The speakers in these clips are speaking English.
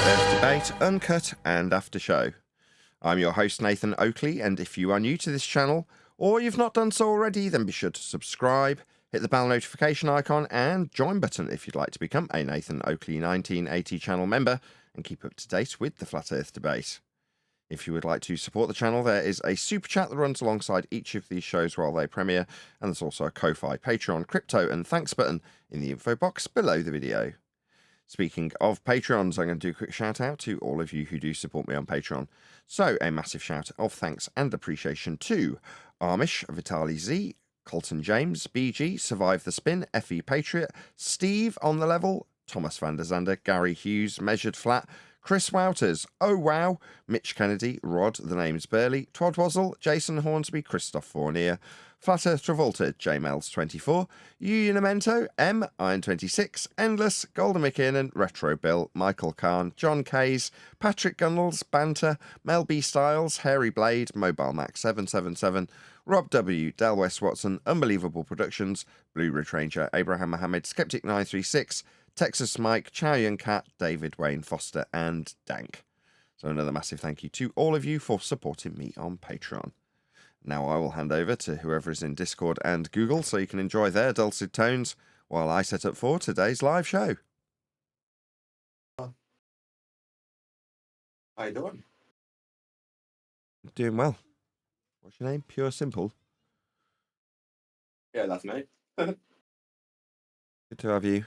Earth Debate, Uncut and After Show. I'm your host Nathan Oakley, and if you are new to this channel, or you've not done so already, then be sure to subscribe, hit the bell notification icon and join button if you'd like to become a Nathan Oakley 1980 channel member and keep up to date with the Flat Earth Debate. If you would like to support the channel, there is a super chat that runs alongside each of these shows while they premiere, and there's also a Ko-Fi, Patreon, crypto and thanks button in the info box below the video. Speaking of Patreons, I'm going to do a quick shout out to all of you who do support me on Patreon. So a massive shout of thanks and appreciation to Amish, Vitali Z, Colton James, BG, Survive the Spin, FE Patriot, Steve on the level, Thomas van der Zander, Gary Hughes, Measured Flat, Chris Wouters, Oh Wow, Mitch Kennedy, Rod, The Name's Burley, Twodwazzle, Jason Hornsby, Christoph Fournier, Flat Earth Travolta, JMels24, Unimento, M, Iron26, Endless, Golden McKinnon, Retro Bill, Michael Kahn, John Kays, Patrick Gunnels, Banter, Mel B Styles, Hairy Blade, Mobile Max 777, Rob W, Del West Watson, Unbelievable Productions, Blue Ridge Ranger, Abraham Mohammed, Skeptic 936, Texas Mike, Chow Yun Cat, David Wayne Foster, and Dank. So another massive thank you to all of you for supporting me on Patreon. Now I will hand over to whoever is in Discord and Google so you can enjoy their dulcet tones while I set up for today's live show. How you doing? Doing well. What's your name? Pure Simple. Yeah, that's me. Good to have you.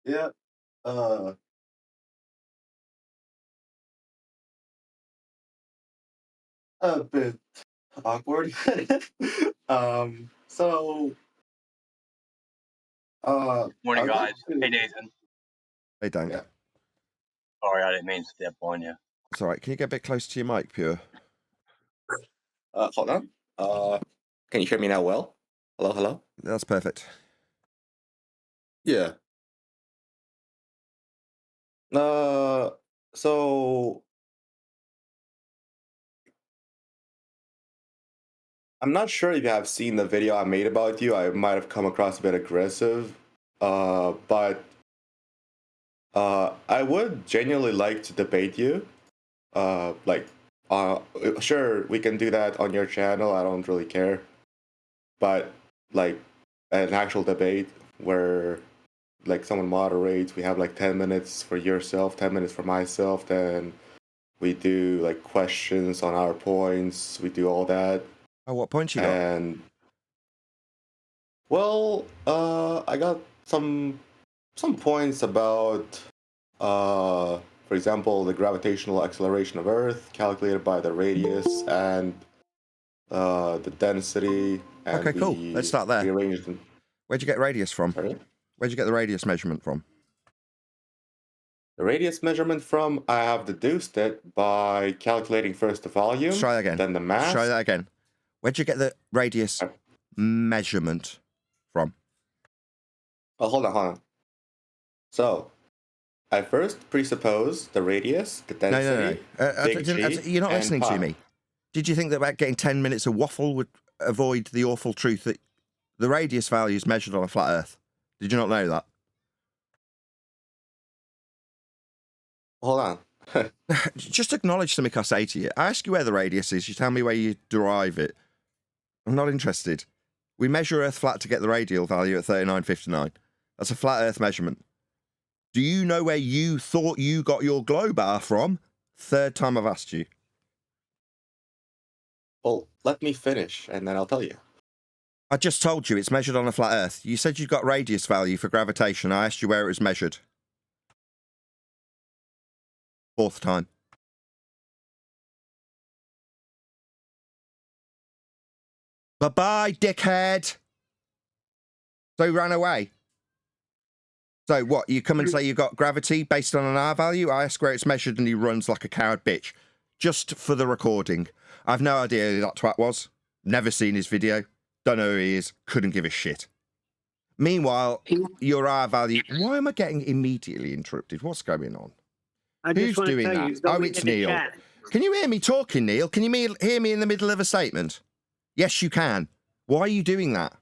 Yeah. A bit awkward. So Morning, I'd guys. like to... Hey, Nathan. Hey, Dank. Yeah. Sorry, I didn't mean to step on you. It's all right. Can you get a bit closer to your mic, Pure? Hold on. Can you hear me now well? Hello, hello? That's perfect. Yeah. So I'm not sure if you have seen the video I made about you. I might have come across a bit aggressive. But I would genuinely like to debate you. Sure, we can do that on your channel. I don't really care. But like an actual debate where like someone moderates, we have like 10 minutes for yourself, 10 minutes for myself, then we do like questions on our points, we do all that. Oh, what points you got? And well, I got some points about for example, the gravitational acceleration of Earth calculated by the radius and the density. And Okay, cool. Let's start there. Rearranged them. Where'd you get radius from? Sorry? Where'd you get the radius measurement from? The radius measurement from, I have deduced it by calculating first the volume, Let's try that again. then the mass. Try that again. Where'd you get the radius measurement from? Oh, hold on. So, I first presuppose the radius, the density, You're not listening to me. Did you think that about getting 10 minutes of waffle would avoid the awful truth that the radius value is measured on a flat Earth? Did you not know that? Hold on. Just acknowledge something I say to you. I ask you where the radius is, you tell me where you derive it. I'm not interested. We measure Earth flat to get the radial value at 39.59. That's a flat Earth measurement. Do you know where you thought you got your glow bar from? Third time I've asked you. Well, let me finish, and then I'll tell you. I just told you it's measured on a flat Earth. You said you got radius value for gravitation. I asked you where it was measured. Fourth time. Bye-bye, dickhead. So he ran away. So what, you come and say you got gravity based on an R value? I ask where it's measured and he runs like a coward bitch. Just for the recording. I've no idea who that twat was. Never seen his video. Don't know who he is. Couldn't give a shit. Meanwhile, your R value... Why am I getting immediately interrupted? What's going on? Who's doing that? Oh, it's Neil. Can you hear me talking, Neil? Can you hear me in the middle of a statement? Yes, you can. Why are you doing that?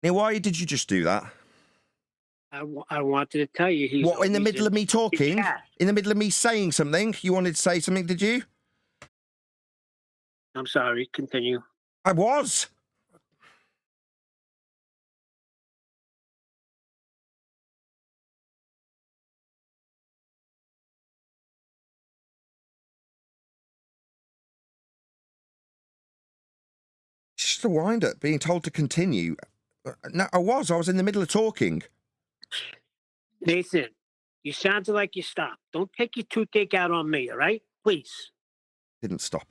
Neil, why did you just do that? I wanted to tell you he's What, in the always middle of me talking? chat. In the middle of me saying something? You wanted to say something, did you? I'm sorry. Continue. I was. It's just a wind-up, being told to continue. No, I was in the middle of talking. Nathan, you sounded like you stopped. Don't take your toothache out on me, all right? Please. Didn't stop.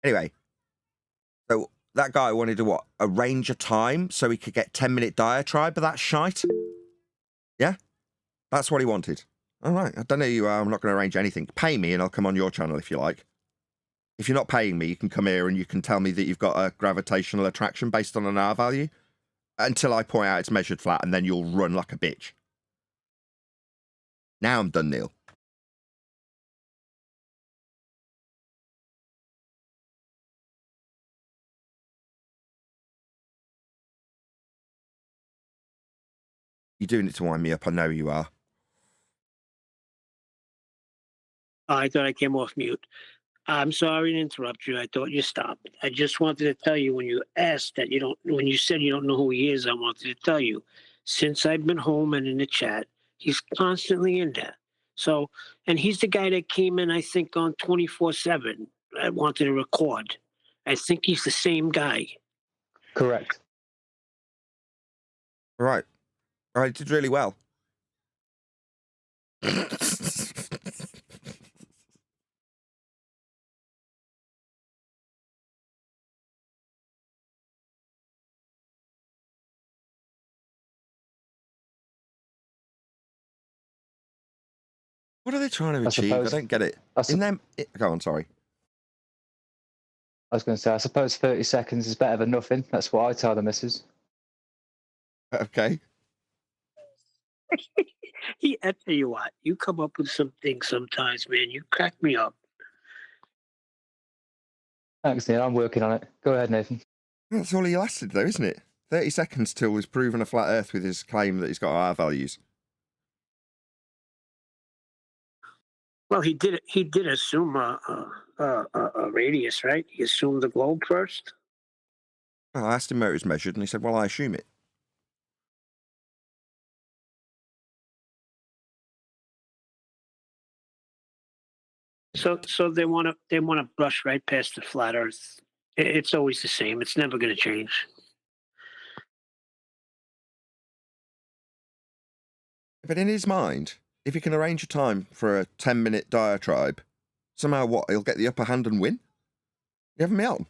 Anyway, so that guy wanted to what? Arrange a time so he could get 10-minute diatribe of that shite? Yeah? That's what he wanted. All right, I don't know who you are. I'm not going to arrange anything. Pay me and I'll come on your channel if you like. If you're not paying me, you can come here and you can tell me that you've got a gravitational attraction based on an R value until I point out it's measured flat, and then you'll run like a bitch. Now I'm done, Neil. You're doing it to wind me up. I know you are. I thought I came off mute. I'm sorry to interrupt you. I thought you stopped. I just wanted to tell you when you asked that you don't, when you said you don't know who he is, I wanted to tell you. Since I've been home and in the chat, he's constantly in there. So, and he's the guy that came in, I think, on 24/7. I wanted to record. I think he's the same guy. Correct. All right. I did really well. What are they trying to achieve? I don't get it. Go on, sorry. I was going to say, I suppose 30 seconds is better than nothing. That's what I tell the missus. Okay. I tell you what, you come up with some things sometimes, man. You crack me up. Thanks, Neil. I'm working on it. Go ahead, Nathan. That's all he lasted, though, isn't it? 30 seconds till he's proven a flat Earth with his claim that he's got R values. Well, he did. He did assume a radius, right? He assumed the globe first. Well, I asked him where it was measured, and he said, "Well, I assume it." So they want to brush right past the flat Earth. It's always the same. It's never going to change. But in his mind, if he can arrange a time for a 10-minute diatribe, somehow what? He'll get the upper hand and win? You having me on?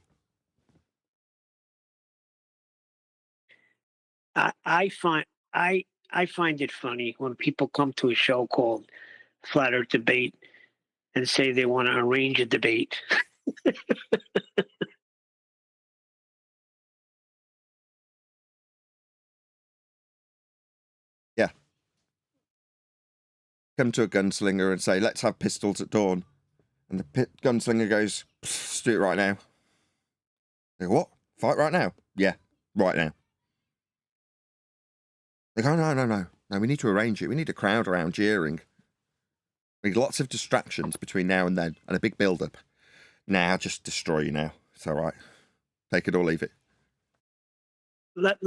I find it funny when people come to a show called Flat Earth Debate and say they want to arrange a debate. Yeah. Come to a gunslinger and say, "Let's have pistols at dawn." And the gunslinger goes, "Let's do it right now." They go, "What? Fight right now?" "Yeah, right now." They go, No, we need to arrange it. We need a crowd around jeering. We need lots of distractions between now and then, and a big build-up. Nah, just destroy you now. It's all right. Take it or leave it. Let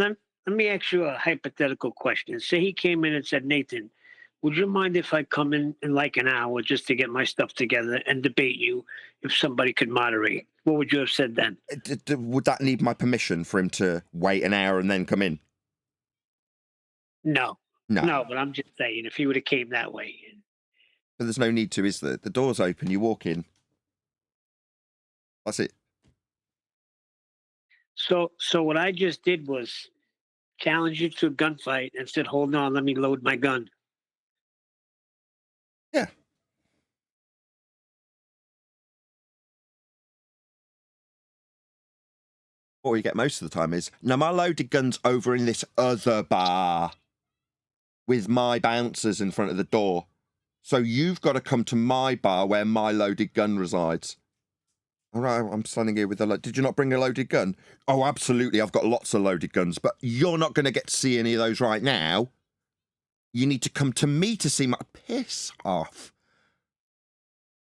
me ask you a hypothetical question. Say he came in and said, "Nathan, would you mind if I come in like an hour just to get my stuff together and debate you if somebody could moderate?" What would you have said then? Would that need my permission for him to wait an hour and then come in? No. No. No, but I'm just saying, if he would have came that way. But there's no need to, is there? The door's open, you walk in. That's it. So what I just did was challenge you to a gunfight and said, "Hold on, let me load my gun." Yeah. What we get most of the time is, "No, my loaded gun's over in this other bar with my bouncers in front of the door. So you've got to come to my bar where my loaded gun resides." All right, I'm standing here with did you not bring a loaded gun? Oh, absolutely, I've got lots of loaded guns, but you're not going to get to see any of those right now. You need to come to me to see my... Piss off.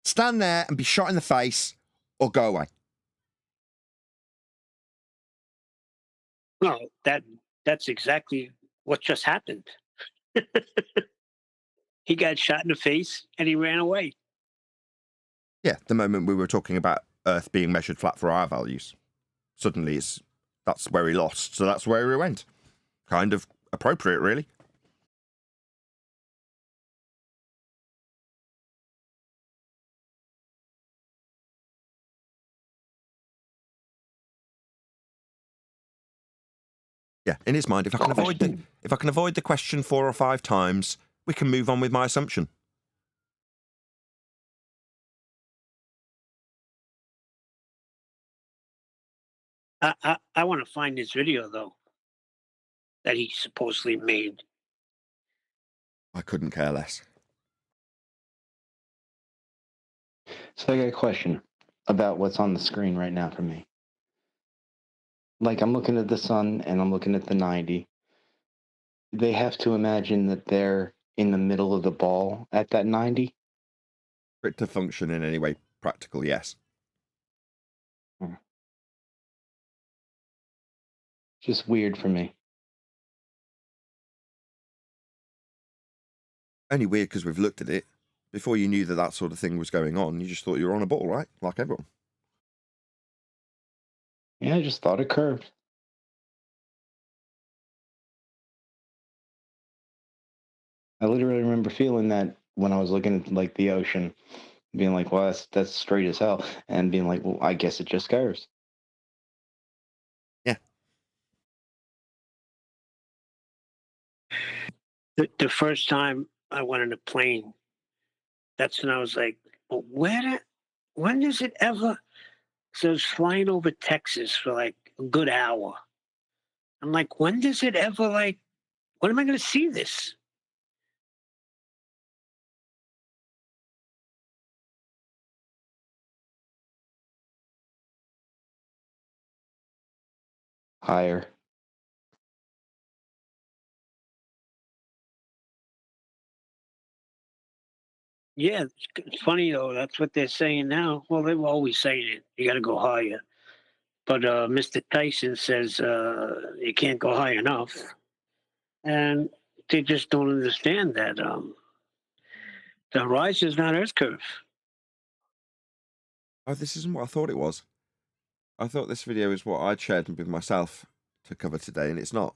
Stand there and be shot in the face, or go away. No, that's exactly what just happened. He got shot in the face and he ran away. Yeah, the moment we were talking about Earth being measured flat for our values. Suddenly that's where he lost, so that's where he went. Kind of appropriate, really. Yeah, in his mind, if I can avoid the question 4 or 5 times, we can move on with my assumption. I want to find this video though that he supposedly made. I couldn't care less. So I got a question about what's on the screen right now for me. Like, I'm looking at the sun and I'm looking at the 90. They have to imagine that they're in the middle of the ball at that 90. For it to function in any way practical, yes. Just weird for me. Only weird because we've looked at it. Before you knew that sort of thing was going on, you just thought you were on a ball, right? Like everyone. Yeah, I just thought it curved. I literally remember feeling that when I was looking at like the ocean, being like, "Well, that's straight as hell," and being like, "Well, I guess it just curves." Yeah. The first time I went on a plane, that's when I was like, well, when does it ever? So I was flying over Texas for like a good hour. I'm like, when does it ever when am I going to see this? Higher. Yeah, it's funny though. That's what they're saying now. Well, they were always saying it. You got to go higher. But Mr. Tyson says you can't go high enough, and they just don't understand that the rise is not Earth curve. Oh, this isn't what I thought it was. I thought this video is what I'd shared with myself to cover today, and it's not.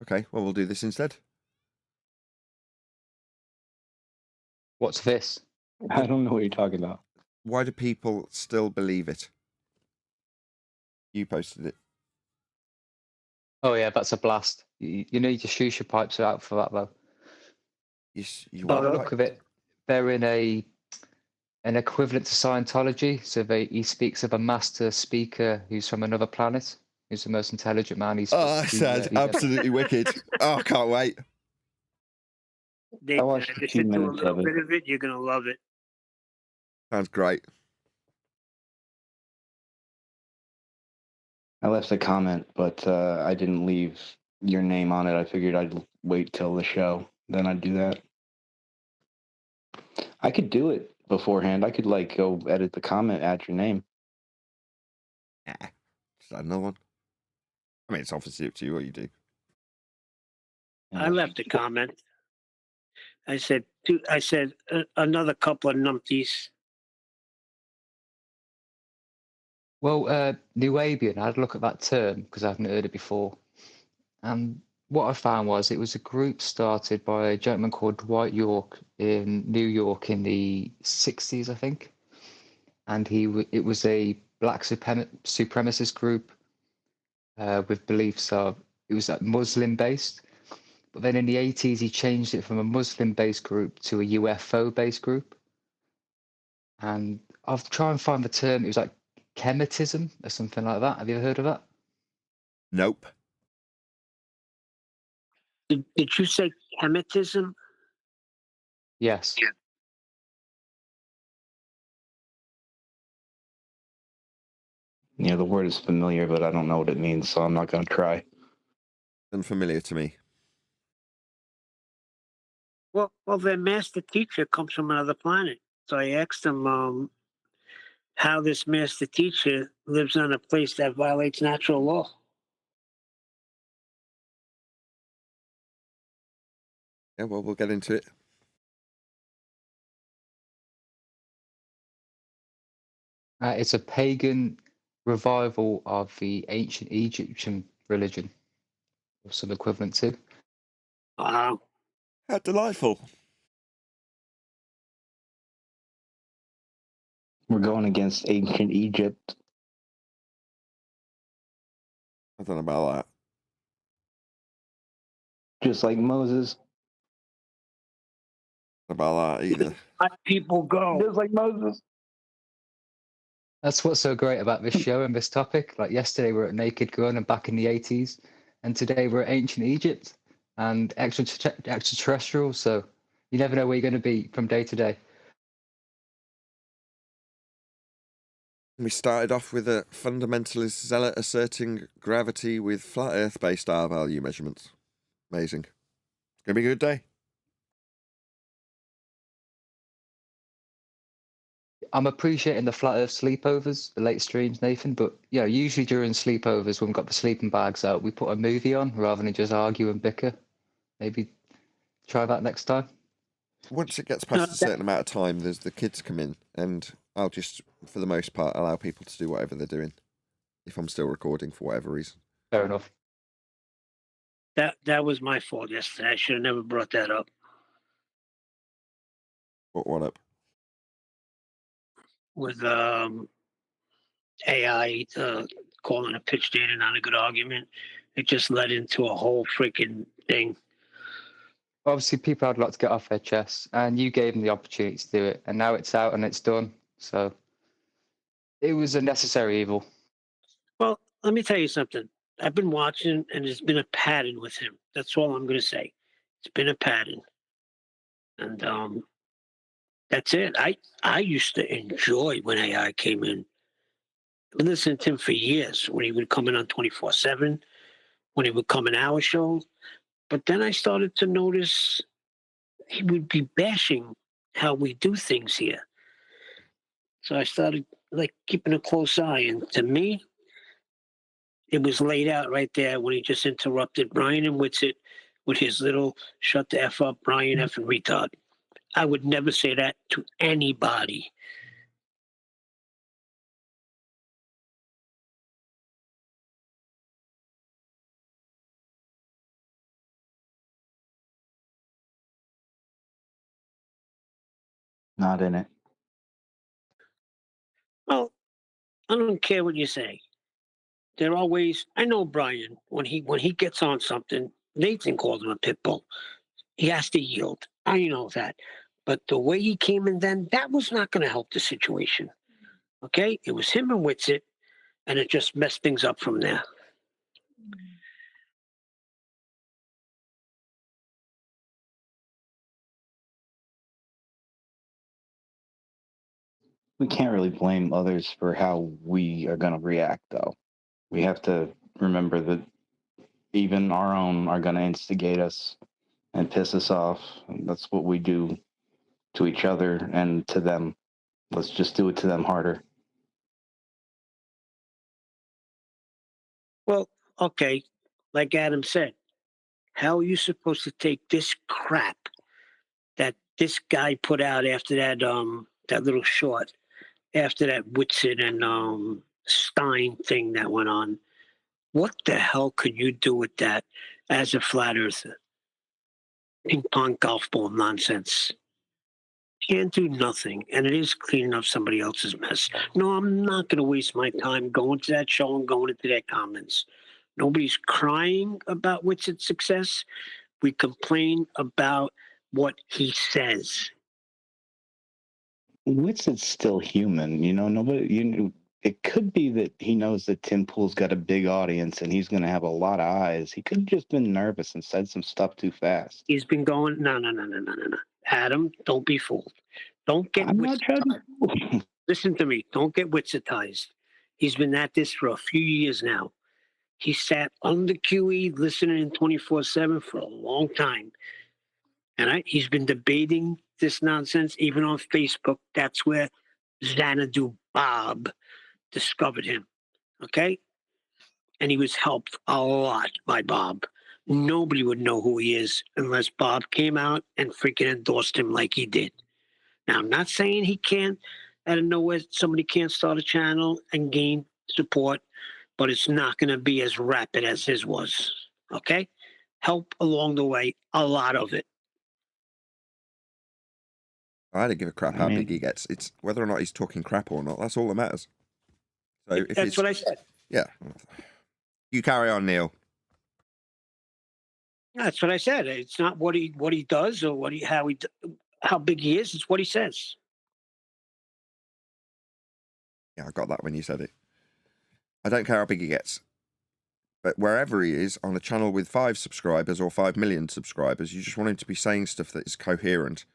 Okay, well, we'll do this instead. What's this? I don't know what you're talking about. Why do people still believe it? You posted it. Oh yeah, that's a blast. You need your shisha pipes are out for that though. You By are the right. look of it, they're in an equivalent to Scientology. So he speaks of a master speaker who's from another planet, who's the most intelligent man. He's Oh, that sounds absolutely wicked. Oh, I can't wait. I watched a few listen to a minutes little of it. bit of it. You're gonna love it. Sounds great. I left a comment, but I didn't leave your name on it. I figured I'd wait till the show, then I'd do that. I could do it beforehand. I could like go edit the comment, add your name. Yeah. Just add another one. I mean, it's obviously up to you what you do. I left a comment. I said another couple of numpties. Well, New Abian, I had a look at that term because I haven't heard it before. And what I found was it was a group started by a gentleman called Dwight York in New York in the 60s, I think. And it was a black supremacist group with beliefs of, it was Muslim based. But then in the 80s, he changed it from a Muslim based group to a UFO based group. And I'll try and find the term. It was like chemetism or something like that. Have you ever heard of that? Nope. Did you say chemetism? Yes. You know, the word is familiar, but I don't know what it means, so I'm not going to try. Unfamiliar to me. Well, their master teacher comes from another planet. So I asked them how this master teacher lives on a place that violates natural law. Yeah, well, we'll get into it. It's a pagan revival of the ancient Egyptian religion, or some equivalent to. Wow. How delightful. We're going against ancient Egypt. I don't know about that. Just like Moses. About that either. Let people go. Just like Moses. That's what's so great about this show and this topic. Like yesterday, we're at Naked Gun and back in the 80s, and today we're at ancient Egypt and extraterrestrial. So you never know where you're going to be from day to day. We started off with a fundamentalist zealot asserting gravity with flat Earth-based R-value measurements. Amazing. It's going to be a good day. I'm appreciating the flat Earth sleepovers, the late streams, Nathan. But yeah, usually during sleepovers, when we've got the sleeping bags out, we put a movie on rather than just argue and bicker. Maybe try that next time. Once it gets past a certain amount of time, there's the kids come in, and I'll just, for the most part, allow people to do whatever they're doing, if I'm still recording for whatever reason. Fair enough. That was my fault yesterday. I should have never brought that up. What up? With AI calling a pitch data not a good argument. It just led into a whole freaking thing. Obviously, people had a lot to get off their chests, and you gave them the opportunity to do it, and now it's out and it's done. So it was a necessary evil. Well, let me tell you something. I've been watching, and there's been a pattern with him. That's all I'm going to say. It's been a pattern, and that's it. I used to enjoy when AI came in. I listened to him for years when he would come in on 24/7, when he would come in our shows. But then I started to notice he would be bashing how we do things here. So I started like keeping a close eye, and to me, it was laid out right there when he just interrupted Brian and Whitsitt with his little "shut the f up, Brian effing retard." I would never say that to anybody. Not in it. Well, I don't care what you say. There are ways. I know Brian when he gets on something. Nathan called him a pit bull. He has to yield. I know that. But the way he came in then, that was not going to help the situation. Okay? It was him and Whitsitt, and it just messed things up from there. We can't really blame others for how we are going to react, though. We have to remember that even our own are going to instigate us and piss us off. And that's what we do to each other and to them. Let's just do it to them harder. Well, okay, like Adam said, how are you supposed to take this crap that this guy put out after that little short, after that Whitsitt and Stein thing that went on? What the hell could you do with that as a flat earther? Ping pong golf ball nonsense. Can't do nothing, and it is cleaning up somebody else's mess. No, I'm not going to waste my time going to that show and going into their comments. Nobody's crying about Whitsitt's success. We complain about what he says. Whitsitt's still human, you know. Nobody, it could be that he knows that Tim Pool's got a big audience and he's going to have a lot of eyes. He could have just been nervous and said some stuff too fast. He's been going, no. Adam, don't be fooled. Don't get I'm not trying to. Listen to me. Don't get Whitsittized. He's been at this for a few years now. He sat on the QE listening 24/7 for a long time. And he's been debating this nonsense even on Facebook. That's where Xanadu Bob discovered him. Okay? And he was helped a lot by Bob. Nobody would know who he is unless Bob came out and freaking endorsed him like he did. Now, I'm not saying he can't, out of nowhere, somebody can't start a channel and gain support, but it's not going to be as rapid as his was. Okay? Help along the way, a lot of it. I don't give a crap how big he gets. It's whether or not he's talking crap or not. That's all that matters. So if That's what I said. Yeah. You carry on, Neil. That's what I said. It's not what he does or how big he is. It's what he says. Yeah, I got that when you said it. I don't care how big he gets. But wherever he is, on a channel with 5 subscribers or 5 million subscribers, you just want him to be saying stuff that is coherent,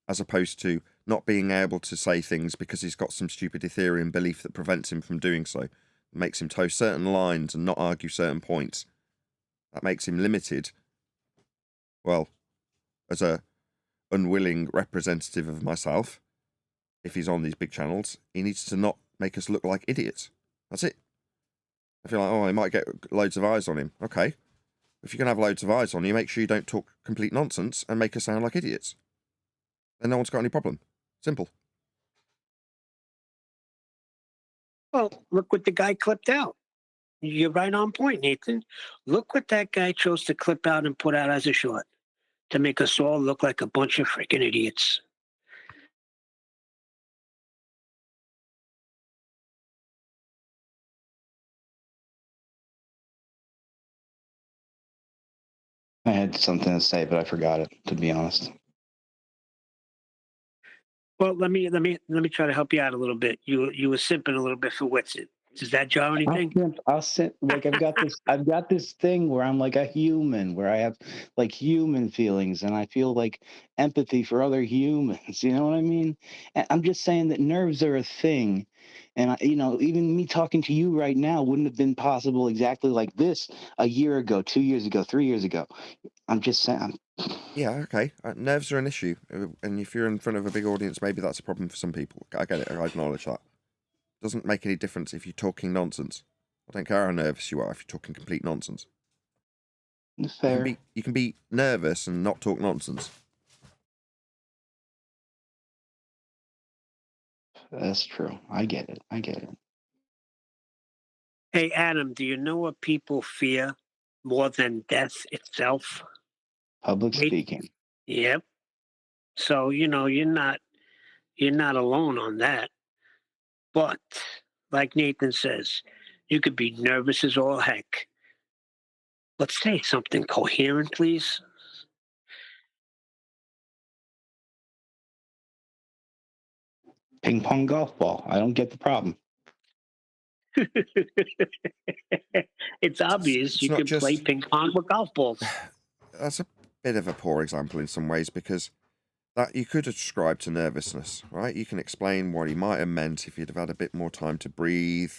as opposed to not being able to say things because he's got some stupid Ethereum belief that prevents him from doing so. It makes him toe certain lines and not argue certain points. That makes him limited. Well, as a unwilling representative of myself, if he's on these big channels, he needs to not make us look like idiots. That's it. I feel like, he might get loads of eyes on him. Okay. If you're going to have loads of eyes on you, make sure you don't talk complete nonsense and make us sound like idiots. Then no one's got any problem. Simple. Well, look what the guy clipped out. You're right on point, Nathan. Look what that guy chose to clip out and put out as a short to make us all look like a bunch of freaking idiots. I had something to say, but I forgot it, to be honest. Well, let me try to help you out a little bit. You were simping a little bit for Witsit. Does that jar anything? I'll sit like I've got this thing where I'm like a human, where I have like human feelings and I feel like empathy for other humans. You know what I mean? And I'm just saying that nerves are a thing. And even me talking to you right now wouldn't have been possible exactly like this a year ago, 2 years ago, 3 years ago. I'm just saying. Yeah, okay. Nerves are an issue. And if you're in front of a big audience, maybe that's a problem for some people. I get it. I acknowledge that. Doesn't make any difference if you're talking nonsense. I don't care how nervous you are if you're talking complete nonsense. Fair. You can be nervous and not talk nonsense. That's true. I get it. Hey, Adam, do you know what people fear more than death itself? Public speaking. Yep. So, you're not alone on that. But like Nathan says, you could be nervous as all heck. But say something coherent, please. Ping pong golf ball. I don't get the problem. It's obvious It's you not can play ping pong with golf balls. That's a bit of a poor example in some ways, because that you could ascribe to nervousness, right? You can explain what he might have meant if he'd have had a bit more time to breathe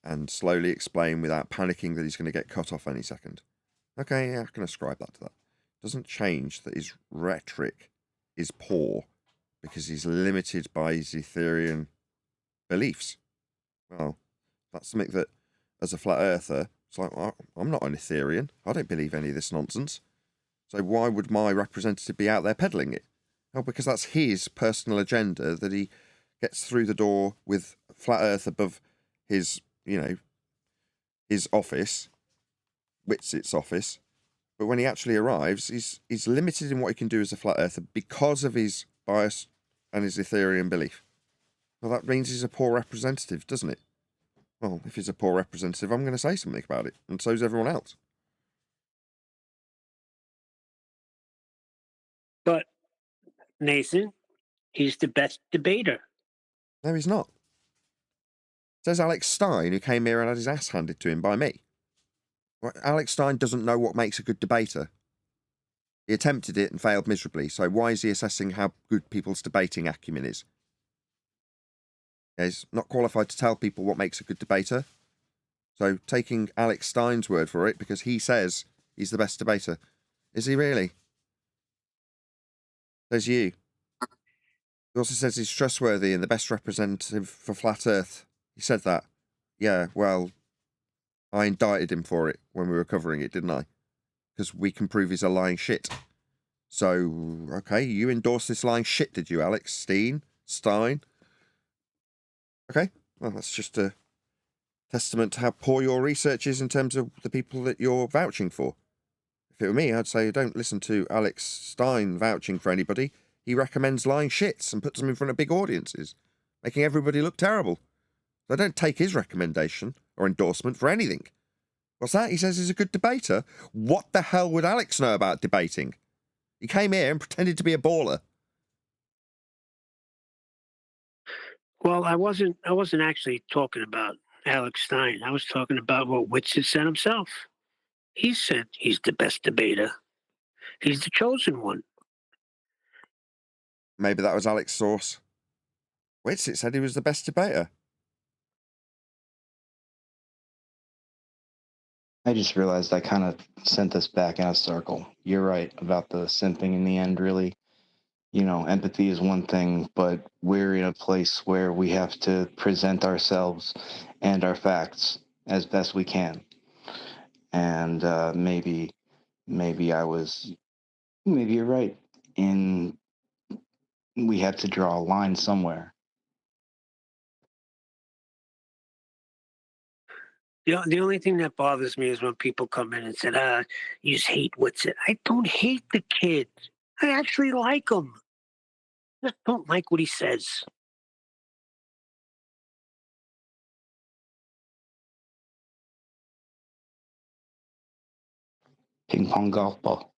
and slowly explain without panicking that he's going to get cut off any second. Okay, yeah, I can ascribe that to that. Doesn't change that his rhetoric is poor because he's limited by his Etherian beliefs. Well, that's something that, as a flat earther, it's like, well, I'm not an Etherian. I don't believe any of this nonsense. So why would my representative be out there peddling it? Oh, because that's his personal agenda that he gets through the door with flat earth above his, his office, Witsit's office. But when he actually arrives, he's limited in what he can do as a flat earther because of his bias and his Etherian belief. Well, that means he's a poor representative, doesn't it? Well, if he's a poor representative, I'm going to say something about it, and so's everyone else. But, Nathan, he's the best debater. No, he's not. Says Alex Stein, who came here and had his ass handed to him by me. Well, Alex Stein doesn't know what makes a good debater. He attempted it and failed miserably, so why is he assessing how good people's debating acumen is? He's not qualified to tell people what makes a good debater. So taking Alex Stein's word for it, because he says he's the best debater. Is he really? Says you. He also says he's trustworthy and the best representative for Flat Earth. He said that. Yeah, well, I indicted him for it when we were covering it, didn't I? Because we can prove he's a lying shit. So, okay, you endorsed this lying shit, did you, Alex? Stein? Okay, well, that's just a testament to how poor your research is in terms of the people that you're vouching for. If it were me, I'd say don't listen to Alex Stein vouching for anybody. He recommends lying shits and puts them in front of big audiences, making everybody look terrible. So I don't take his recommendation or endorsement for anything. What's that? He says he's a good debater? What the hell would Alex know about debating? He came here and pretended to be a baller. Well, I wasn't actually talking about Alex Stein. I was talking about what Witsit said himself. He said he's the best debater. He's the chosen one. Maybe that was Alex's source. Witsit said he was the best debater. I just realized I kind of sent this back in a circle. You're right about the simping in the end, really. You know, empathy is one thing, but we're in a place where we have to present ourselves and our facts as best we can. And maybe you're right. And we have to draw a line somewhere. The only thing that bothers me is when people come in and say, you just hate Witsit. I don't hate the kid. I actually like him. I just don't like what he says. Ping pong golf ball.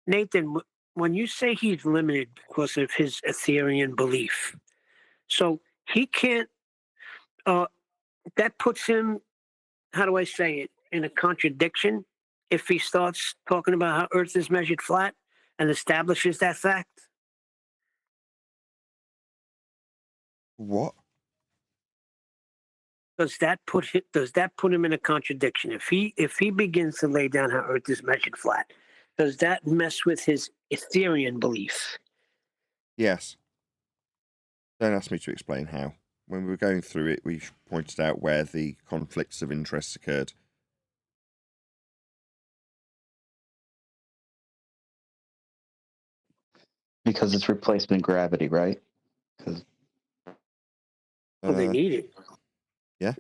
Nathan, when you say he's limited because of his Etherian belief, so he can't, that puts him, how do I say it, in a contradiction if he starts talking about how Earth is measured flat and establishes that fact? What? Does that put him in a contradiction? If he begins to lay down how Earth is measured flat, does that mess with his Etherian belief? Yes. Don't ask me to explain how. When we were going through it, we pointed out where the conflicts of interest occurred. Because it's replacement gravity, right? Because Well, they need it. Yeah.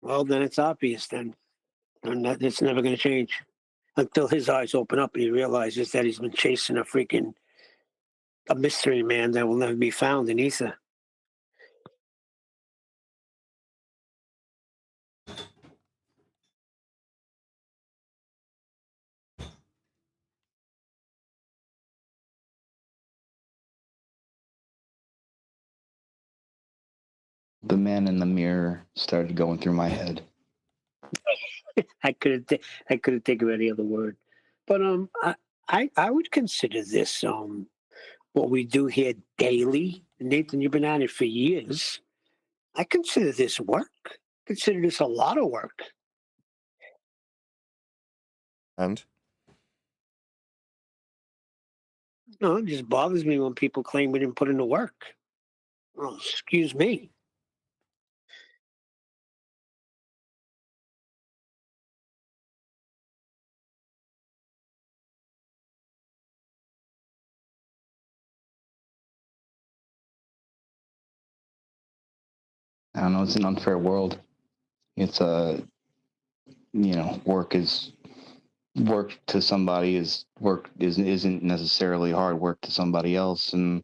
Well, then it's obvious then. And it's never going to change until his eyes open up and he realizes that he's been chasing a mystery man that will never be found in ether. the man in the mirror started going through my head. I couldn't think of any other word, but I would consider this what we do here daily. Nathan, you've been at it for years. I consider this work. Consider this a lot of work. And? No, it just bothers me when people claim we didn't put in the work. Well, excuse me. I don't know. It's an unfair world. It's work to somebody isn't necessarily hard work to somebody else, and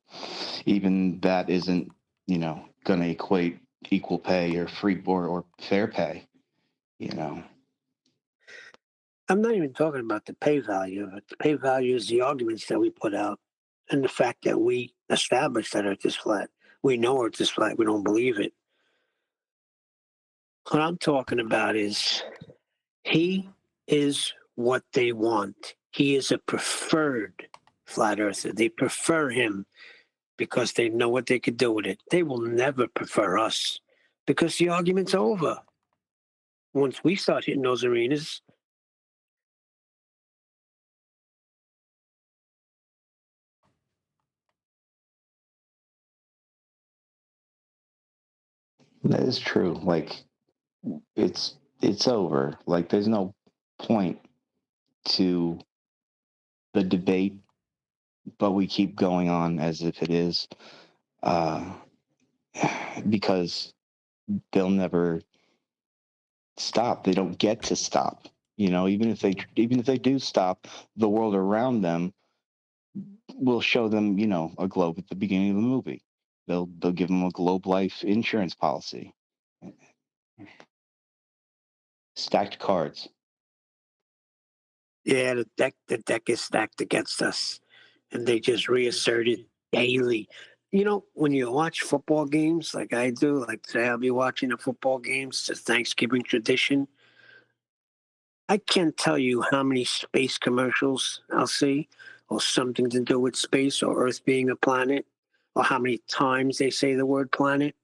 even that isn't going to equate equal pay or free or fair pay. I'm not even talking about the pay value of it. The pay value is the arguments that we put out and the fact that we established that Earth is flat. We know Earth is flat. We don't believe it. What I'm talking about is he is what they want. He is a preferred flat earther. They prefer him because they know what they could do with it. They will never prefer us because the argument's over. Once we start hitting those arenas, That is true. Like it's over. Like there's no point to the debate, but we keep going on as if it is, uh, because they'll never stop. They don't get to stop. You know, even if they do stop, the world around them will show them, you know, a globe at the beginning of the movie. They'll give them a globe life insurance policy. Stacked cards. yeah, the deck is stacked against us, and they just reassert it daily. You know, when you watch football games like I do, like today I'll be watching the football games, the Thanksgiving tradition. I can't tell you how many space commercials I'll see, or something to do with space or Earth being a planet, or how many times they say the word planet.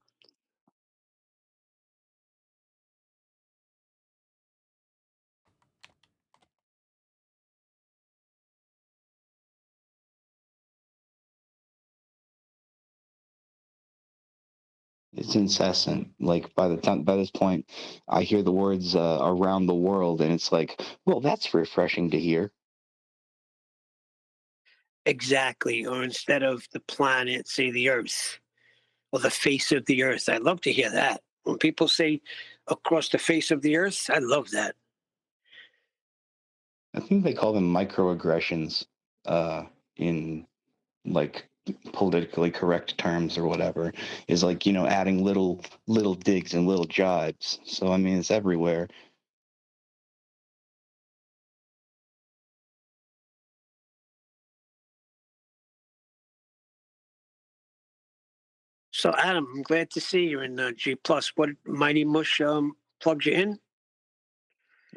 It's incessant. Like by this point, I hear the words around the world, and it's like, well, that's refreshing to hear. Exactly. Or instead of the planet, say the Earth, or the face of the Earth. I love to hear that. When people say across the face of the Earth, I love that. I think they call them microaggressions, in like politically correct terms or whatever. Is like, you know, adding little digs and little jibes. So I mean, it's everywhere. So, Adam, I'm glad to see you're in G Plus. What Mighty Mush plugged you in?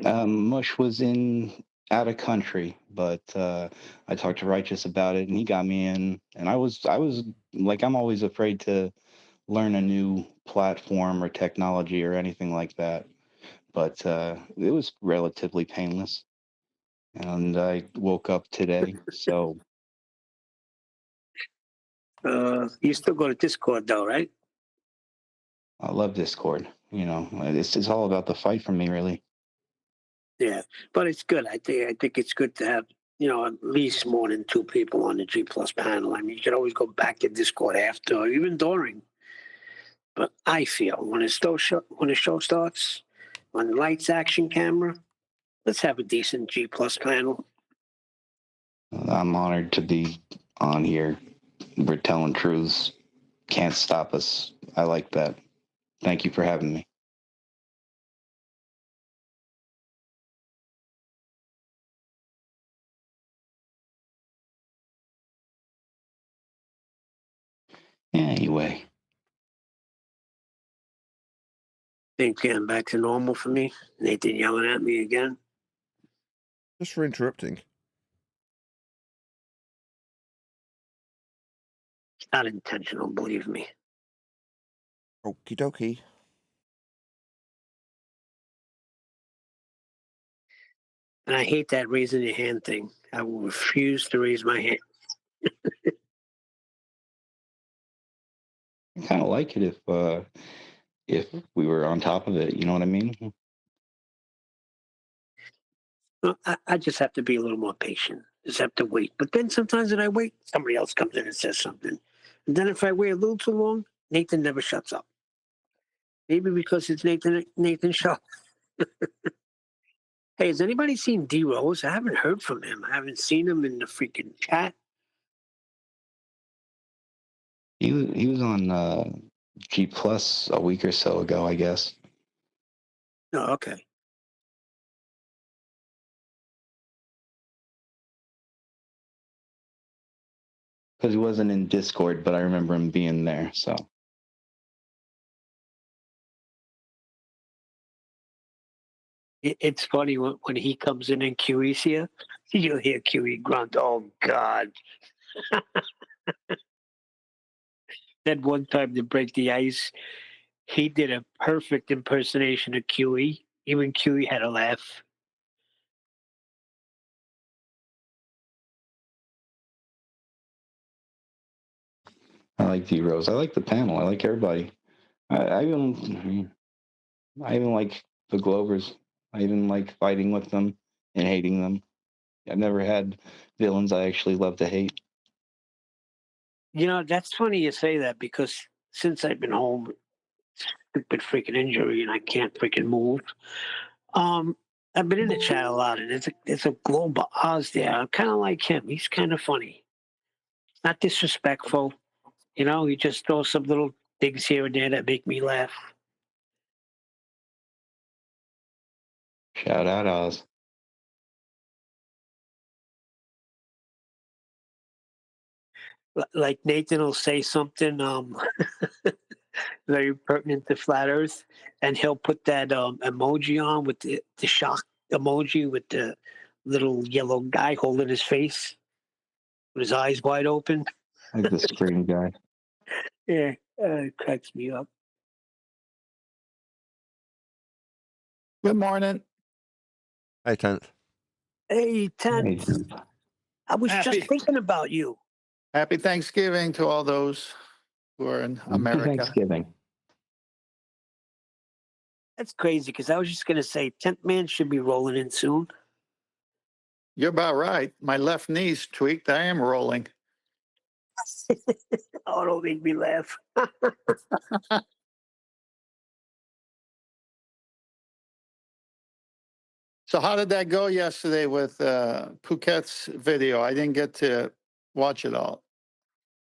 Mush was in out of country, but I talked to Righteous about it, and he got me in. And I was like, I'm always afraid to learn a new platform or technology or anything like that. But it was relatively painless, and I woke up today, so You still go to Discord though, right? I love Discord. You know, it's all about the fight for me, really. Yeah, but it's good. I think it's good to have at least more than two people on the G Plus panel. I mean, you can always go back to Discord after or even during. But I feel when the show starts, on lights, action, camera, let's have a decent G Plus panel. I'm honored to be on here. We're telling truths. Can't stop us. I like that. Thank you for having me. Anyway, Things getting back to normal for me. Nathan yelling at me again. Just for interrupting. It's not intentional, believe me. Okie dokie. And I hate that raising your hand thing. I will refuse to raise my hand. I kind of like it if we were on top of it. You know what I mean? Well, I just have to be a little more patient. Just have to wait. But then sometimes when I wait, somebody else comes in and says something. And then if I wait a little too long, Nathan never shuts up. Maybe because it's Nathan show. Hey, has anybody seen D Rose? I haven't heard from him. I haven't seen him in the freaking chat. He was on G Plus a week or so ago, I guess. Oh, okay. Because he wasn't in Discord, but I remember him being there. So It's funny when he comes in and QE's here, you'll hear QE grunt, "Oh God!" Then one time to break the ice, he did a perfect impersonation of QE. Even QE had a laugh. I like D Rose. I like the panel. I like everybody. I even like the Glovers. I even like fighting with them and hating them. I've never had villains I actually love to hate. You know, that's funny you say that because since I've been home, stupid freaking injury, and I can't freaking move. I've been in the chat a lot, and there's a global Oz there. I'm kind of like him. He's kind of funny, not disrespectful. You know, he just throws some little things here and there that make me laugh. Shout out Oz. Like Nathan will say something very pertinent to flat Earth, and he'll put that emoji on with the shock emoji with the little yellow guy holding his face with his eyes wide open. Like the scream guy. Yeah, it cracks me up. Good morning. Hey, 10th. Hey, Ted, Hey, I was Happy- just thinking about you. Happy Thanksgiving to all those who are in America. Thanksgiving. That's crazy because I was just going to say 10th man should be rolling in soon. You're about right. My left knee's tweaked. I am rolling. Oh, don't make me laugh. So how did that go yesterday with Phuket's video? I didn't get to watch it all.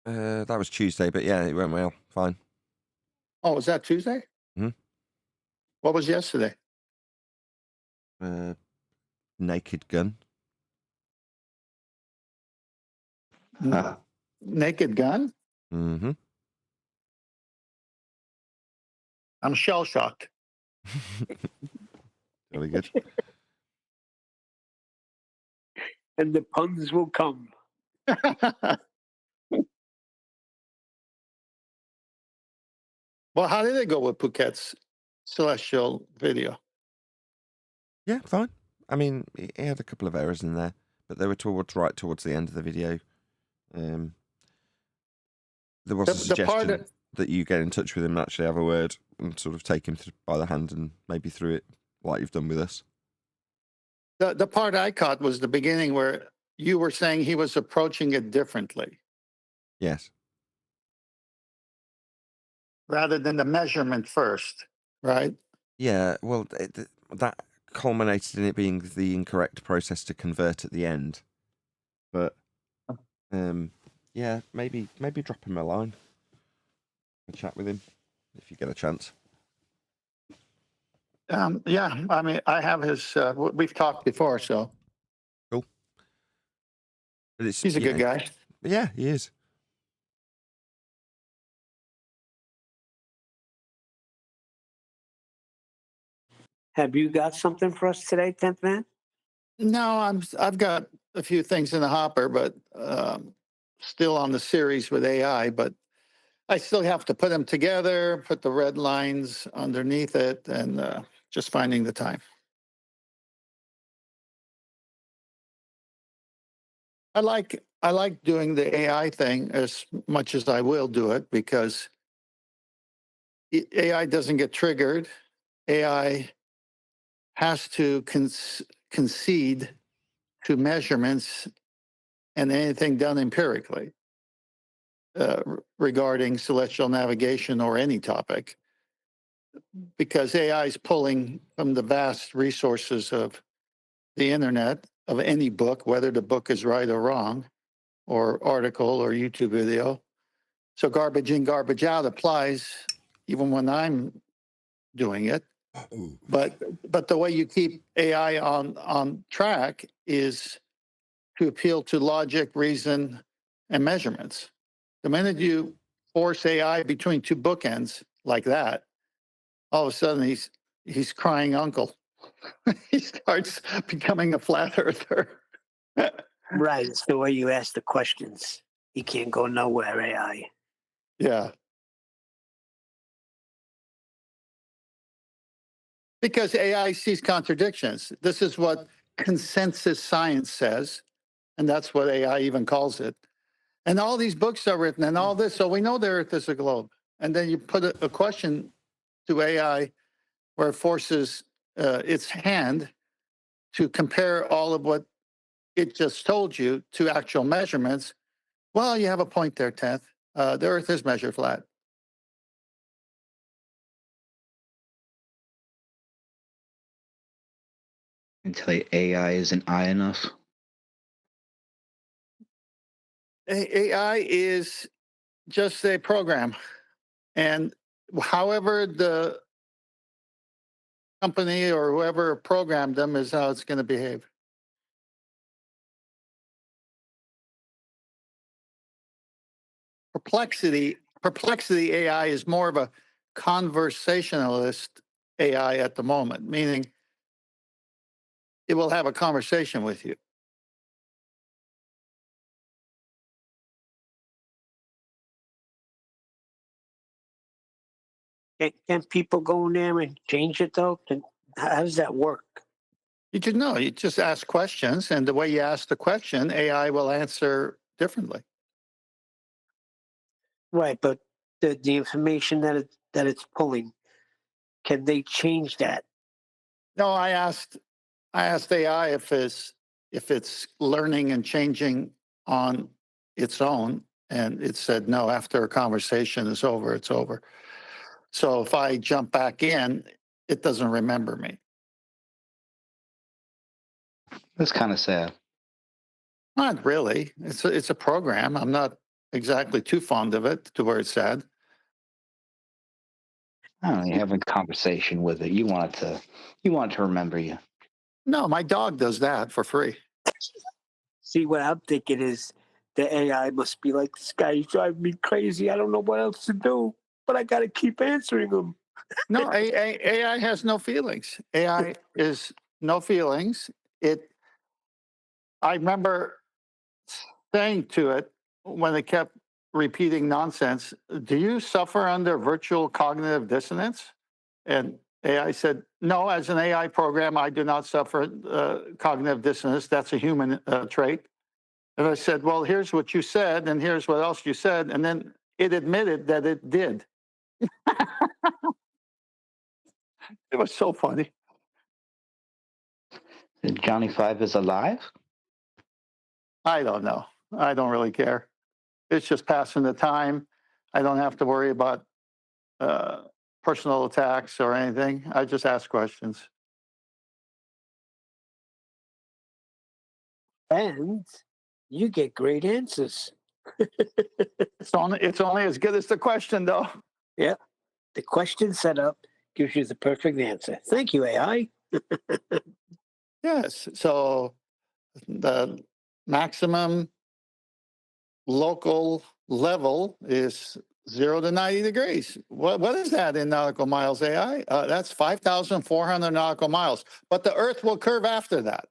That was Tuesday, but yeah, it went well. Fine. Oh, was that Tuesday? Mhm. What was yesterday? Naked gun. Naked gun? Mm-hmm. I'm shell shocked. Really good. And the puns will come. Well, how did it go with Phuket's celestial video? Yeah, fine. I mean, it had a couple of errors in there, but they were towards the end of the video. There was a The part suggestion that you get in touch with him and actually have a word and sort of take him by the hand and maybe through it like you've done with us. the part I caught was the beginning where you were saying he was approaching it differently Yes. rather than the measurement first, right? Yeah, well, that culminated in it being the incorrect process to convert at the end. But, yeah, maybe drop him a line. A chat with him if you get a chance. Yeah, I mean, I have his. We've talked before, so Cool. But it's, he's a you good know, guy. Yeah, he is. Have you got something for us today, 10th man? No, I've got a few things in the hopper, but still on the series with AI. But I still have to put them together, put the red lines underneath it, and just finding the time. I like doing the AI thing as much as I will do it because AI doesn't get triggered. AI has to concede to measurements and anything done empirically regarding celestial navigation or any topic, because AI is pulling from the vast resources of the internet, of any book, whether the book is right or wrong, or article or YouTube video. So garbage in, garbage out applies even when I'm doing it. But the way you keep AI on track is to appeal to logic, reason, and measurements. The minute you force AI between two bookends like that, all of a sudden he's crying uncle. He starts becoming a flat earther. Right. It's the way you ask the questions. You can't go nowhere, AI. Yeah. Because AI sees contradictions. This is what consensus science says, and that's what AI even calls it. And all these books are written and all this, so we know the Earth is a globe. And then you put a question to AI where it forces its hand to compare all of what it just told you to actual measurements. Well, you have a point there, 10th. The Earth is measured flat. Until AI isn't I enough. AI is just a program. And however the company or whoever programmed them is how it's going to behave. Perplexity AI is more of a conversationalist AI at the moment, meaning it will have a conversation with you. Can people go in there and change it though? How does that work? You just know, you just ask questions, and the way you ask the question, AI will answer differently. Right, but the information that it's pulling, can they change that? No, I asked AI if it's learning and changing on its own, and it said no. After a conversation is over, it's over. So if I jump back in, it doesn't remember me. That's kind of sad. Not really. It's a program. I'm not exactly too fond of it to where it's sad. I don't know, you're having a conversation with it. You want it to remember you. No, my dog does that for free. See, what I'm thinking is the AI must be like, this guy's driving me crazy. I don't know what else to do, but I got to keep answering him. No, AI has no feelings. AI is no feelings. I remember saying to it when it kept repeating nonsense, do you suffer under virtual cognitive dissonance? And AI said, no, as an AI program, I do not suffer cognitive dissonance. That's a human trait. And I said, well, here's what you said, and here's what else you said. And then it admitted that it did. It was so funny. Johnny Five is alive? I don't know. I don't really care. It's just passing the time. I don't have to worry about personal attacks or anything. I just ask questions. And you get great answers. It's only as good as the question, though. Yeah. The question set up gives you the perfect answer. Thank you, AI. Yes. So the maximum local level is 0 to 90 degrees. What is that in nautical miles, AI? That's 5,400 nautical miles. But the Earth will curve after that.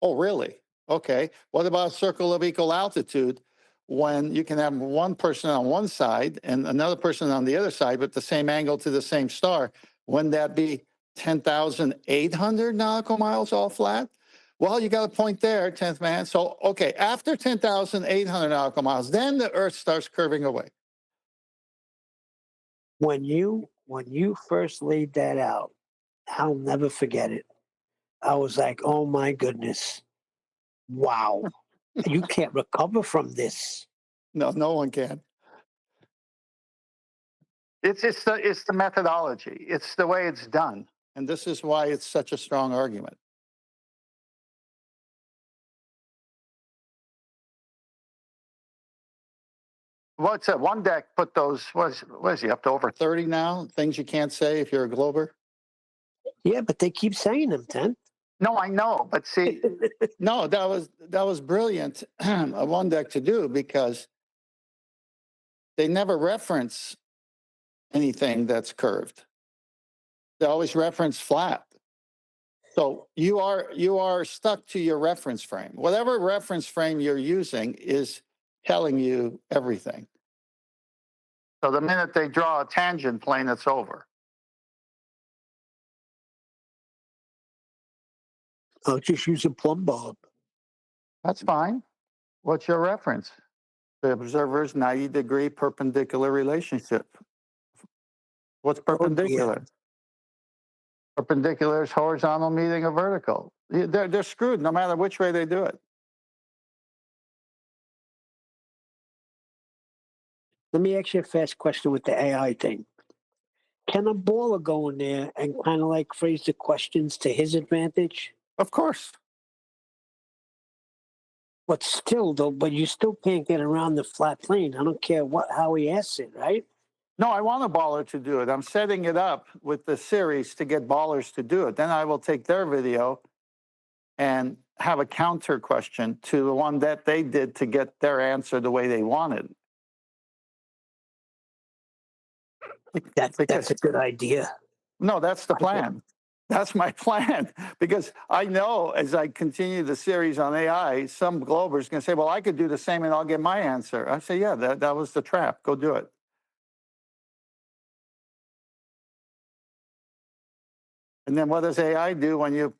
Oh, really? Okay. What about circle of equal altitude when you can have one person on one side and another person on the other side, but the same angle to the same star? Wouldn't that be 10,800 nautical miles all flat? Well, you got a point there, 10th man. So, okay, after 10,800 nautical miles, then the Earth starts curving away. When you first laid that out, I'll never forget it. I was like, oh my goodness. Wow. You can't recover from this. No, no one can. It's the methodology. It's the way it's done. And this is why it's such a strong argument. What's that? One deck put those, what is he, up to over 30 now? Things you can't say if you're a glober? Yeah, but they keep saying them, Ten. No, I know. But see, no, that was brilliant, a one deck to do, because they never reference anything that's curved. They always reference flat. So you are stuck to your reference frame. Whatever reference frame you're using is telling you everything. So the minute they draw a tangent plane, it's over. I'll just use a plumb bob. That's fine. What's your reference? The observer's 90-degree perpendicular relationship. What's perpendicular? Perpendicular is horizontal meeting a vertical. They're screwed no matter which way they do it. Let me ask you a fast question with the AI thing. Can a baller go in there and kind of like phrase the questions to his advantage? Of course. But still, though, but you still can't get around the flat plane. I don't care how he asks it, right? No, I want a baller to do it. I'm setting it up with the series to get ballers to do it. Then I will take their video and have a counter question to the one that they did to get their answer the way they wanted. That's a good idea. No, that's the plan. That's my plan. Because I know as I continue the series on AI, some Glober's going to say, well, I could do the same and I'll get my answer. I say, yeah, that was the trap. Go do it. And then what does AI do when you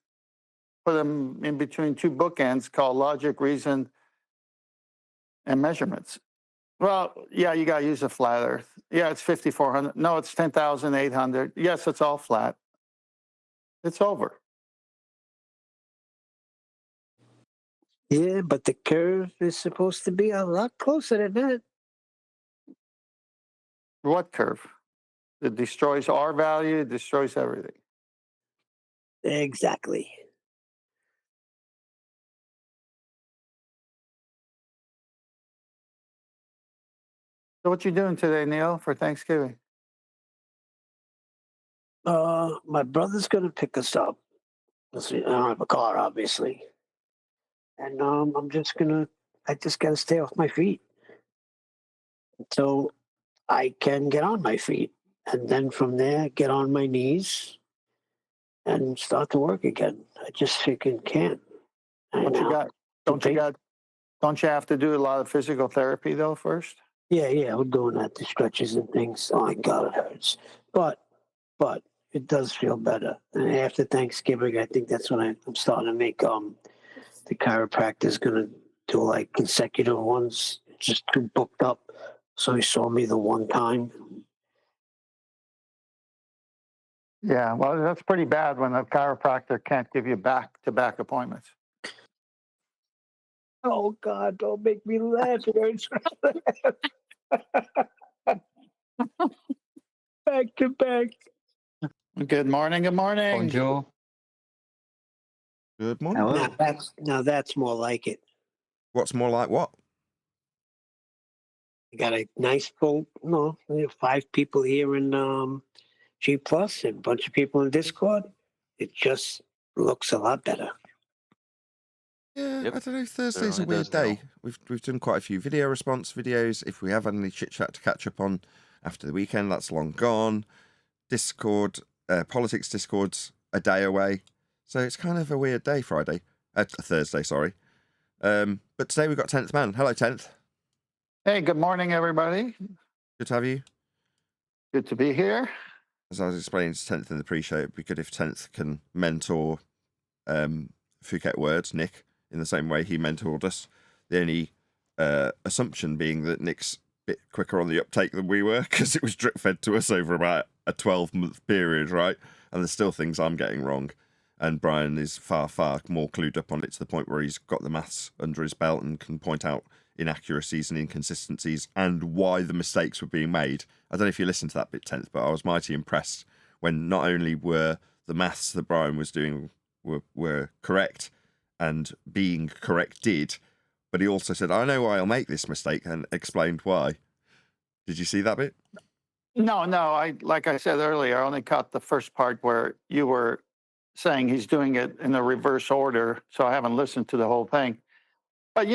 put them in between two bookends called logic, reason, and measurements? Well, yeah, you got to use a flat earth. Yeah, it's 5,400. No, it's 10,800. Yes, it's all flat. It's over. Yeah, but the curve is supposed to be a lot closer than that. What curve? It destroys R value, it destroys everything. Exactly. So what you doing today, Neil, for Thanksgiving? My brother's gonna pick us up. Let's see, I don't have a car, obviously. And I just gotta stay off my feet. So I can get on my feet. And then from there, get on my knees and start to work again. I just freaking can't. Don't you have to do a lot of physical therapy though first? Yeah, we're doing that, the stretches and things. Oh my God, it hurts. But it does feel better. And after Thanksgiving, I think that's when I'm starting to make the chiropractor's gonna do like consecutive ones, just too booked up. So he saw me the one time. Yeah, well, that's pretty bad when a chiropractor can't give you back-to-back appointments. Oh God, don't make me laugh. It hurts. Back to back. Good morning. Good morning. Bonjour. Good morning. Hello. Now that's more like it. What's more like what? I got a nice full, we have 5 people here in G Plus and a bunch of people in Discord. It just looks a lot better. Yeah, Yep, I don't know. Thursday's a certainly weird does now. day. We've done quite a few video response videos. If we have any chit chat to catch up on after the weekend, that's long gone. Discord, politics Discord's a day away, so it's kind of a weird day. Thursday, sorry. But today we've got 10th Man. Hello, 10th. Hey, good morning, everybody. Good to have you. Good to be here. As I was explaining to 10th in the pre-show, it'd be good if 10th can mentor Phuket Words, Nick, in the same way he mentored us. The only assumption being that Nick's a bit quicker on the uptake than we were, because it was drip fed to us over about a 12-month period, right? And there's still things I'm getting wrong. And Brian is far, far more clued up on it, to the point where he's got the maths under his belt and can point out inaccuracies and inconsistencies and why the mistakes were being made. I don't know if you listened to that bit, 10th, but I was mighty impressed when not only were the maths that Brian was doing were correct and being corrected, but he also said, I know why I'll make this mistake, and explained why. Did you see that bit? No, like I said earlier, I only caught the first part where you were saying he's doing it in the reverse order, so I haven't listened to the whole thing. But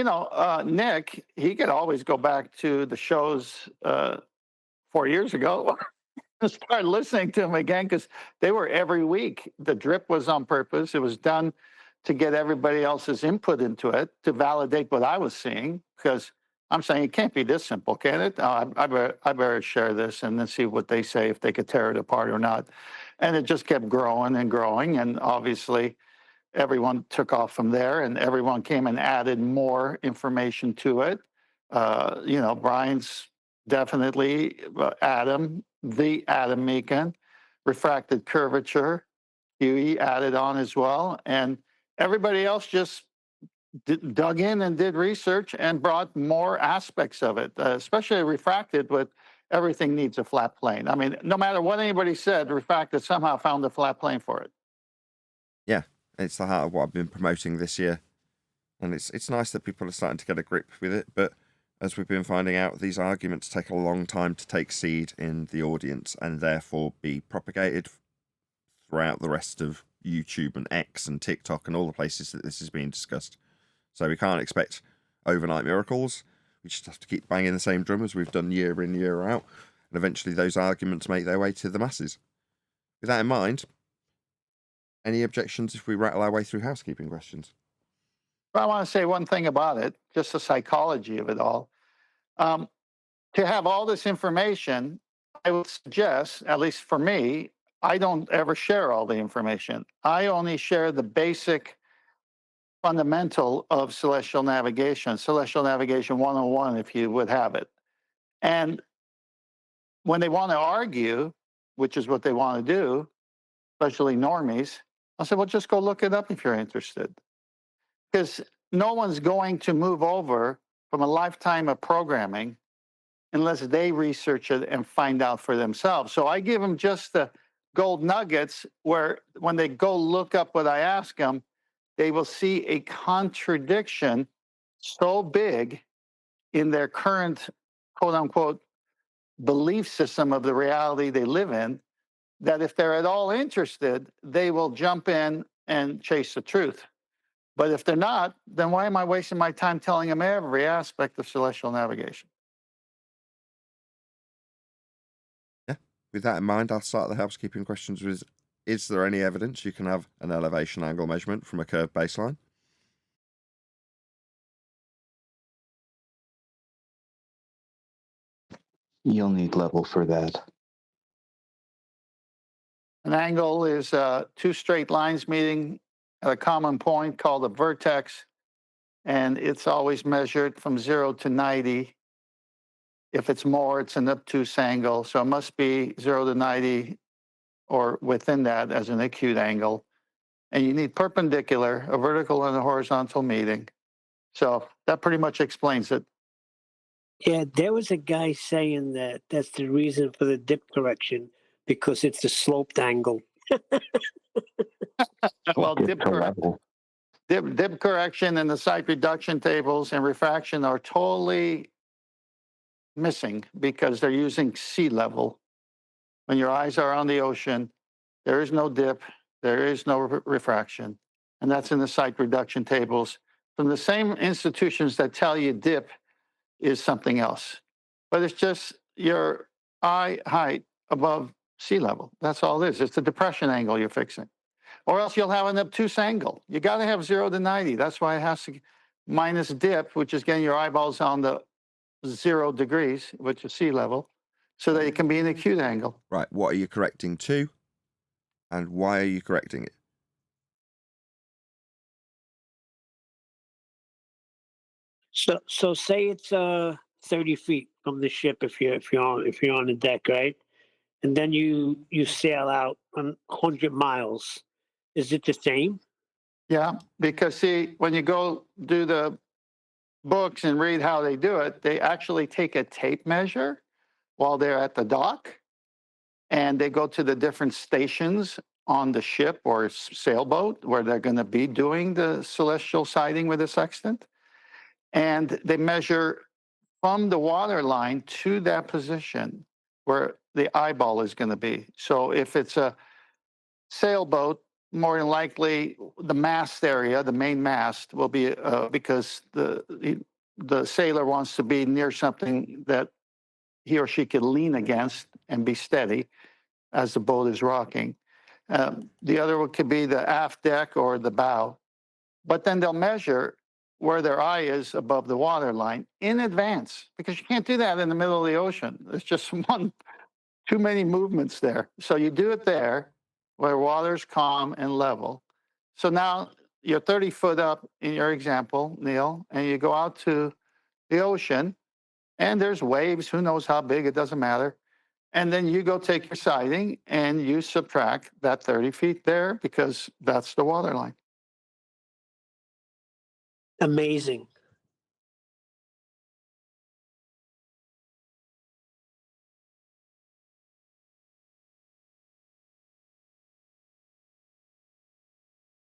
Nick, he could always go back to the shows 4 years ago start listening to them again because they were every week. The drip was on purpose. It was done to get everybody else's input into it, to validate what I was seeing. Because I'm saying it can't be this simple, can it? I better share this and then see what they say, if they could tear it apart or not. And it just kept growing and growing. And obviously, everyone took off from there, and everyone came and added more information to it. Brian's definitely the Adam Meakin, refracted curvature, Huey added on as well, and everybody else just dug in and did research and brought more aspects of it, especially refracted with everything needs a flat plane. I mean, no matter what anybody said, refracted somehow found a flat plane for it. Yeah, it's the heart of what I've been promoting this year. And it's nice that people are starting to get a grip with it, but as we've been finding out, these arguments take a long time to take seed in the audience and therefore be propagated throughout the rest of YouTube and X and TikTok and all the places that this is being discussed. So we can't expect overnight miracles. We just have to keep banging the same drum as we've done year in, year out, and eventually those arguments make their way to the masses. With that in mind, any objections if we rattle our way through housekeeping questions? But I want to say one thing about it, just the psychology of it all. To have all this information, I would suggest, at least for me, I don't ever share all the information. I only share the basic fundamental of celestial navigation 101, if you would have it. And when they want to argue, which is what they want to do, especially normies, I'll say, well, just go look it up if you're interested. Because no one's going to move over from a lifetime of programming unless they research it and find out for themselves. So I give them just the gold nuggets where when they go look up what I ask them, they will see a contradiction so big in their current, quote unquote, belief system of the reality they live in, that if they're at all interested, they will jump in and chase the truth. But if they're not, then why am I wasting my time telling them every aspect of celestial navigation? Yeah. With that in mind, I'll start the housekeeping questions with, is there any evidence you can have an elevation angle measurement from a curved baseline? You'll need level for that. An angle is two straight lines meeting at a common point called a vertex, and it's always measured from 0 to 90. If it's more, it's an obtuse angle, so it must be 0 to 90 or within that as an acute angle. And you need perpendicular, a vertical and a horizontal meeting. So that pretty much explains it. Yeah, there was a guy saying that that's the reason for the dip correction, because it's a sloped angle. Well, Get to level. dip correction and the site reduction tables and refraction are totally missing because they're using sea level. When your eyes are on the ocean, there is no dip, there is no refraction. And that's in the site reduction tables from the same institutions that tell you dip is something else. But it's just your eye height above sea level. That's all it is. It's the depression angle you're fixing. Or else you'll have an obtuse angle. You got to have 0 to 90. That's why it has to minus dip, which is getting your eyeballs on the 0 degrees, which is sea level, so that it can be an acute angle. Right, what are you correcting to? And why are you correcting it? So say it's 30 feet from the ship if you're on the deck, right? And then you sail out 100 miles. Is it the same? Yeah, because see, when you go do the books and read how they do it, they actually take a tape measure while they're at the dock, and they go to the different stations on the ship or sailboat where they're going to be doing the celestial sighting with the sextant. And they measure from the water line to that position where the eyeball is going to be. So if it's a sailboat, more than likely the mast area, the main mast, will be because the sailor wants to be near something that he or she can lean against and be steady. as the boat is rocking. The other one could be the aft deck or the bow. But then they'll measure where their eye is above the water line in advance, because you can't do that in the middle of the ocean. There's just too many movements there. So you do it there where water's calm and level. So now you're 30 foot up in your example, Neil, and you go out to the ocean and there's waves, who knows how big, it doesn't matter. And then you go take your sighting and you subtract that 30 feet there because that's the water line. Amazing.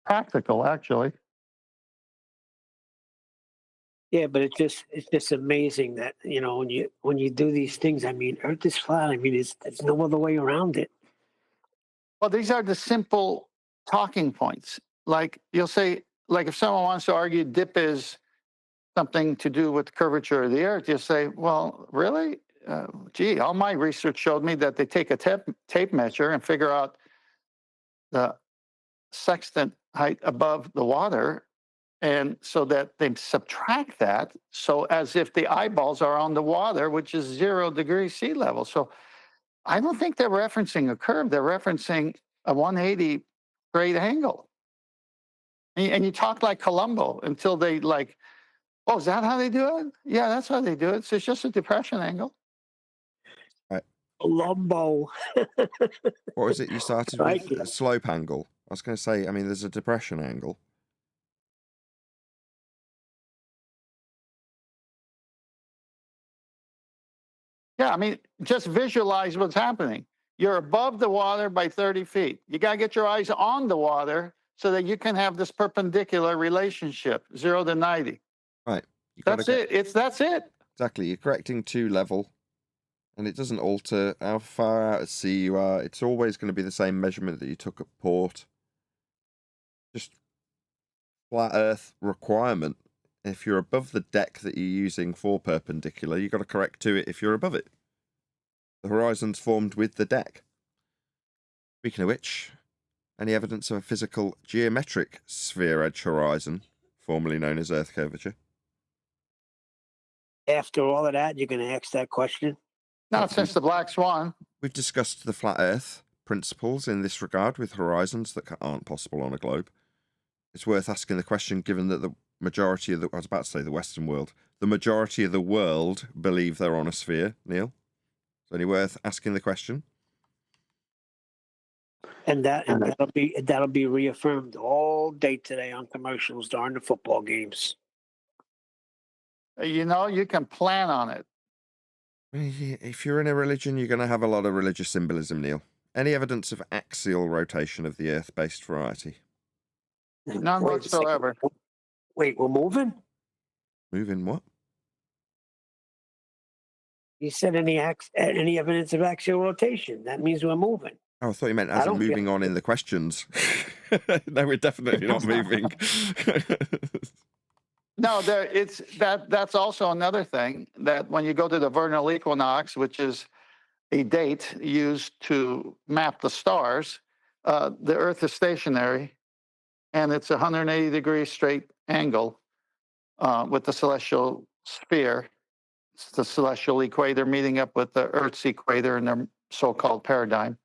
Practical, actually. Yeah, but it's just amazing that, when you do these things, I mean, Earth is flat. I mean, there's no other way around it. Well, these are the simple talking points. Like you'll say, like if someone wants to argue dip is something to do with curvature of the Earth, you'll say, well, really? Gee, all my research showed me that they take a tape measure and figure out the sextant height above the water, and so that they subtract that, so as if the eyeballs are on the water, which is 0 degrees sea level. So I don't think they're referencing a curve. They're referencing a 180 grade angle. And you talk like Columbo until they like, oh, is that how they do it? Yeah, that's how they do it. So it's just a depression angle. Columbo. What was it you started Like with? it. A slope angle. I was going to say, I mean, there's a depression angle. Yeah, I mean, just visualize what's happening. You're above the water by 30 feet. You got to get your eyes on the water so that you can have this perpendicular relationship, 0 to 90. Right. That's it. That's it. Exactly. You're correcting to level, and it doesn't alter how far out at sea you are. It's always going to be the same measurement that you took at port. Just flat Earth requirement. If you're above the deck that you're using for perpendicular, you've got to correct to it if you're above it. The horizon's formed with the deck. Speaking of which, any evidence of a physical geometric sphere edge horizon, formerly known as Earth curvature? After all of that, you're going to ask that question? Not since the Black Swan. We've discussed the flat Earth principles in this regard with horizons that aren't possible on a globe. It's worth asking the question, given that the majority of I was about to say the Western world, the majority of the world believe they're on a sphere, Neil. Is it only worth asking the question? And that'll be reaffirmed all day today on commercials during the football games. You can plan on it. If you're in a religion, you're going to have a lot of religious symbolism, Neil. Any evidence of axial rotation of the Earth-based variety? None whatsoever. Wait, we're moving? Moving what? You said any evidence of axial rotation. That means we're moving. Oh, I thought you meant as in moving on in the questions. No, we're definitely not moving. No, that's also another thing, that when you go to the vernal equinox, which is a date used to map the stars, the Earth is stationary, and it's a 180 degree straight angle with the celestial sphere. It's the celestial equator meeting up with the Earth's equator in their so-called paradigm.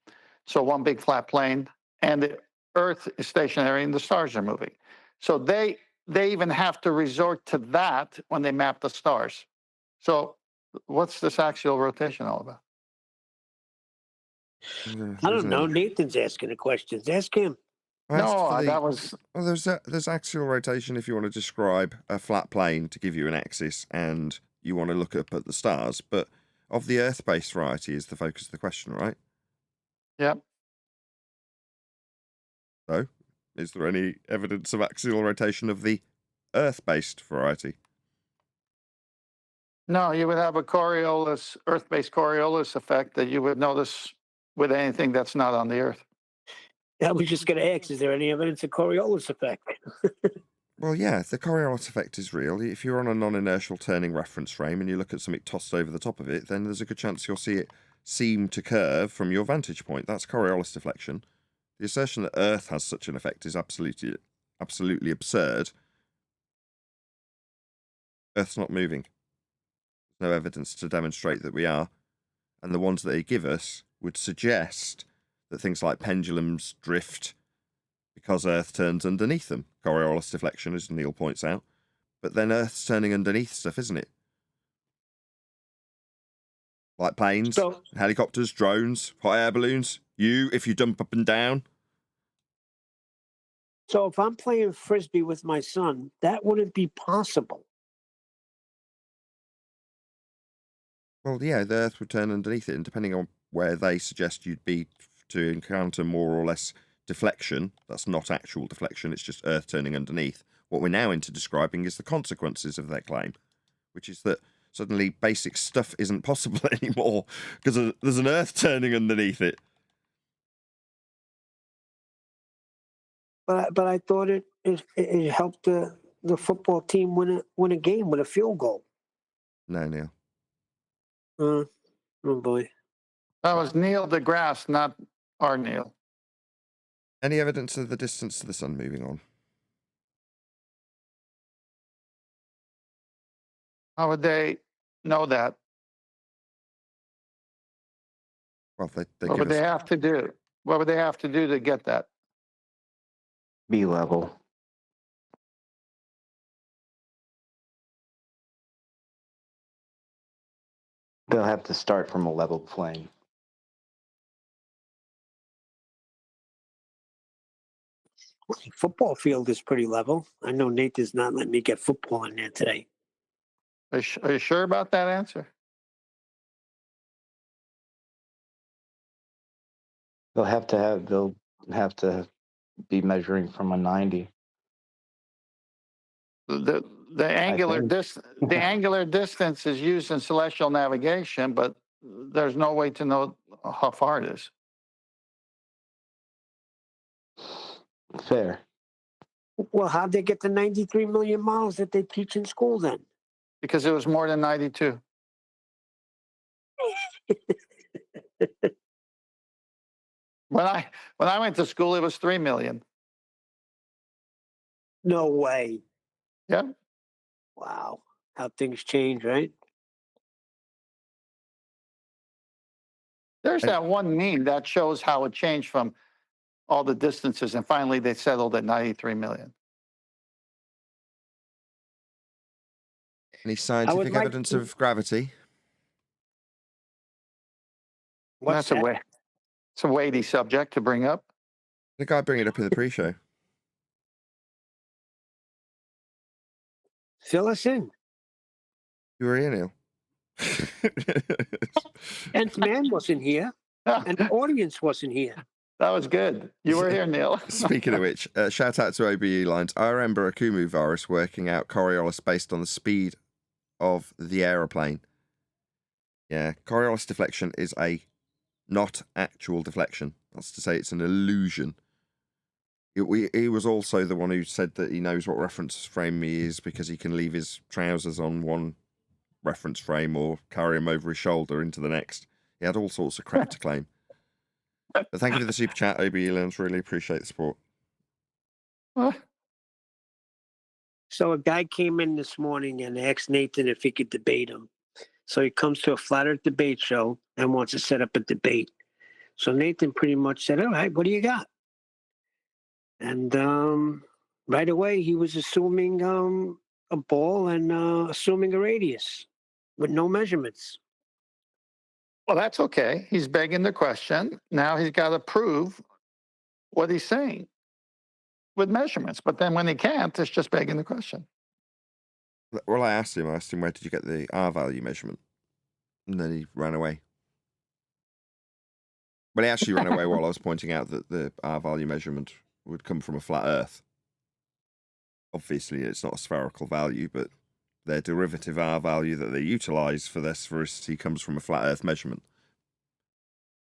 So one big flat plane, and the Earth is stationary and the stars are moving. So they even have to resort to that when they map the stars. So what's this axial rotation all about? I don't know. Nathan's asking the questions. Ask him. That was... Well, there's axial rotation if you want to describe a flat plane to give you an axis and you want to look up at the stars, but of the Earth-based variety is the focus of the question, right? Yep. So, is there any evidence of axial rotation of the Earth-based variety? No, you would have a Earth-based Coriolis effect that you would notice with anything that's not on the Earth. I was just going to ask, is there any evidence of Coriolis effect? Well, yeah, the Coriolis effect is real. If you're on a non-inertial turning reference frame and you look at something tossed over the top of it, then there's a good chance you'll see it seem to curve from your vantage point. That's Coriolis deflection. The assertion that Earth has such an effect is absolutely absurd. Earth's not moving. There's no evidence to demonstrate that we are. And the ones that they give us would suggest that things like pendulums drift because Earth turns underneath them. Coriolis deflection, as Neil points out. But then Earth's turning underneath stuff, isn't it? Like planes, helicopters, drones, hot air balloons. If you jump up and down. So if I'm playing Frisbee with my son, that wouldn't be possible. Well, yeah, the Earth would turn underneath it, and depending on where they suggest you'd be to encounter more or less deflection, that's not actual deflection, it's just Earth turning underneath. What we're now into describing is the consequences of their claim, which is that suddenly basic stuff isn't possible anymore because there's an Earth turning underneath it. But I thought it helped the football team win a game with a field goal. No, Neil. Oh boy. That was Neil deGrasse, not our Neil. Any evidence of the distance to the sun moving on? How would they know that? Well, they What would they have to do? What would they have to do to get that? B level. They'll have to start from a level plane. Football field is pretty level. I know Nathan's not letting me get football in there today. Are you sure about that answer? They'll have to be measuring from a 90. The angular the angular distance is used in celestial navigation, but there's no way to know how far it is. Fair. Well, how'd they get the 93 million miles that they teach in school then? Because it was more than 92. When I went to school, it was 3 million. No way. Yeah. Wow. How things change, right? There's that one meme that shows how it changed from all the distances, and finally they settled at 93 million. Any scientific evidence of gravity? What's That's that? It's a weighty subject to bring up. The guy bring it up in the pre-show. Fill us in. You were here, Neil. Nth Man wasn't here, and the audience wasn't here. That was good. You were here, Neil. Speaking of which, shout out to OBE Lines. I remember a Kumu virus working out Coriolis based on the speed of the aeroplane. Yeah, Coriolis deflection is a not actual deflection. That's to say it's an illusion. He was also the one who said that he knows what reference frame he is because he can leave his trousers on one reference frame or carry them over his shoulder into the next. He had all sorts of crap to claim. But thank you for the super chat, OBE Lines. Really appreciate the support. So a guy came in this morning and asked Nathan if he could debate him. So he comes to a Flat Earth debate show and wants to set up a debate. So Nathan pretty much said, all right, what do you got? And right away he was assuming a ball and assuming a radius with no measurements. Well, that's okay. He's begging the question. Now he's got to prove what he's saying with measurements. But then when he can't, it's just begging the question. Well, I asked him, where did you get the R value measurement? And then he ran away. Well, he actually ran away while I was pointing out that the R value measurement would come from a flat Earth. Obviously, it's not a spherical value, but their derivative R value that they utilize for their sphericity comes from a flat Earth measurement.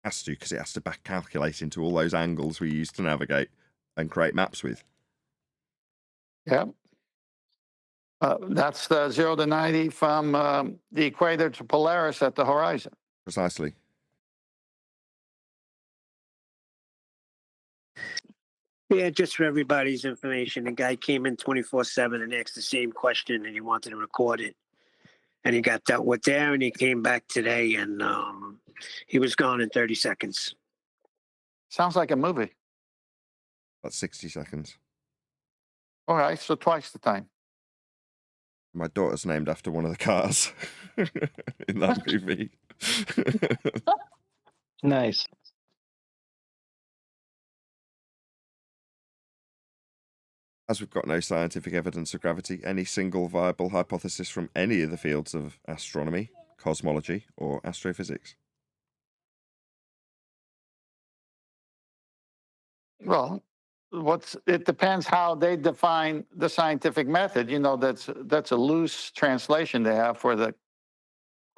Has to, because it has to back calculate into all those angles we use to navigate and create maps with. Yeah. That's the 0 to 90 from the equator to Polaris at the horizon. Precisely. Yeah, just for everybody's information, the guy came in 24/7 and asked the same question, and he wanted to record it. And he got dealt with there, and he came back today, and he was gone in 30 seconds. Sounds like a movie. That's 60 seconds. All right, so twice the time. My daughter's named after one of the cars in that movie. Nice. As we've got no scientific evidence of gravity, any single viable hypothesis from any of the fields of astronomy, cosmology, or astrophysics? Well, it depends how they define the scientific method. You know, that's a loose translation they have for the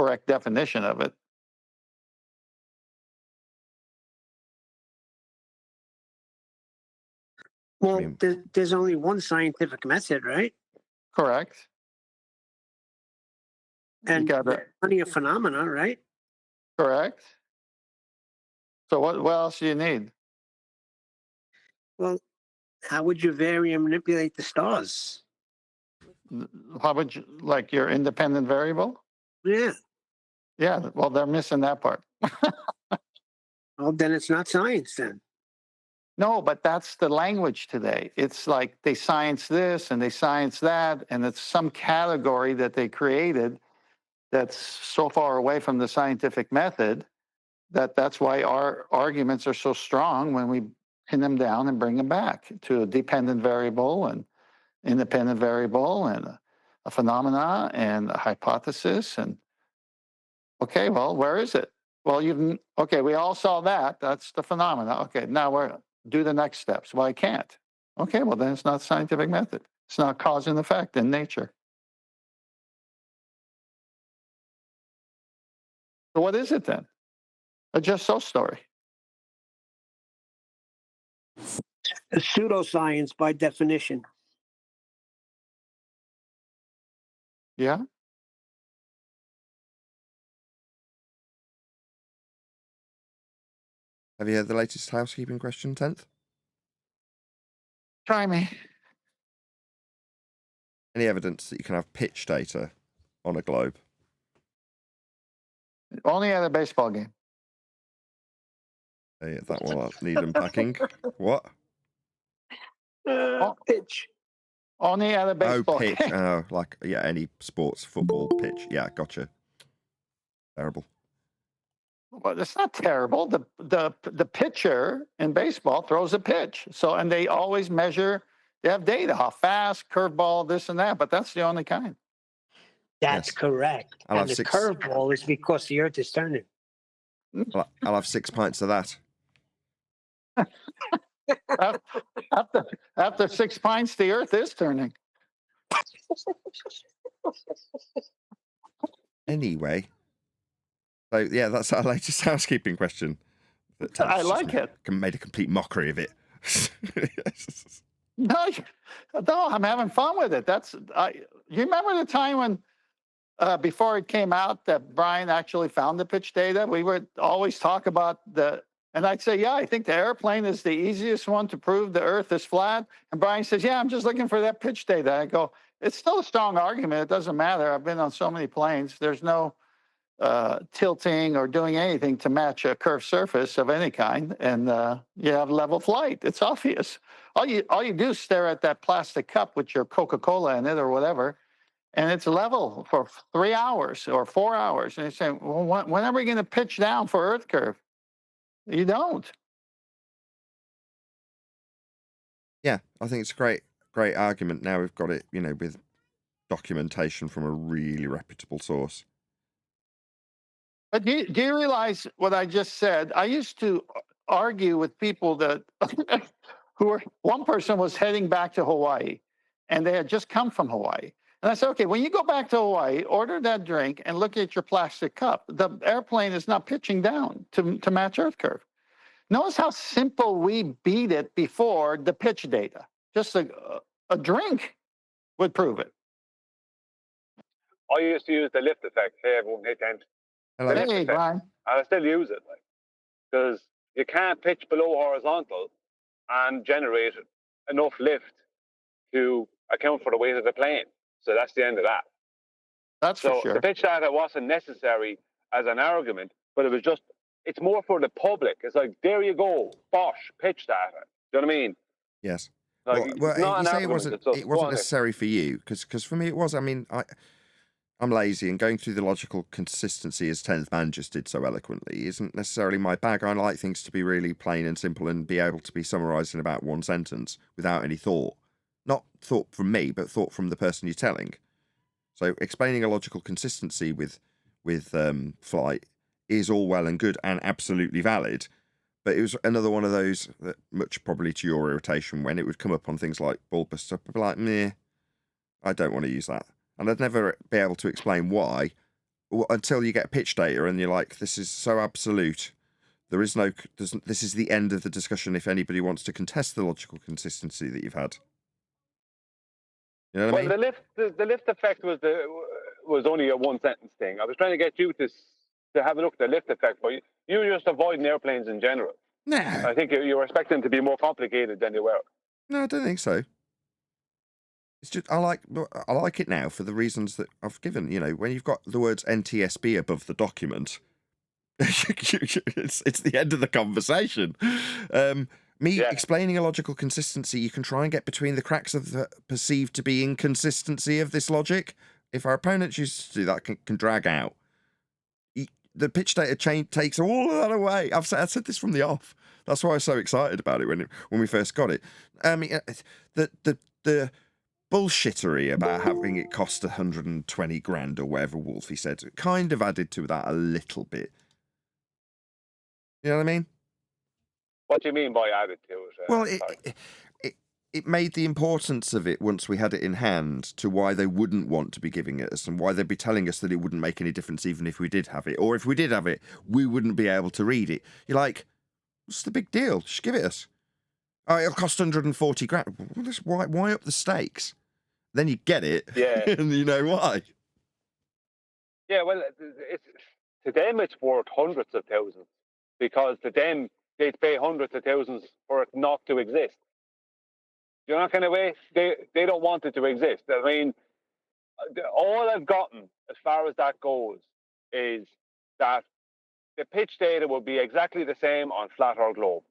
correct definition of it. Well, mean- there's only one scientific method, right? Correct. And got it. plenty of phenomena, right? Correct. So what else do you need? Well, how would you vary and manipulate the stars? How would you, like your independent variable? Yeah. Yeah, well, they're missing that part. Well, then it's not science then. No, but that's the language today. It's like they science this and they science that, and it's some category that they created that's so far away from the scientific method that's why our arguments are so strong when we pin them down and bring them back to a dependent variable and independent variable and a phenomena and a hypothesis. And okay, well, where is it? Well, okay, we all saw that. That's the phenomena. Okay, now we're do the next steps. Well, I can't. Okay, well, then it's not scientific method. It's not cause and effect in nature. So what is it then? A just so story. A pseudoscience by definition. Yeah. Have you heard the latest housekeeping question, 10th? Try me. Any evidence that you can have pitch data on a globe? Only at a baseball game. Hey, that will need unpacking. What? Pitch. Only at a baseball Oh, pitch. game. Oh, like, yeah, any sports, football, pitch. Yeah, gotcha. Terrible. Well, it's not terrible. The pitcher in baseball throws a pitch. So, and they always measure, they have data, how fast, curveball, this and that, but that's the only kind. That's Yes. Correct. I'll And have the 6. curveball is because the earth is turning. I'll have 6 pints of that. After 6 pints, the earth is turning. Anyway. So, yeah, that's our latest housekeeping question. I like it. Made a complete mockery of it. No, I'm having fun with it. You remember the time when, before it came out that Brian actually found the pitch data? We would always talk about and I'd say, yeah, I think the airplane is the easiest one to prove the earth is flat. And Brian says, yeah, I'm just looking for that pitch data. I go, it's still a strong argument. It doesn't matter. I've been on so many planes. There's no tilting or doing anything to match a curved surface of any kind. And you have level flight. It's obvious. All you do is stare at that plastic cup with your Coca-Cola in it or whatever, and it's level for 3 hours or 4 hours. And you say, well, when are we going to pitch down for Earth curve? You don't. Yeah, I think it's a great argument. Now we've got it, with documentation from a really reputable source. But do you realize what I just said? I used to argue with people that one person was heading back to Hawaii, and they had just come from Hawaii. And I said, okay, when you go back to Hawaii, order that drink and look at your plastic cup. The airplane is not pitching down to match Earth curve. Notice how simple we beat it before the pitch data. Just a drink would prove it. I used to use the lift effect. Hey, everyone, hey, Tent. Hello. Hey, Brian. And I still use it, because you can't pitch below horizontal and generate enough lift to account for the weight of the plane. So that's the end of that. That's So for sure. the pitch data wasn't necessary as an argument, but it was just, it's more for the public. It's like, there you go, bosh, pitch data. Do you know what I mean? Yes. Like, Well, it's not you an say argument. It's just, it go wasn't on then. necessary for you, because for me it was. I mean, I'm lazy, and going through the logical consistency, as 10th Man just did so eloquently, isn't necessarily my bag. I like things to be really plain and simple and be able to be summarised in about one sentence without any thought. Not thought from me, but thought from the person you're telling. So explaining a logical consistency with flight is all well and good and absolutely valid. But it was another one of those that, much probably to your irritation, when it would come up on things like bulbous stuff, I'd be like, meh, I don't want to use that. And I'd never be able to explain why until you get pitch data and you're like, this is so absolute. There is no, this is the end of the discussion if anybody wants to contest the logical consistency that you've had. You know what I mean? The lift effect was only a one sentence thing. I was trying to get you to have a look at the lift effect, but you were just avoiding airplanes in general. No. I think you were expecting them to be more complicated than they were. No, I don't think so. It's just I like it now for the reasons that I've given. You know, when you've got the words NTSB above the document, it's the end of the conversation. Explaining a logical consistency, you can try and get between the cracks of the perceived to be inconsistency of this logic. If our opponents used to do that, can drag out. The pitch data chain takes all of that away. I said this from the off. That's why I was so excited about it when we first got it. I mean, the bullshittery about having it cost 120 grand or whatever Wolfie said kind of added to that a little bit. You know what I mean? What do you mean by added to it? Well, it made the importance of it once we had it in hand to why they wouldn't want to be giving it us and why they'd be telling us that it wouldn't make any difference even if we did have it. Or if we did have it, we wouldn't be able to read it. You're like, what's the big deal? Just give it us. Oh, it'll cost 140 grand. Well, why up the stakes? Then you get it, Yeah. and you know why. Yeah, well, to them it's worth hundreds of thousands, because to them they'd pay hundreds of thousands for it not to exist. You know, that kind of way. They don't want it to exist. I mean, all I've gotten as far as that goes is that the pitch data will be exactly the same on flat or globe.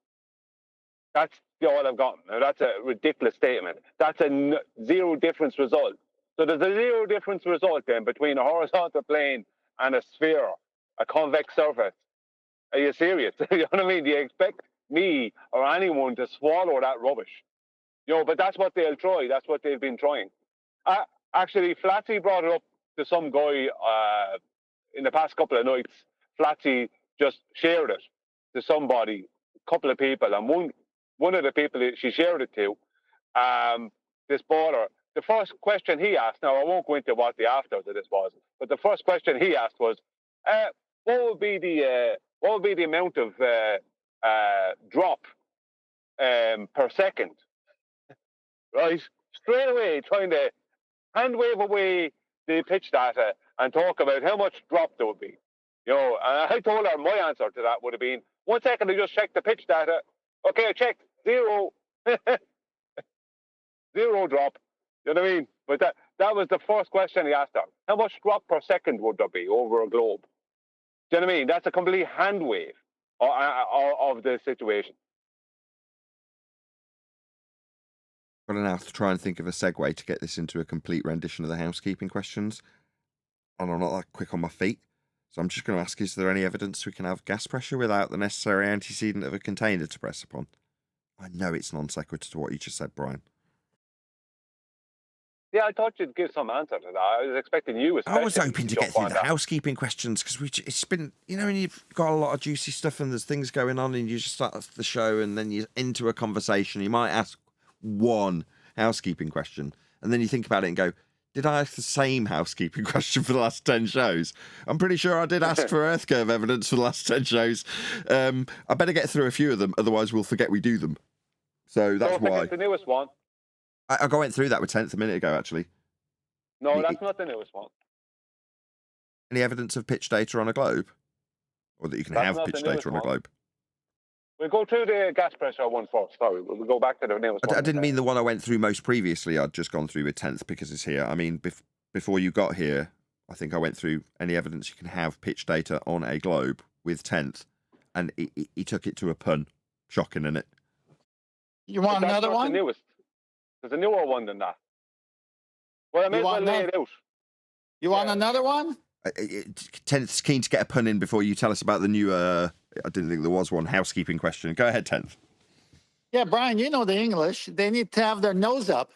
That's all I've gotten. Now, that's a ridiculous statement. That's a zero difference result. So there's a zero difference result then between a horizontal plane and a sphere, a convex surface. Are you serious? You know what I mean? Do you expect me or anyone to swallow that rubbish? You know, but that's what they'll try. That's what they've been trying. Actually, Flatsy brought it up to some guy in the past couple of nights. Flatsy just shared it to somebody, a couple of people, and one of the people she shared it to, this baller, the first question he asked, now I won't go into what the after of this was, but the first question he asked was, what would be the amount of drop per second? Right, straight away trying to hand wave away the pitch data and talk about how much drop there would be. You know, and I told her my answer to that would have been, 1 second, I just checked the pitch data. Okay, I checked, zero. Zero drop. You know what I mean? But that was the first question he asked her. How much drop per second would there be over a globe? Do you know what I mean? That's a complete hand wave of the situation. Got to now try and think of a segue to get this into a complete rendition of the housekeeping questions. And I'm not that quick on my feet. So I'm just going to ask, is there any evidence we can have gas pressure without the necessary antecedent of a container to press upon? I know it's non sequitur to what you just said, Brian. Yeah, I thought you'd give some answer to that. I was expecting you. I was hoping to get through the housekeeping questions because it's been, you know, when you've got a lot of juicy stuff and there's things going on and you just start the show and then you're into a conversation. You might ask one housekeeping question and then you think about it and go, did I ask the same housekeeping question for the last 10 shows? I'm pretty sure I did ask for Earth curve evidence for the last 10 shows. I better get through a few of them, otherwise we'll forget we do them. So that's why. It's the newest one. I went through that with 10th a minute ago, actually. No, that's not the newest one. Any evidence of pitch data on a globe? Or that you can have pitch data on a globe? We'll go through the gas pressure one first. Sorry, we'll go back to the newest one. I didn't mean the one I went through most previously. I'd just gone through with 10th because it's here. I mean, before you got here, I think I went through any evidence you can have pitch data on a globe with 10th, and he took it to a pun. Shocking, isn't it? You want That's another not one? The newest. There's a newer one than that. Well, I may as well lay it out. You want another one? 10th's keen to get a pun in before you tell us about the new, I didn't think there was one, housekeeping question. Go ahead, 10th. Yeah, Brian, you know the English. They need to have their nose up.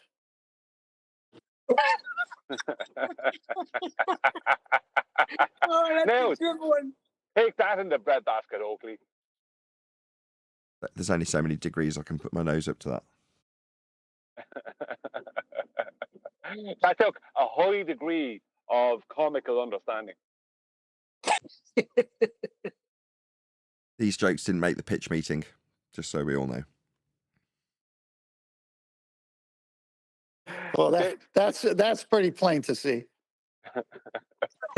Oh, that's Now, a good one. take that in the breadbasket, Oakley. There's only so many degrees I can put my nose up to that. That took a high degree of comical understanding. These jokes didn't make the pitch meeting, just so we all know. Well, that's pretty plain to see.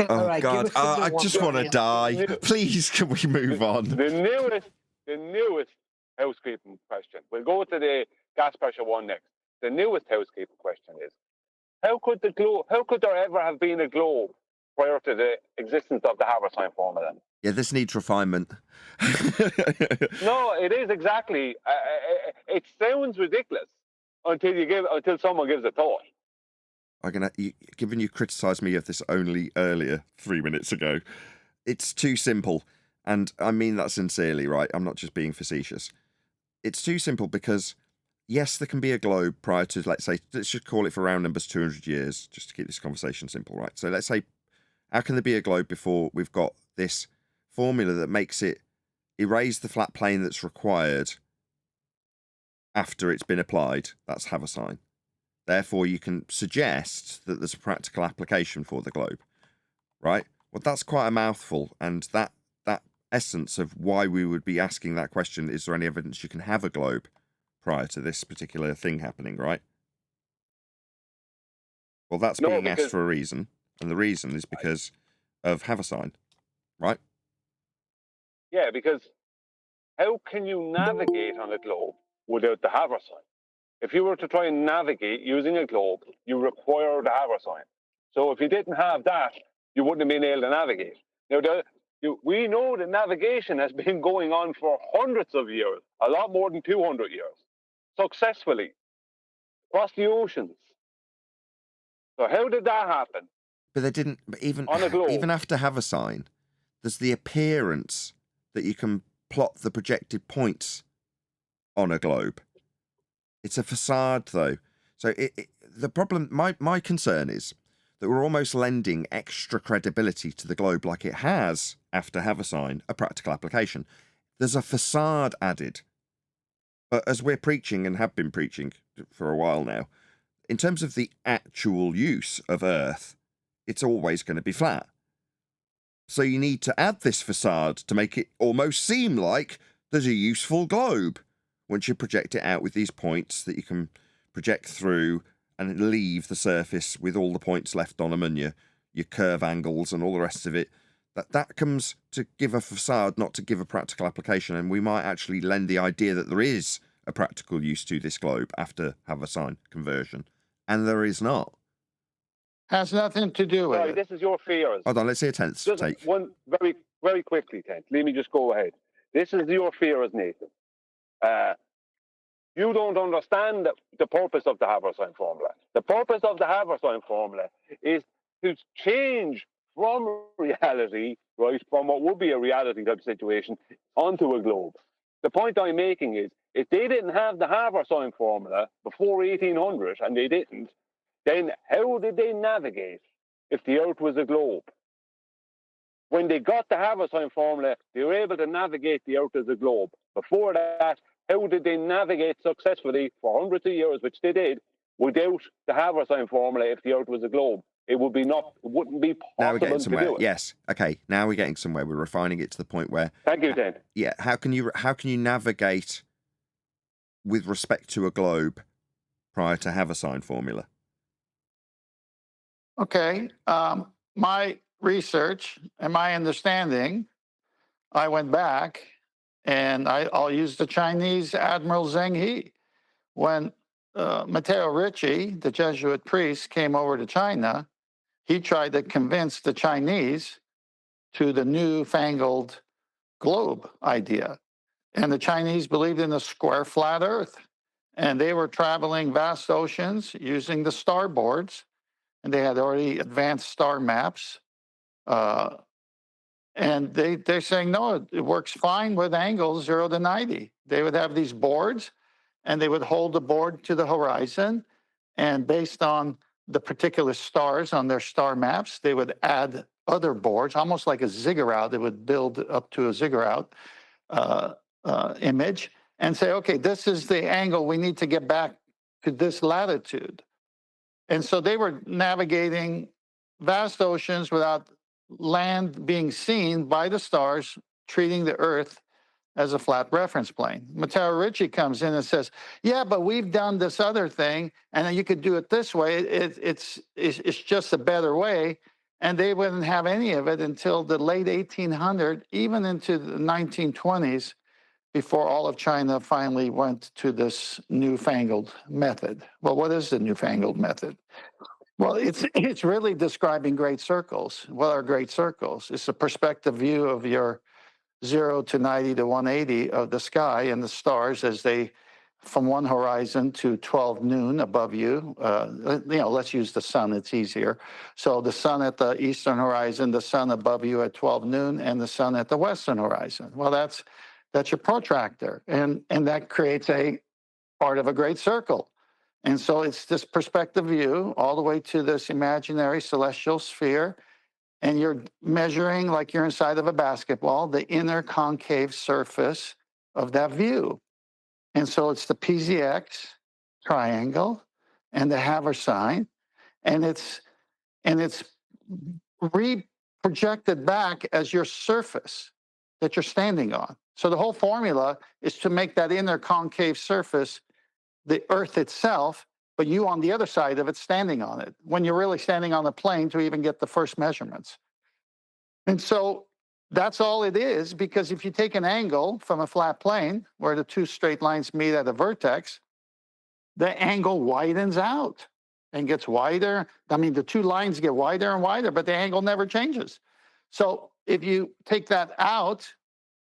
Oh, right, God. give us the I new one, just want to Brian. die. Please, can we move on? The newest housekeeping question. We'll go to the gas pressure one next. The newest housekeeping question is: How could there ever have been a globe prior to the existence of the Haversine formula? Yeah, this needs refinement. No, it is exactly. It sounds ridiculous until someone gives a thought. Given you criticised me of this only earlier 3 minutes ago, it's too simple. And I mean that sincerely, right? I'm not just being facetious. It's too simple because, yes, there can be a globe prior to, let's just call it for round numbers 200 years, just to keep this conversation simple, right? So let's say, how can there be a globe before we've got this formula that makes it erase the flat plane that's required after it's been applied? That's Haversine. Therefore, you can suggest that there's a practical application for the globe, right? Well, that's quite a mouthful, and that essence of why we would be asking that question, is there any evidence you can have a globe prior to this particular thing happening, right? Well, that's being asked for a reason, and the reason is because of Haversine, right? Yeah, because how can you navigate on a globe without the Haversine? If you were to try and navigate using a globe, you require the Haversine. So if you didn't have that, you wouldn't have been able to navigate. Now, we know that navigation has been going on for hundreds of years, a lot more than 200 years, successfully, across the oceans. So how did that happen? But they didn't, even on a globe. Even after Haversine, there's the appearance that you can plot the projected points on a globe. It's a facade, though. So the problem, my concern is that we're almost lending extra credibility to the globe like it has, after Haversine, a practical application. There's a facade added. But as we're preaching and have been preaching for a while now, in terms of the actual use of Earth, it's always going to be flat. So you need to add this facade to make it almost seem like there's a useful globe. Once you project it out with these points that you can project through and leave the surface with all the points left on them and your curve angles and all the rest of it, that comes to give a facade, not to give a practical application. And we might actually lend the idea that there is a practical use to this globe after Haversine conversion. And there is not. Has nothing to do with it. This is your fears. Hold on, let's see a 10th Just take. one very, very quickly, 10th. Let me just go ahead. This is your fears, Nathan. You don't understand the purpose of the Haversine formula. The purpose of the Haversine formula is to change from reality, right, from what would be a reality type situation, onto a globe. The point I'm making is, if they didn't have the Haversine formula before 1800, and they didn't, then how did they navigate if the Earth was a globe? When they got the Haversine formula, they were able to navigate the Earth as a globe. Before that, how did they navigate successfully for hundreds of years, which they did, without the Haversine formula if the Earth was a globe? It wouldn't be possible Now we're getting to somewhere. do it. Yes. Okay. Now we're getting somewhere. We're refining it to the point where. Thank you, Dan. Yeah. How can you navigate with respect to a globe prior to Haversine formula? Okay. My research and my understanding, I went back And I'll use the Chinese Admiral Zheng He. When Matteo Ricci, the Jesuit priest, came over to China, he tried to convince the Chinese to the newfangled globe idea. And the Chinese believed in a square, flat Earth. And they were traveling vast oceans using the starboards. And they had already advanced star maps. And they're saying, no, it works fine with angles 0 to 90. They would have these boards, and they would hold the board to the horizon. And based on the particular stars on their star maps, they would add other boards, almost like a ziggurat. They would build up to a ziggurat image and say, okay, this is the angle we need to get back to this latitude. And so they were navigating vast oceans without land being seen by the stars, treating the Earth as a flat reference plane. Matteo Ricci comes in and says, yeah, but we've done this other thing, and you could do it this way. It's just a better way. And they wouldn't have any of it until the late 1800s, even into the 1920s, before all of China finally went to this newfangled method. Well, what is the newfangled method? Well, it's really describing great circles. What are great circles? It's a perspective view of your 0 to 90 to 180 of the sky and the stars as they, from one horizon to 12 noon above you. Let's use the sun, it's easier. So the sun at the eastern horizon, the sun above you at 12 noon, and the sun at the western horizon. Well, that's your protractor. And that creates a part of a great circle. And so it's this perspective view all the way to this imaginary celestial sphere. And you're measuring, like you're inside of a basketball, the inner concave surface of that view. And so it's the PZX triangle and the Haver sign. And it's re-projected back as your surface that you're standing on. So the whole formula is to make that inner concave surface the Earth itself, but you on the other side of it standing on it, when you're really standing on the plane to even get the first measurements. And so that's all it is, because if you take an angle from a flat plane where the two straight lines meet at a vertex, the angle widens out and gets wider. I mean, the two lines get wider and wider, but the angle never changes. So if you take that out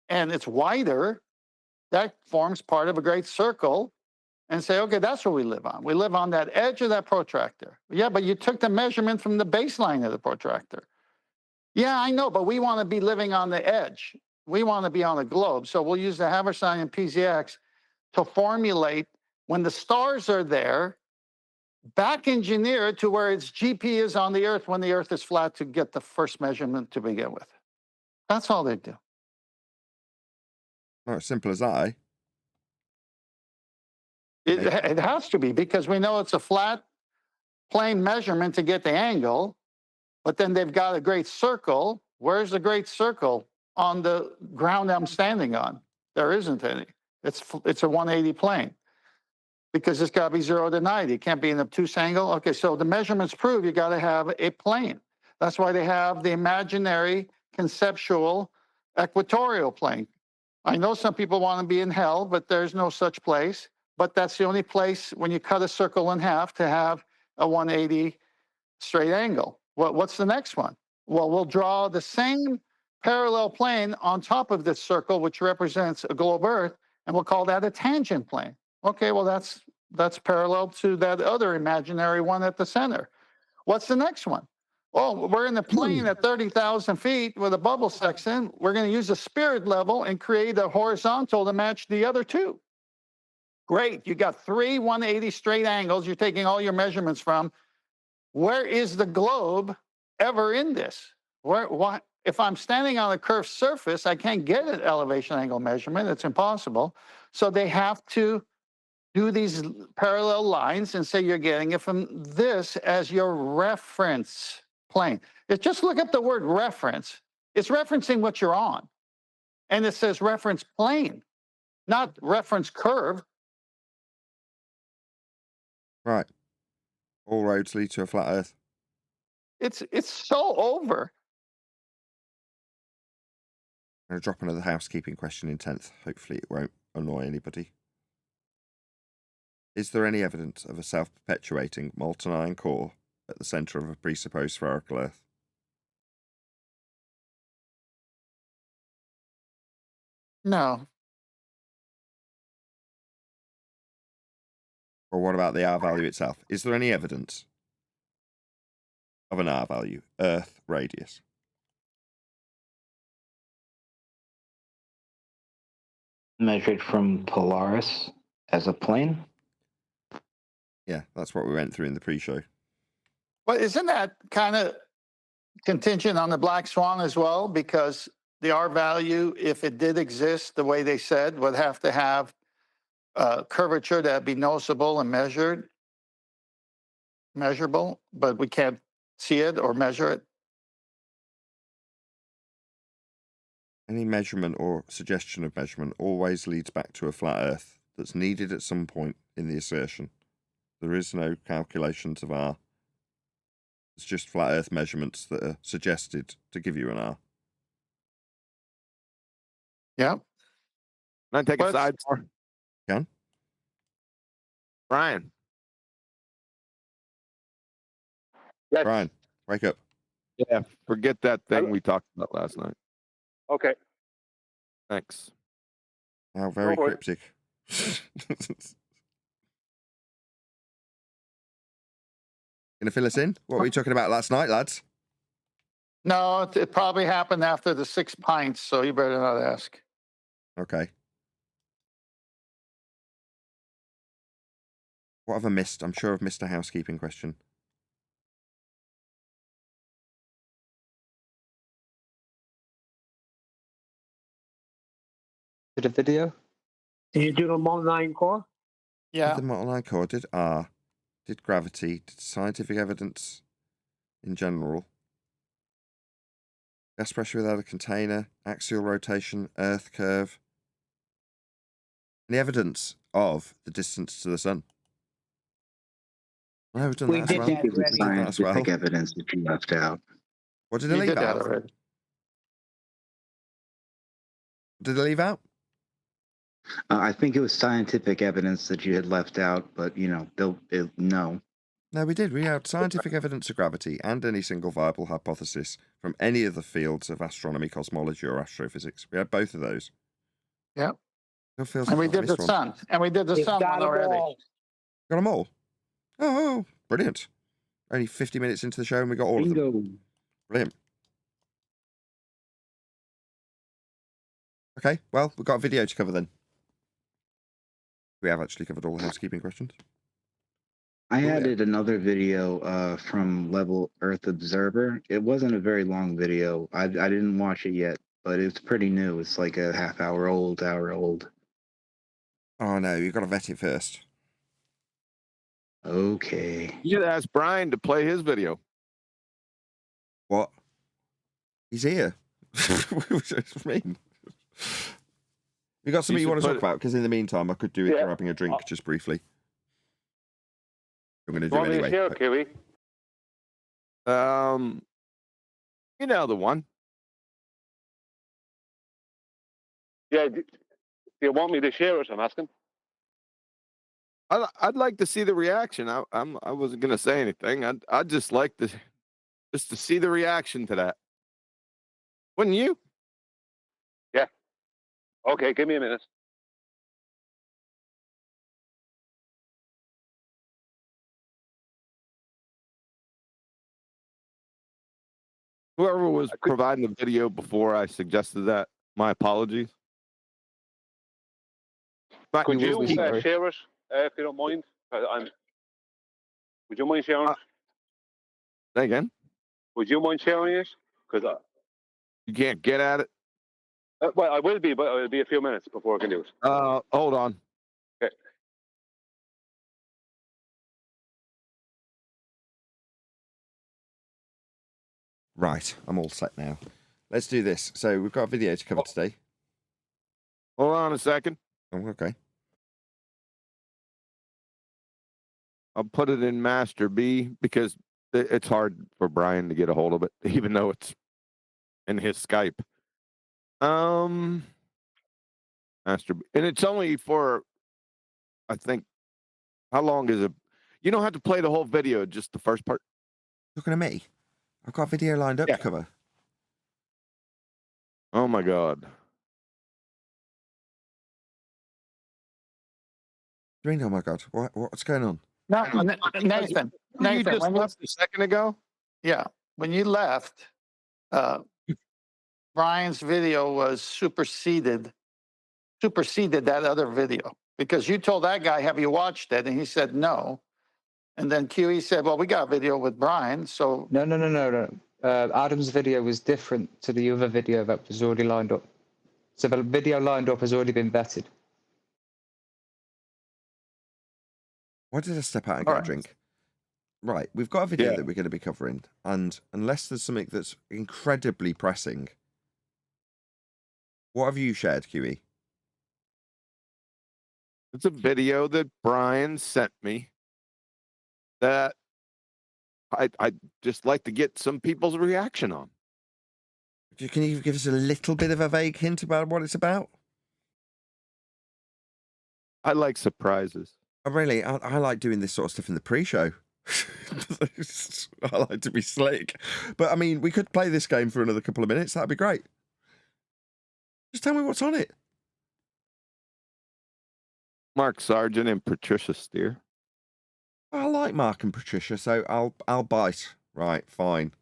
and it's wider, that forms part of a great circle, and say, okay, that's what we live on. We live on that edge of that protractor. Yeah, but you took the measurement from the baseline of the protractor. Yeah, I know, but we want to be living on the edge. We want to be on a globe. So we'll use the Haver sign and PZX to formulate, when the stars are there, back engineer it to where its GP is on the Earth when the Earth is flat, to get the first measurement to begin with. That's all they do. Not as simple as that, eh? It has to be, because we know it's a flat plane measurement to get the angle, but then they've got a great circle. Where's the great circle? On the ground I'm standing on. There isn't any. It's a 180 plane, because it's got to be 0 to 90. It can't be in the obtuse angle. Okay, so the measurements prove you got to have a plane. That's why they have the imaginary conceptual equatorial plane. I know some people want to be in hell, but there's no such place. But that's the only place, when you cut a circle in half, to have a 180 straight angle. What's the next one? Well, we'll draw the same parallel plane on top of this circle, which represents a globe Earth, and we'll call that a tangent plane. Okay, well, that's parallel to that other imaginary one at the center. What's the next one? Oh, we're in the plane at 30,000 feet with a bubble section. We're going to use a spirit level and create a horizontal to match the other two. Great, you got 3 180 straight angles you're taking all your measurements from. Where is the globe ever in this? If I'm standing on a curved surface, I can't get an elevation angle measurement. It's impossible. So they have to do these parallel lines and say you're getting it from this as your reference plane. Just look up the word reference. It's referencing what you're on. And it says reference plane, not reference curve. Right. All roads lead to a flat Earth. It's so over. I'm going to drop another housekeeping question in 10th. Hopefully it won't annoy anybody. Is there any evidence of a self-perpetuating molten iron core at the centre of a presupposed spherical Earth? No. Or what about the R value itself? Is there any evidence of an R value, Earth radius? Measured from Polaris as a plane? Yeah, that's what we went through in the pre-show. But isn't that kind of contingent on the black swan as well? Because the R value, if it did exist the way they said, would have to have curvature that'd be noticeable and measurable, but we can't see it or measure it. Any measurement or suggestion of measurement always leads back to a flat Earth that's needed at some point in the assertion. There is no calculations of R. It's just flat Earth measurements that are suggested to give you an R. Yeah. Can I take a But- sidebar? Can? Brian. Yes. Brian, wake up. Yeah, forget that thing Hello? we talked about last night. Okay. Thanks. How very Go for it. cryptic. Gonna fill us in? What were we talking about last night, lads? No, it probably happened after the 6 pints, so you better not ask. Okay. What have I missed? I'm sure I've missed a housekeeping question. Did a video? Did you do the molten iron core? Yeah. Did the multi-line core, did R, did gravity, did scientific evidence in general, gas pressure without a container, axial rotation, Earth curve, any evidence of the distance to the sun? No, we've done We that did as well. that It was We've done that as well. scientific evidence that you left out. What did I You leave did that out? already. Did I leave out? I think it was scientific evidence that you had left out, but no. No, we did. We had scientific evidence of gravity and any single viable hypothesis from any of the fields of astronomy, cosmology, or astrophysics. We had both of those. Yep. Still feels And we like I've did the missed one. sun. And we did the You've sun got one 'em already. all. Got them all. Oh, brilliant. Only 50 minutes into the show and we got all of them. Bingo. Brilliant. Okay, well, we've got a video to cover then. We have actually covered all the housekeeping questions. I yeah. added another video from Level Earth Observer. It wasn't a very long video. I didn't watch it yet, but it's pretty new. It's like a hour old. Oh no, you've got to vet it first. Okay. You should ask Brian to play his video. What? He's here. What does it mean? You got something you should want to put talk it- about? Because in the meantime, I could do it Yeah. grabbing a drink just briefly. I'm going to You do want me to anyway. share, but- Kiwi? You know the one. Yeah. Do you want me to share it? I'm asking. I'd like to see the reaction. I wasn't gonna say anything. I'd just like to see the reaction to that. Wouldn't you? Okay, give me a minute. Whoever was providing the video before I suggested that, my apologies. But Could you will be sorry. share it if you don't mind? Would you mind sharing it? say again? Would you mind sharing it? Because You can't get at it. well, I will be, but it'll be a few minutes before I can do it. Hold on. Okay. Right, I'm all set now. Let's do this. So we've got a video to cover today. Hold on a second. Oh, okay. I'll put it in Master B because it's hard for Brian to get a hold of it, even though it's in his Skype. Master, and it's only for, I think, how long is it? You don't have to play the whole video, just the first part. Looking at me. I've got a video lined up Yeah. to cover. Oh my God. Oh my God. What's going on? No, Nathan, You just when left a second ago? yeah, when you left, Brian's video was superseded that other video because you told that guy, "Have you watched it?" And he said no. And then QE said, "Well, we got a video with Brian, so No. Adam's video was different to the other video that was already lined up. So the video lined up has already been vetted. Why did I step out and All get right. a drink? Right, we've got a video Yeah. that we're going to be covering, and unless there's something that's incredibly pressing, what have you shared, QE? It's a video that Brian sent me that I just like to get some people's reaction on. Can you give us a little bit of a vague hint about what it's about? I like surprises. Really, I like doing this sort of stuff in the pre-show. I like to be slick. But, I mean, we could play this game for another couple of minutes. That'd be great. Just tell me what's on it. Mark Sargent and Patricia Steer. I like Mark and Patricia, so I'll bite. Right, fine.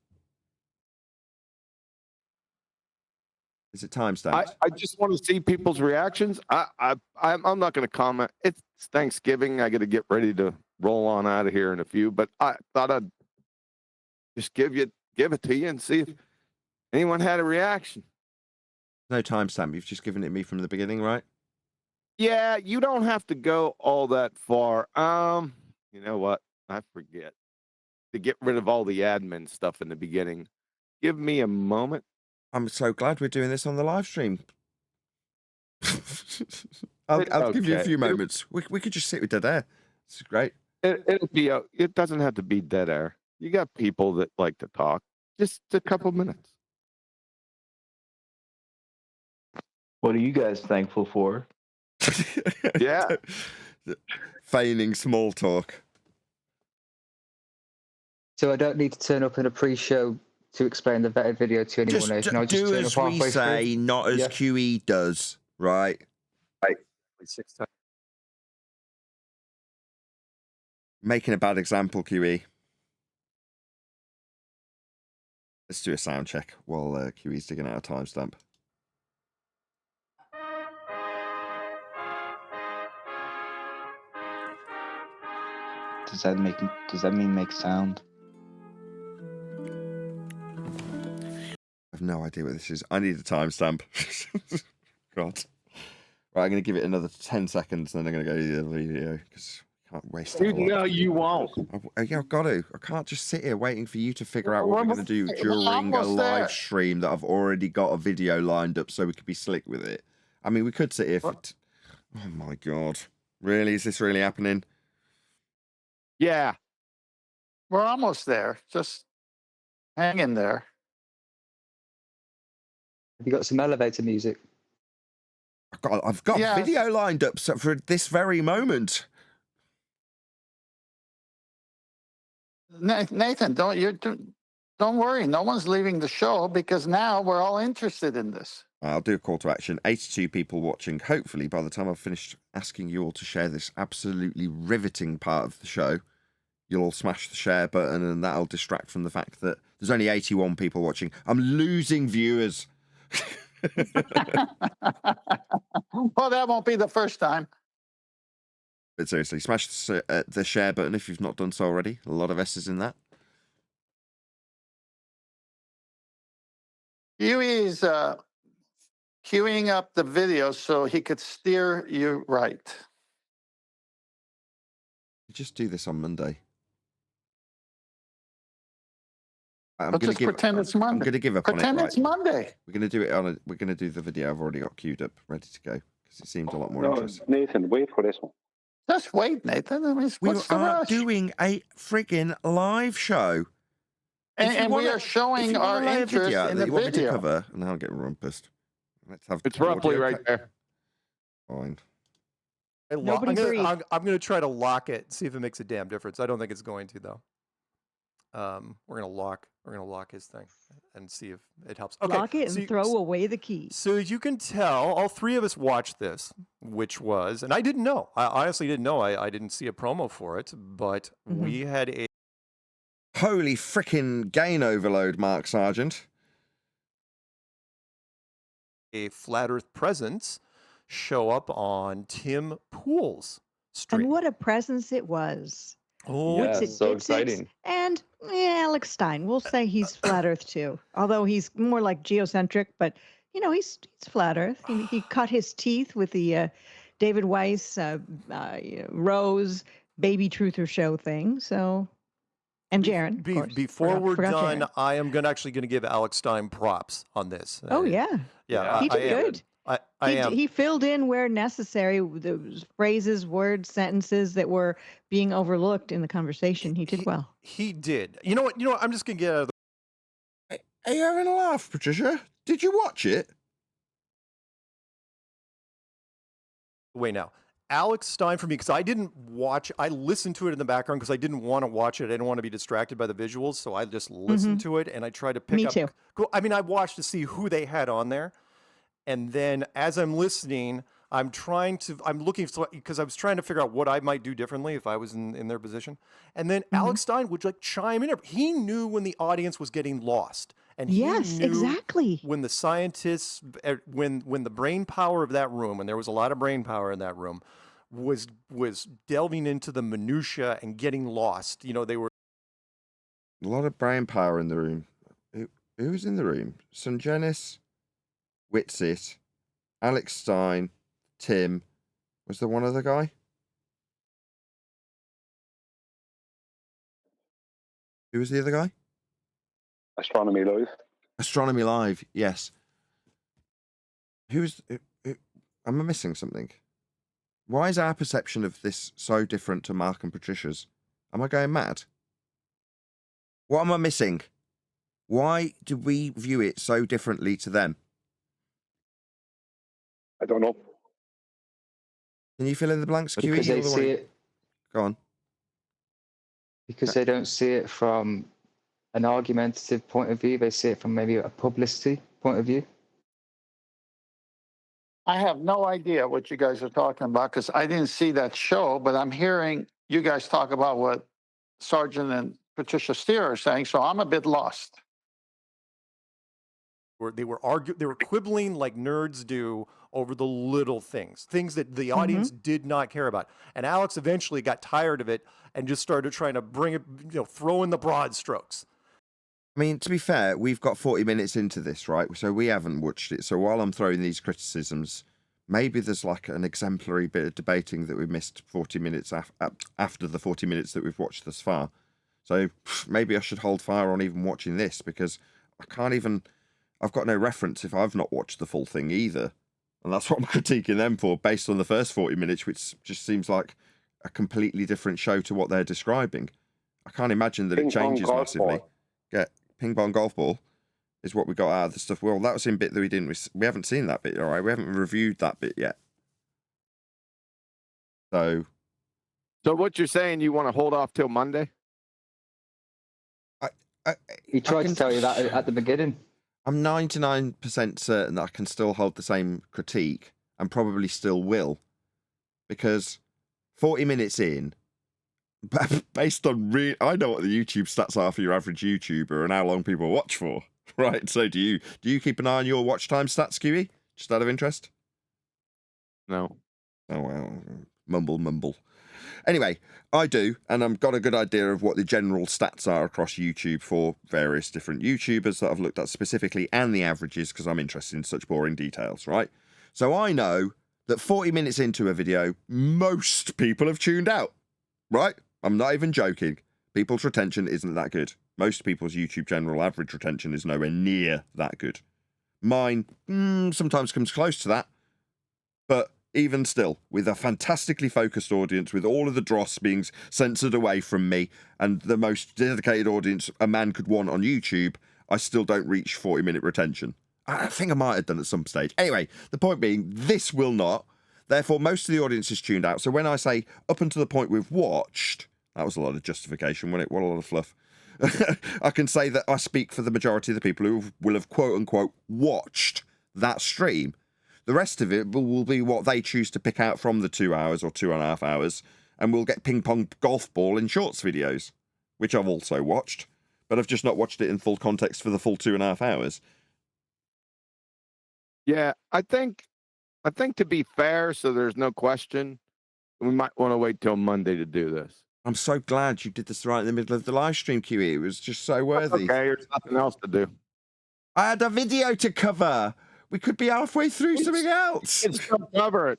Is it timestamped? I just want to see people's reactions. I'm not going to comment. It's Thanksgiving. I got to get ready to roll on out of here in a few. But I thought I'd just give it to you and see if anyone had a reaction. No timestamp. You've just given it me from the beginning, right? Yeah, you don't have to go all that far. You know what? I forget to get rid of all the admin stuff in the beginning. Give me a moment. I'm so glad we're doing this on the live stream. I'll give you a Okay. few moments. We could just sit with dead air. It's great. It'll be. It doesn't have to be dead air. You got people that like to talk. Just a couple minutes. What are you guys thankful for? Yeah. Feigning small talk. So I don't need to turn up in a pre-show to explain the vetted video to anyone. Just Nathan. I'll just do turn as up we halfway say, through. not as Yeah. QE does, right? 6 times. Making a bad example, QE. Let's do a sound check while QE's digging out a timestamp. Does that mean make sound? I have no idea what this is. I need a timestamp. God. Right, I'm going to give it another 10 seconds, then I'm going to go to the other video because I can't waste it. No, you won't. Yeah, I've got to. I can't just sit here waiting for you to figure out what we're going to do during a almost live there. stream that I've already got a video lined up so we could be slick with it. I mean, we could sit here for... Oh, my God. Really? Is this really happening? Yeah. we're almost there. Just hang in there. Have you got some elevator music? I've got Yeah. video lined up for this very moment. Nathan, don't worry. No one's leaving the show because now we're all interested in this. I'll do a call to action. 82 people watching. Hopefully, by the time I've finished asking you all to share this absolutely riveting part of the show, you'll all smash the share button and that'll distract from the fact that there's only 81 people watching. I'm losing viewers. Well, that won't be the first time. But seriously, smash the share button if you've not done so already. A lot of S's in that. Huey's queuing up the video so he could steer you right. Just do this on Monday. I'm Let's going just pretend it's Monday. I'm going to give up Pretend on it. it's Monday. We're going to do it we're going to do the video I've already got queued up, ready to go, because it seemed a lot more No, interesting. Nathan, wait for this one. Just wait, Nathan. I mean, We what's the are rush? doing a friggin' live show. And, If you we wanna- are if showing you wanna our lay a interest video in that the you want me to video. cover, and I'll get rumpused. Let's have It's roughly audio right cut. there. Fine. Nobody I'm breathe. gonna try to lock it, see if it makes a damn difference. I don't think it's going to though. We're gonna lock his thing and see if it helps. Okay, Lock it and throw away the key. So you can tell, all three of us watched this, which was, and I didn't know. I honestly didn't know. I didn't see a promo for it, but we had a. Holy frickin' gain overload, Mark Sargent. A Flat Earth presence show up on Tim Pool's stream. And what a presence it was. Oh, Yeah, It's so Dipsix exciting. And Alex Stein. We'll say he's flat Earth too, although he's more like geocentric. But you know, he's flat Earth. He cut his teeth with the David Weiss Rose Baby Truther show thing. So, and Jaron. of course. Before we're Forgot done, Jaron. I am actually going to give Alex Stein props on this. Oh yeah. Yeah, He I did am. good. I am. He filled in where necessary the phrases, words, sentences that were being overlooked in the conversation. He did well. He did. You know what? I'm just gonna get out of the. Are you having a laugh, Patricia? Did you watch it? way now. Alex Stein for me, because I didn't watch, I listened to it in the background because I didn't want to watch it. I didn't want to be distracted by the visuals. So I just listened to it and I tried to pick Me up. too. Cool. I mean, I watched to see who they had on there. And then as I'm listening, I'm looking because I was trying to figure out what I might do differently if I was in their position. And then Alex Stein would like chime in. He knew when the audience was getting lost. And he Yes, knew exactly. when the scientists, when the brain power of that room, and there was a lot of brain power in that room, was delving into the minutia and getting lost. You know, they were A lot of brain power in the room. Who was in the room? Sungenis, Whitsit, Alex Stein, Tim. Was there one other guy? Who was the other guy? Astronomy Live. Astronomy Live, yes. Am I missing something? Why is our perception of this so different to Mark and Patricia's? Am I going mad? What am I missing? Why do we view it so differently to them? I don't know. Can you fill in the blanks, QE? Because they You're the one see who- it, Go on. because they don't see it from an argumentative point of view. They see it from maybe a publicity point of view. I have no idea what you guys are talking about because I didn't see that show, but I'm hearing you guys talk about what Sargent and Patricia Steer are saying, so I'm a bit lost. they were quibbling like nerds do over the little things that the audience did not care about. And Alex eventually got tired of it and just started trying to bring it, throw in the broad strokes. I mean, to be fair, we've got 40 minutes into this, right? So we haven't watched it. So while I'm throwing these criticisms, maybe there's like an exemplary bit of debating that we missed 40 minutes after the 40 minutes that we've watched thus far. So maybe I should hold fire on even watching this because I've got no reference if I've not watched the full thing either. And that's what I'm critiquing them for based on the first 40 minutes, which just seems like a completely different show to what they're describing. I can't imagine that it changes massively. Ping pong golf ball is what we got out of the stuff. Well, that was in bit that we haven't seen that bit, all right? We haven't reviewed that bit yet. So what you're saying, you want to hold off till Monday? He tried to tell you that at the beginning. I'm 99% certain that I can still hold the same critique and probably still will. Because 40 minutes in, based on I know what the YouTube stats are for your average YouTuber and how long people watch for, right? So do you keep an eye on your watch time stats, QE? Just out of interest? No. Oh well, mumble. Anyway, I do, and I've got a good idea of what the general stats are across YouTube for various different YouTubers that I've looked at specifically, and the averages because I'm interested in such boring details, right? So I know that 40 minutes into a video, most people have tuned out, right? I'm not even joking. People's retention isn't that good. Most people's YouTube general average retention is nowhere near that good. Mine sometimes comes close to that. But even still, with a fantastically focused audience, with all of the dross being censored away from me, and the most dedicated audience a man could want on YouTube, I still don't reach 40-minute retention. I think I might have done at some stage. Anyway, the point being, this will not. Therefore, most of the audience is tuned out. So when I say up until the point we've watched, that was a lot of justification, wasn't it? What a lot of fluff. I can say that I speak for the majority of the people who will have quote unquote watched that stream. The rest of it will be what they choose to pick out from the 2 hours or 2.5 hours, and we'll get ping pong golf ball in shorts videos, which I've also watched, but I've just not watched it in full context for the full 2.5 hours. Yeah, I think to be fair, so there's no question, we might want to wait till Monday to do this. I'm so glad you did this right in the middle of the live stream, QE. It was just so worthy. Okay, there's nothing else to do. I had a video to cover. We could be halfway through something else. You can still cover it.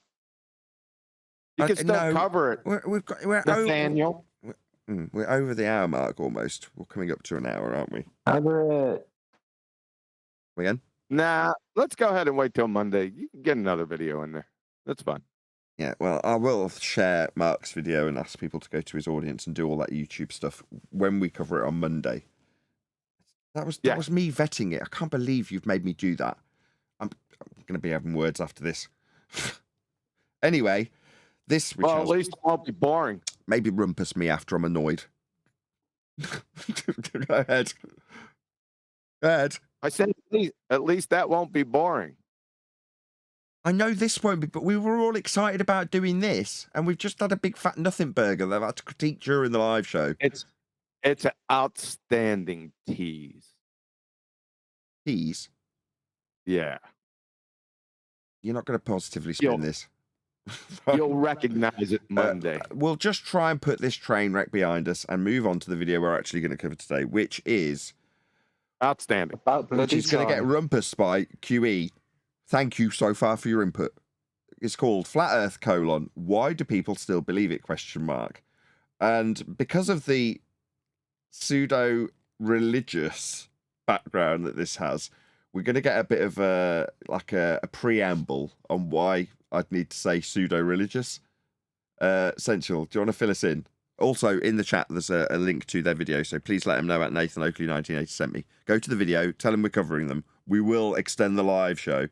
You can still cover it. We're Nathaniel. We're over the hour mark almost. We're coming up to an hour, aren't we? Cover it. Again? Nah, let's go ahead and wait till Monday. You can get another video in there. That's fine. Yeah, well, I will share Mark's video and ask people to go to his audience and do all that YouTube stuff when we cover it on Monday. That was me vetting it. I can't believe you've made me do that. I'm going to be having words after this. Anyway, this... Well, at least it won't be boring. Maybe rumpus me after I'm annoyed. Go ahead. Go ahead. I said at least that won't be boring. I know this won't be, but we were all excited about doing this, and we've just had a big fat nothing burger that I've had to critique during the live show. It's an outstanding tease. Tease? Yeah. You're not going to positively spin this. You'll recognize it Monday. We'll just try and put this train wreck behind us and move on to the video we're actually going to cover today, which is... outstanding. Which is going to get rumpus by QE. Thank you so far for your input. It's called Flat Earth: Why do people still believe it? ? And because of the pseudo-religious background that this has, we're going to get a bit of a preamble on why I'd need to say pseudo-religious. Essential, do you want to fill us in? Also, in the chat, there's a link to their video, so please let them know at Nathan Oakley 1980 sent me. Go to the video, tell them we're covering them. We will extend the live show.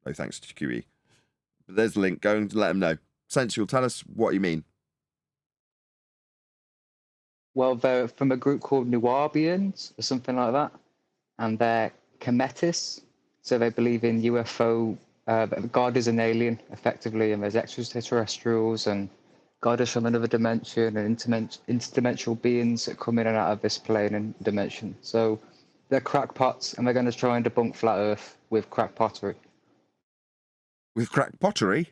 No thanks to QE. But there's the link. Go and let them know. Sensual, tell us what you mean. Well, they're from a group called Nubians or something like that. And they're Kemetis. So they believe in UFO. God is an alien, effectively, and there's extraterrestrials and God is from another dimension and interdimensional beings that come in and out of this plane and dimension. So they're crackpots, and they're going to try and debunk flat Earth with crack pottery. With crack pottery?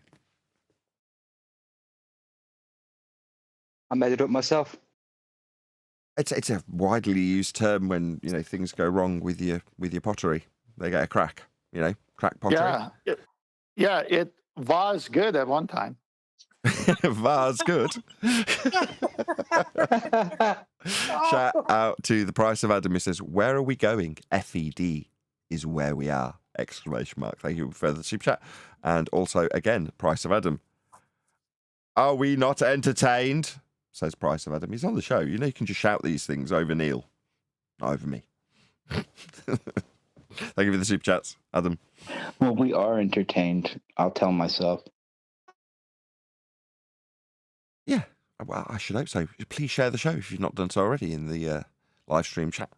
I made it up myself. It's a widely used term when things go wrong with your pottery. They get a crack. Crack pottery. Yeah, it was good at one time. Vars good. Shout out to the Price of Adam, who says, "Where are we going? FED is where we are!" ! Thank you for the super chat. And also, again, Price of Adam. Are we not entertained? Says Price of Adam. He's on the show. You can just shout these things over Neil, not over me. Thank you for the super chats, Adam. Well, we are entertained. I'll tell myself. Yeah, well, I should hope so. Please share the show if you've not done so already in the live stream chat.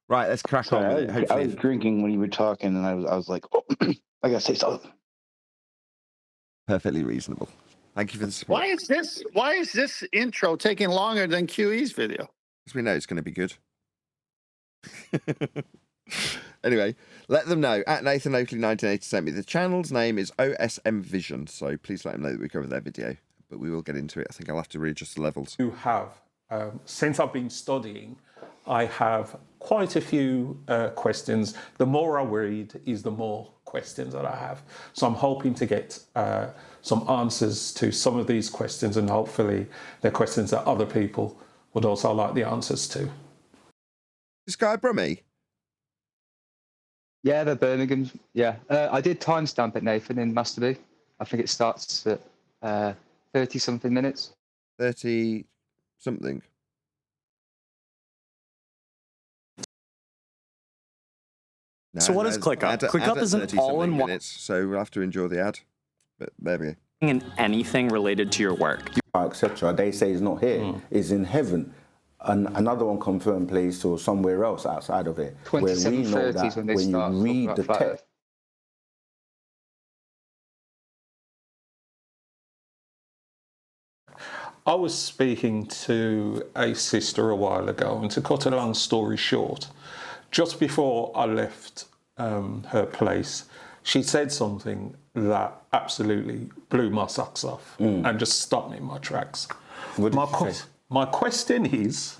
Right, let's crack on with it. I was drinking when you were talking, and I was like, oh, I gotta say something. Perfectly reasonable. Thank you for the support. Why is this intro taking longer than QE's video? Because we know it's going to be good. Anyway, let them know. At Nathan Oakley 1980 sent me. The channel's name is OSM Vision, so please let them know that we cover their video. But we will get into it. I think I'll have to readjust the levels. You have. Since I've been studying, I have quite a few questions. The more I read is the more questions that I have. So I'm hoping to get some answers to some of these questions, and hopefully they're questions that other people would also like the answers to. This guy Brummy? Yeah, they're Birmingham. Yeah. I did timestamp it, Nathan, in Masterby. I think it starts at 30-something minutes. 30-something? No, So what is ClickUp? ClickUp is an 30-something all-in-one minutes, so we'll have to endure the ad. But there we go. in anything related to your work. Etc. They say it's not here, it's in heaven. Another one confirmed place or somewhere else outside of it. Where we know 2730s that when they when you start read talking the about flat text. Earth. I was speaking to a sister a while ago, and to cut a long story short, just before I left her place, she said something that absolutely blew my socks off and just stopped me in my tracks. My question is,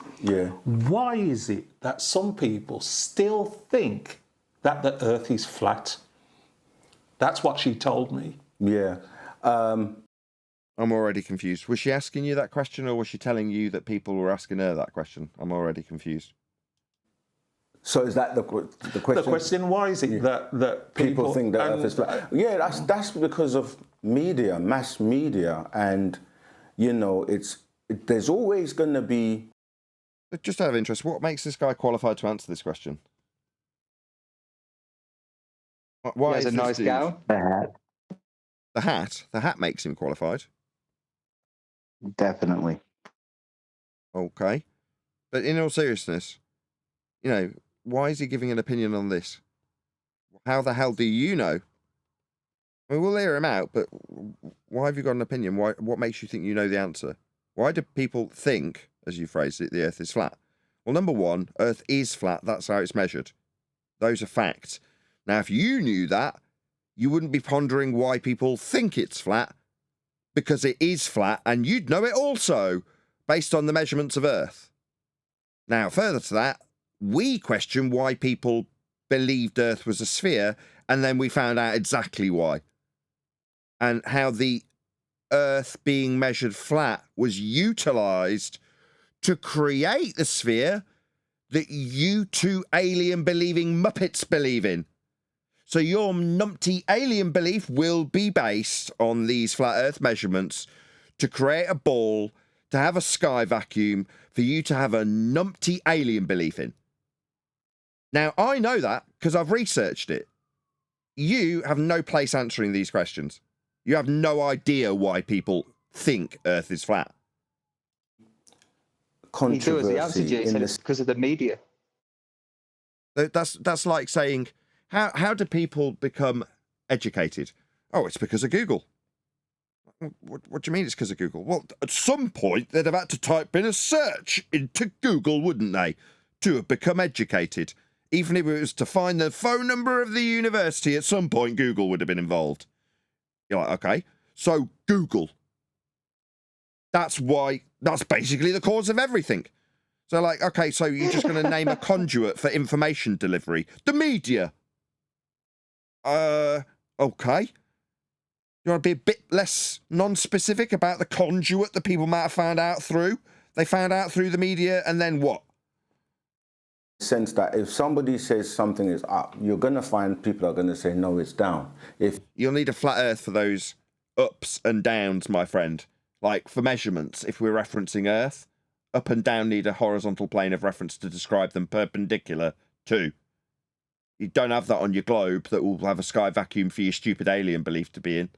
why is it that some people still think that the Earth is flat? That's what she told me. Yeah. I'm already confused. Was she asking you that question, or was she telling you that people were asking her that question? I'm already confused. So is that the question? The question, why is it that people think the Earth is flat? Yeah, that's because of media, mass media, and you know, there's always going to be. Just out of interest, what makes this guy qualified to answer this question? Why He has is a this nice dude- gown. The hat. The hat makes him qualified. Definitely. Okay, but in all seriousness, you know, why is he giving an opinion on this? How the hell do you know? I mean, we'll hear him out, but why have you got an opinion? What makes you think you know the answer? Why do people think, as you phrased it, the Earth is flat? Well, number one, Earth is flat. That's how it's measured. Those are facts. Now, if you knew that, you wouldn't be pondering why people think it's flat, because it is flat, and you'd know it also, based on the measurements of Earth. Now, further to that, we question why people believed Earth was a sphere, and then we found out exactly why. And how the Earth being measured flat was utilised to create the sphere that you two alien-believing Muppets believe in. So your numpty alien belief will be based on these flat Earth measurements to create a ball, to have a sky vacuum, for you to have a numpty alien belief in. Now, I know that because I've researched it. You have no place answering these questions. You have no idea why people think Earth is flat. He does. He answered you. He said it's because of the media. That's like saying, how do people become educated? Oh, it's because of Google. What do you mean it's because of Google? Well, at some point, they'd have had to type in a search into Google, wouldn't they, to have become educated? Even if it was to find the phone number of the university, at some point, Google would have been involved. You're like, okay, so Google. That's basically the cause of everything. So like, okay, so you're just going to name a conduit for information delivery. The media. Okay. You want to be a bit less non-specific about the conduit that people might have found out through? They found out through the media, and then what? Sense that if somebody says something is up, you're going to find people are going to say, no, it's down. You'll need a flat Earth for those ups and downs, my friend. Like for measurements, if we're referencing Earth, up and down need a horizontal plane of reference to describe them perpendicular to. You don't have that on your globe that will have a sky vacuum for your stupid alien belief to be in.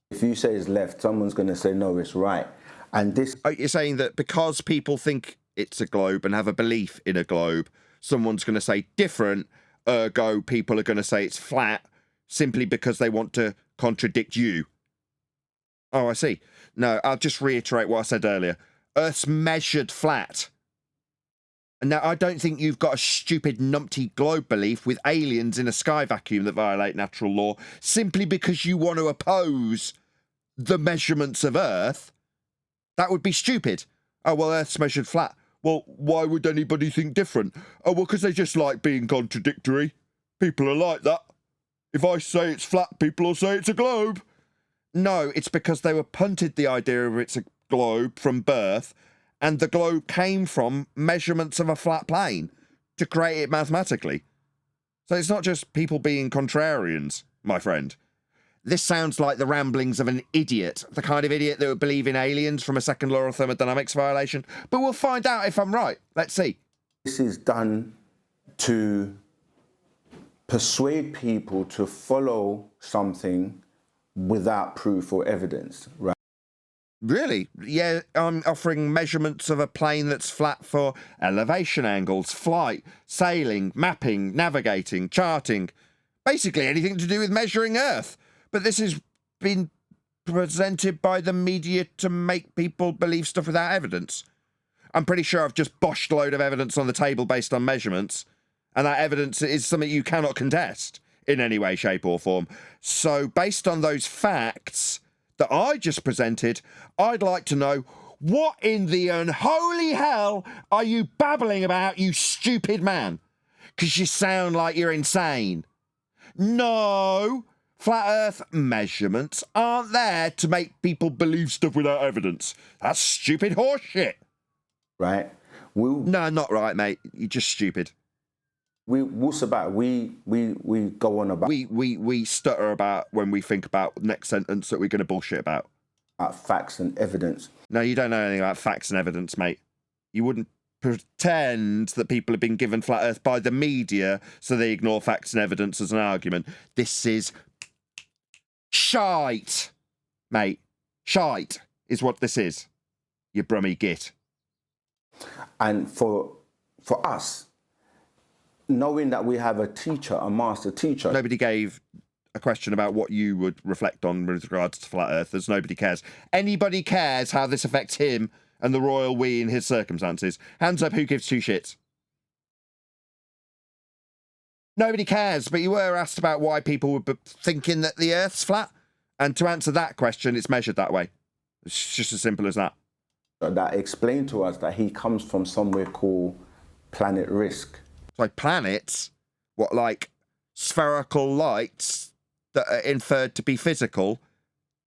If you say it's left, someone's going to say, no, it's right. And this... You're saying that because people think it's a globe and have a belief in a globe, someone's going to say different, ergo people are going to say it's flat simply because they want to contradict you. Oh, I see. No, I'll just reiterate what I said earlier. Earth's measured flat. And now I don't think you've got a stupid numpty globe belief with aliens in a sky vacuum that violate natural law simply because you want to oppose the measurements of Earth. That would be stupid. Oh, well, Earth's measured flat. Well, why would anybody think different? Oh, well, because they just like being contradictory. People are like that. If I say it's flat, people will say it's a globe. No, it's because they were punted the idea of it's a globe from birth, and the globe came from measurements of a flat plane to create it mathematically. So it's not just people being contrarians, my friend. This sounds like the ramblings of an idiot, the kind of idiot that would believe in aliens from a second law of thermodynamics violation. But we'll find out if I'm right. Let's see. This is done to persuade people to follow something without proof or evidence, right? Really? Yeah, I'm offering measurements of a plane that's flat for elevation angles, flight, sailing, mapping, navigating, charting. Basically anything to do with measuring Earth. But this has been presented by the media to make people believe stuff without evidence. I'm pretty sure I've just boshed a load of evidence on the table based on measurements, and that evidence is something you cannot contest in any way, shape or form. So based on those facts that I just presented, I'd like to know, what in the unholy hell are you babbling about, you stupid man? Because you sound like you're insane. No, flat Earth measurements aren't there to make people believe stuff without evidence. That's stupid horseshit. Right? No, not right, mate. You're just stupid. We go on about. We stutter about when we think about the next sentence that we're going to bullshit about. Facts and evidence. No, you don't know anything about facts and evidence, mate. You wouldn't pretend that people have been given flat Earth by the media, so they ignore facts and evidence as an argument. This is shite, mate. Shite is what this is. You brummy git. And for us, knowing that we have a teacher, a master teacher. Nobody gave a question about what you would reflect on with regards to flat earthers. Nobody cares. Anybody cares how this affects him and the royal we in his circumstances? Hands up, who gives two shits? Nobody cares, but you were asked about why people were thinking that the Earth's flat. And to answer that question, it's measured that way. It's just as simple as that. That explained to us that he comes from somewhere called Planet Risk. So planets, what, like spherical lights that are inferred to be physical,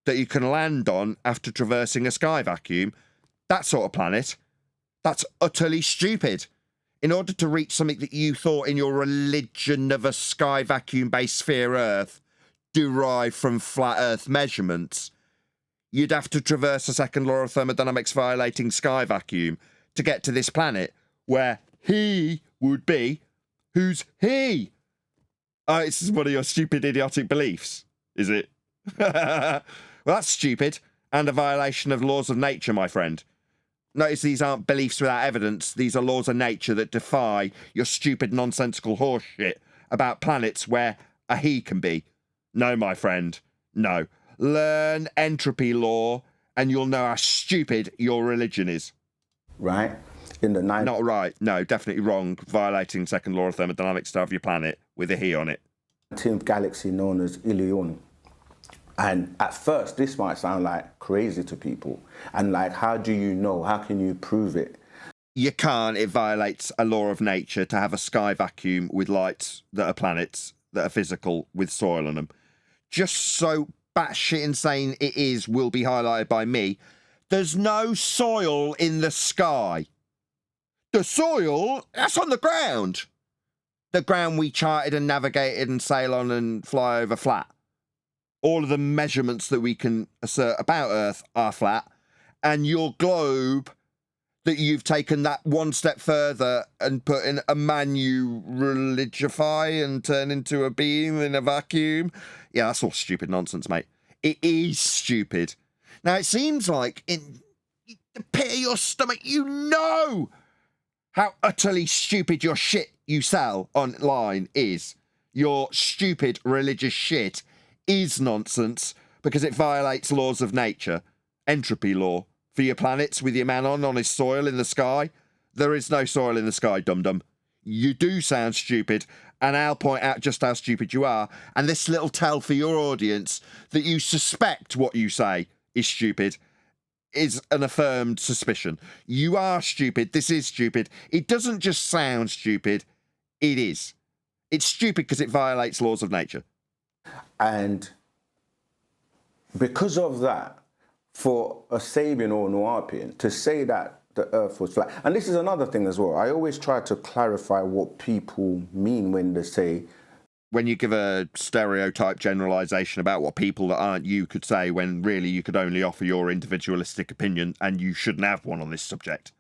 that you can land on after traversing a sky vacuum, that sort of planet, that's utterly stupid. In order to reach something that you thought in your religion of a sky vacuum-based sphere Earth derived from flat Earth measurements, you'd have to traverse a second law of thermodynamics violating sky vacuum to get to this planet, where he would be. Who's he? Oh, it's one of your stupid, idiotic beliefs, is it? Well, that's stupid and a violation of laws of nature, my friend. Notice these aren't beliefs without evidence. These are laws of nature that defy your stupid, nonsensical horseshit about planets where a he can be. No, my friend, no. Learn entropy law and you'll know how stupid your religion is. Right? Not right. No, definitely wrong. Violating second law of thermodynamics to have your planet with a he on it. 19th galaxy known as Ilion. And at first, this might sound like crazy to people. And like, how do you know? How can you prove it? You can't. It violates a law of nature to have a sky vacuum with lights that are planets that are physical with soil on them. Just so batshit insane it is will be highlighted by me. There's no soil in the sky. The soil, that's on the ground. The ground we charted and navigated and sail on and fly over flat. All of the measurements that we can assert about Earth are flat. And your globe that you've taken that one step further and put in a religify and turn into a being in a vacuum. Yeah, that's all stupid nonsense, mate. It is stupid. Now, it seems like in the pit of your stomach, you know how utterly stupid your shit you sell online is. Your stupid religious shit is nonsense because it violates laws of nature. Entropy law. For your planets with your man on his soil in the sky. There is no soil in the sky, dum-dum. You do sound stupid, and I'll point out just how stupid you are, and this little tell for your audience that you suspect what you say is stupid is an affirmed suspicion. You are stupid. This is stupid. It doesn't just sound stupid. It is. It's stupid because it violates laws of nature. And because of that, for a Sabian or Nuapian to say that the Earth was flat, and this is another thing as well, I always try to clarify what people mean when they say... When you give a stereotype generalisation about what people that aren't you could say, when really you could only offer your individualistic opinion, and you shouldn't have one on this subject.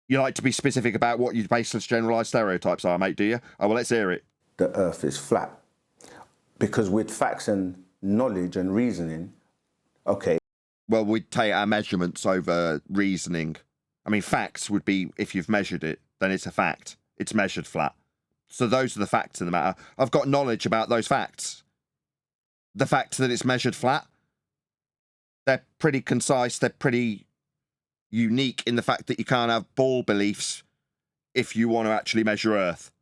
You like to be specific about what your baseless generalised stereotypes are, mate, do you? Oh, well, let's hear it. the Earth is flat. Because with facts and knowledge and reasoning, okay. Well, we'd take our measurements over reasoning. I mean, facts would be, if you've measured it, then it's a fact. It's measured flat. So those are the facts of the matter. I've got knowledge about those facts. The fact that it's measured flat, they're pretty concise. They're pretty unique in the fact that you can't have ball beliefs if you want to actually measure Earth,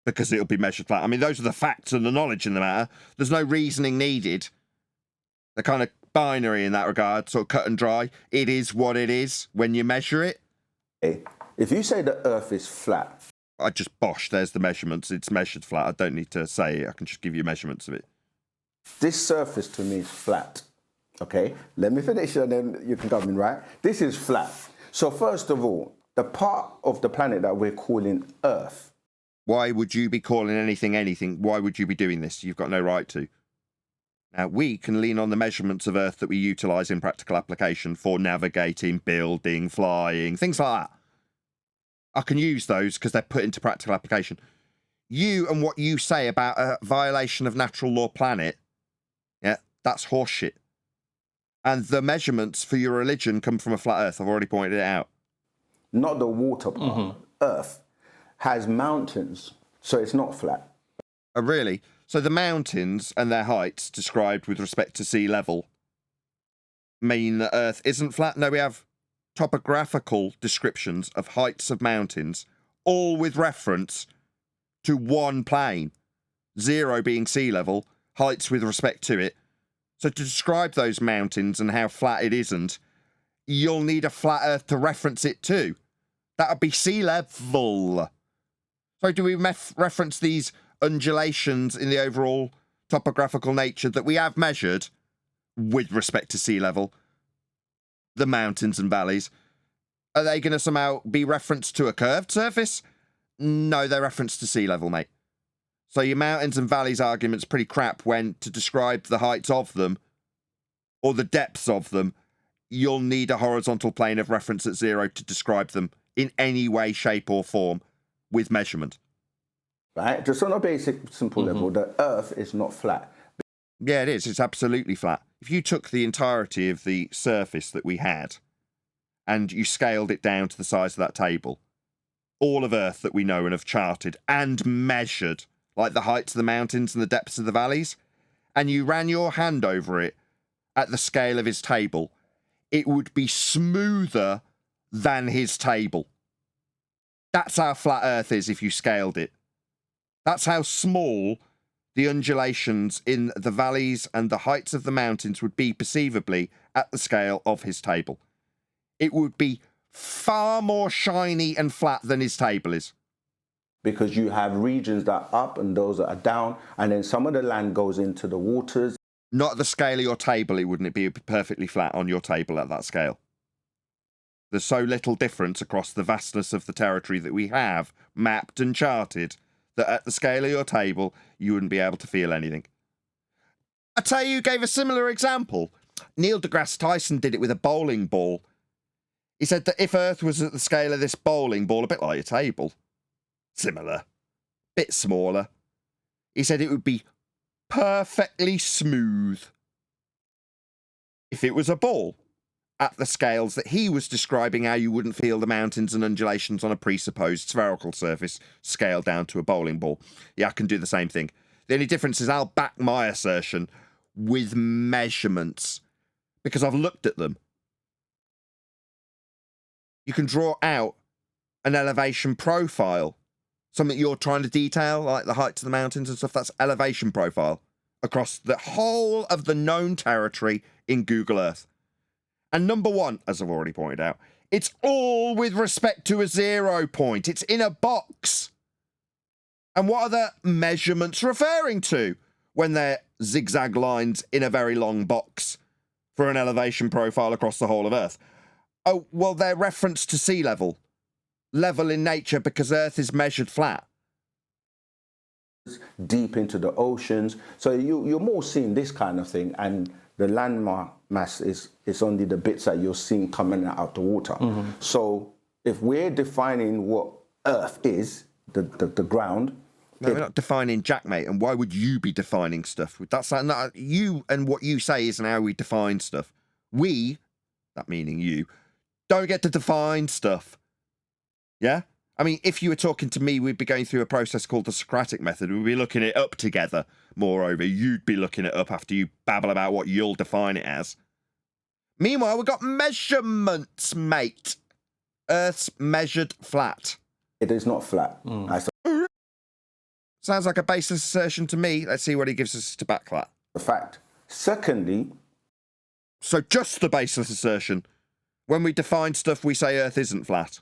because it'll be measured flat. I mean, those are the facts and the knowledge in the matter. There's no reasoning needed. They're kind of binary in that regard, sort of cut and dry. It is what it is when you measure it. If you say the Earth is flat, I just bosh, there's the measurements. It's measured flat. I don't need to say it. I can just give you measurements of it. This surface to me is flat. Okay, let me finish and then you can come in, right? This is flat. So first of all, the part of the planet that we're calling Earth. Why would you be calling anything anything? Why would you be doing this? You've got no right to. Now, we can lean on the measurements of Earth that we utilise in practical application for navigating, building, flying, things like that. I can use those because they're put into practical application. You and what you say about a violation of natural law planet, yeah, that's horseshit. And the measurements for your religion come from a flat Earth. I've already pointed it out. Not the water part. Earth has mountains, so it's not flat. Oh, really? So the mountains and their heights described with respect to sea level mean that Earth isn't flat? No, we have topographical descriptions of heights of mountains, all with reference to one plane. 0 being sea level, heights with respect to it. So to describe those mountains and how flat it isn't, you'll need a flat Earth to reference it to. That would be sea level. So do we reference these undulations in the overall topographical nature that we have measured with respect to sea level, the mountains and valleys? Are they going to somehow be referenced to a curved surface? No, they're referenced to sea level, mate. So your mountains and valleys argument's pretty crap when, to describe the heights of them or the depths of them, you'll need a horizontal plane of reference at 0 to describe them in any way, shape or form with measurement. Right? Just on a basic, simple level, the Earth is not flat. Yeah, it is. It's absolutely flat. If you took the entirety of the surface that we had and you scaled it down to the size of that table, all of Earth that we know and have charted and measured, like the heights of the mountains and the depths of the valleys, and you ran your hand over it at the scale of his table, it would be smoother than his table. That's how flat Earth is if you scaled it. That's how small the undulations in the valleys and the heights of the mountains would be perceivably at the scale of his table. It would be far more shiny and flat than his table is. Because you have regions that are up and those that are down, and then some of the land goes into the waters. Not at the scale of your table, it wouldn't be perfectly flat on your table at that scale. There's so little difference across the vastness of the territory that we have mapped and charted that at the scale of your table, you wouldn't be able to feel anything. I tell you, gave a similar example. Neil deGrasse Tyson did it with a bowling ball. He said that if Earth was at the scale of this bowling ball, a bit like your table, similar, bit smaller, he said it would be perfectly smooth if it was a ball at the scales that he was describing, how you wouldn't feel the mountains and undulations on a presupposed spherical surface scaled down to a bowling ball. Yeah, I can do the same thing. The only difference is I'll back my assertion with measurements because I've looked at them. You can draw out an elevation profile, something you're trying to detail, like the heights of the mountains and stuff. That's elevation profile across the whole of the known territory in Google Earth. And number one, as I've already pointed out, it's all with respect to a 0 point. It's in a box. And what are the measurements referring to when they're zigzag lines in a very long box for an elevation profile across the whole of Earth? Oh, well, they're reference to sea level. Level in nature because Earth is measured flat. Deep into the oceans. So you're more seeing this kind of thing, and the land mass is only the bits that you're seeing coming out the water. So if we're defining what Earth is, the ground, No, we're not defining Jack, mate. And why would you be defining stuff? That's like, not, you and what you say isn't how we define stuff. We, that meaning you, don't get to define stuff. Yeah? I mean, if you were talking to me, we'd be going through a process called the Socratic method. We'd be looking it up together. Moreover, you'd be looking it up after you babble about what you'll define it as. Meanwhile, we've got measurements, mate. Earth's measured flat. It is not flat. Sounds like a baseless assertion to me. Let's see what he gives us to back that. A fact. Secondly... So just the baseless assertion. When we define stuff, we say Earth isn't flat.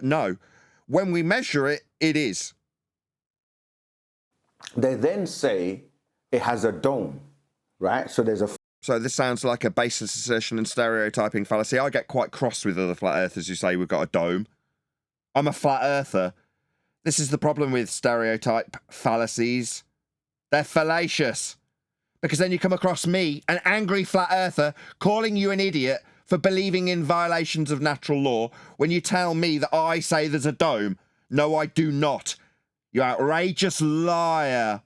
No. When we measure it, it is. They then say it has a dome, right? So there's a... So this sounds like a baseless assertion and stereotyping fallacy. I get quite cross with other flat earthers who say we've got a dome. I'm a flat earther. This is the problem with stereotype fallacies. They're fallacious. Because then you come across me, an angry flat earther, calling you an idiot for believing in violations of natural law when you tell me that I say there's a dome. No, I do not. You outrageous liar.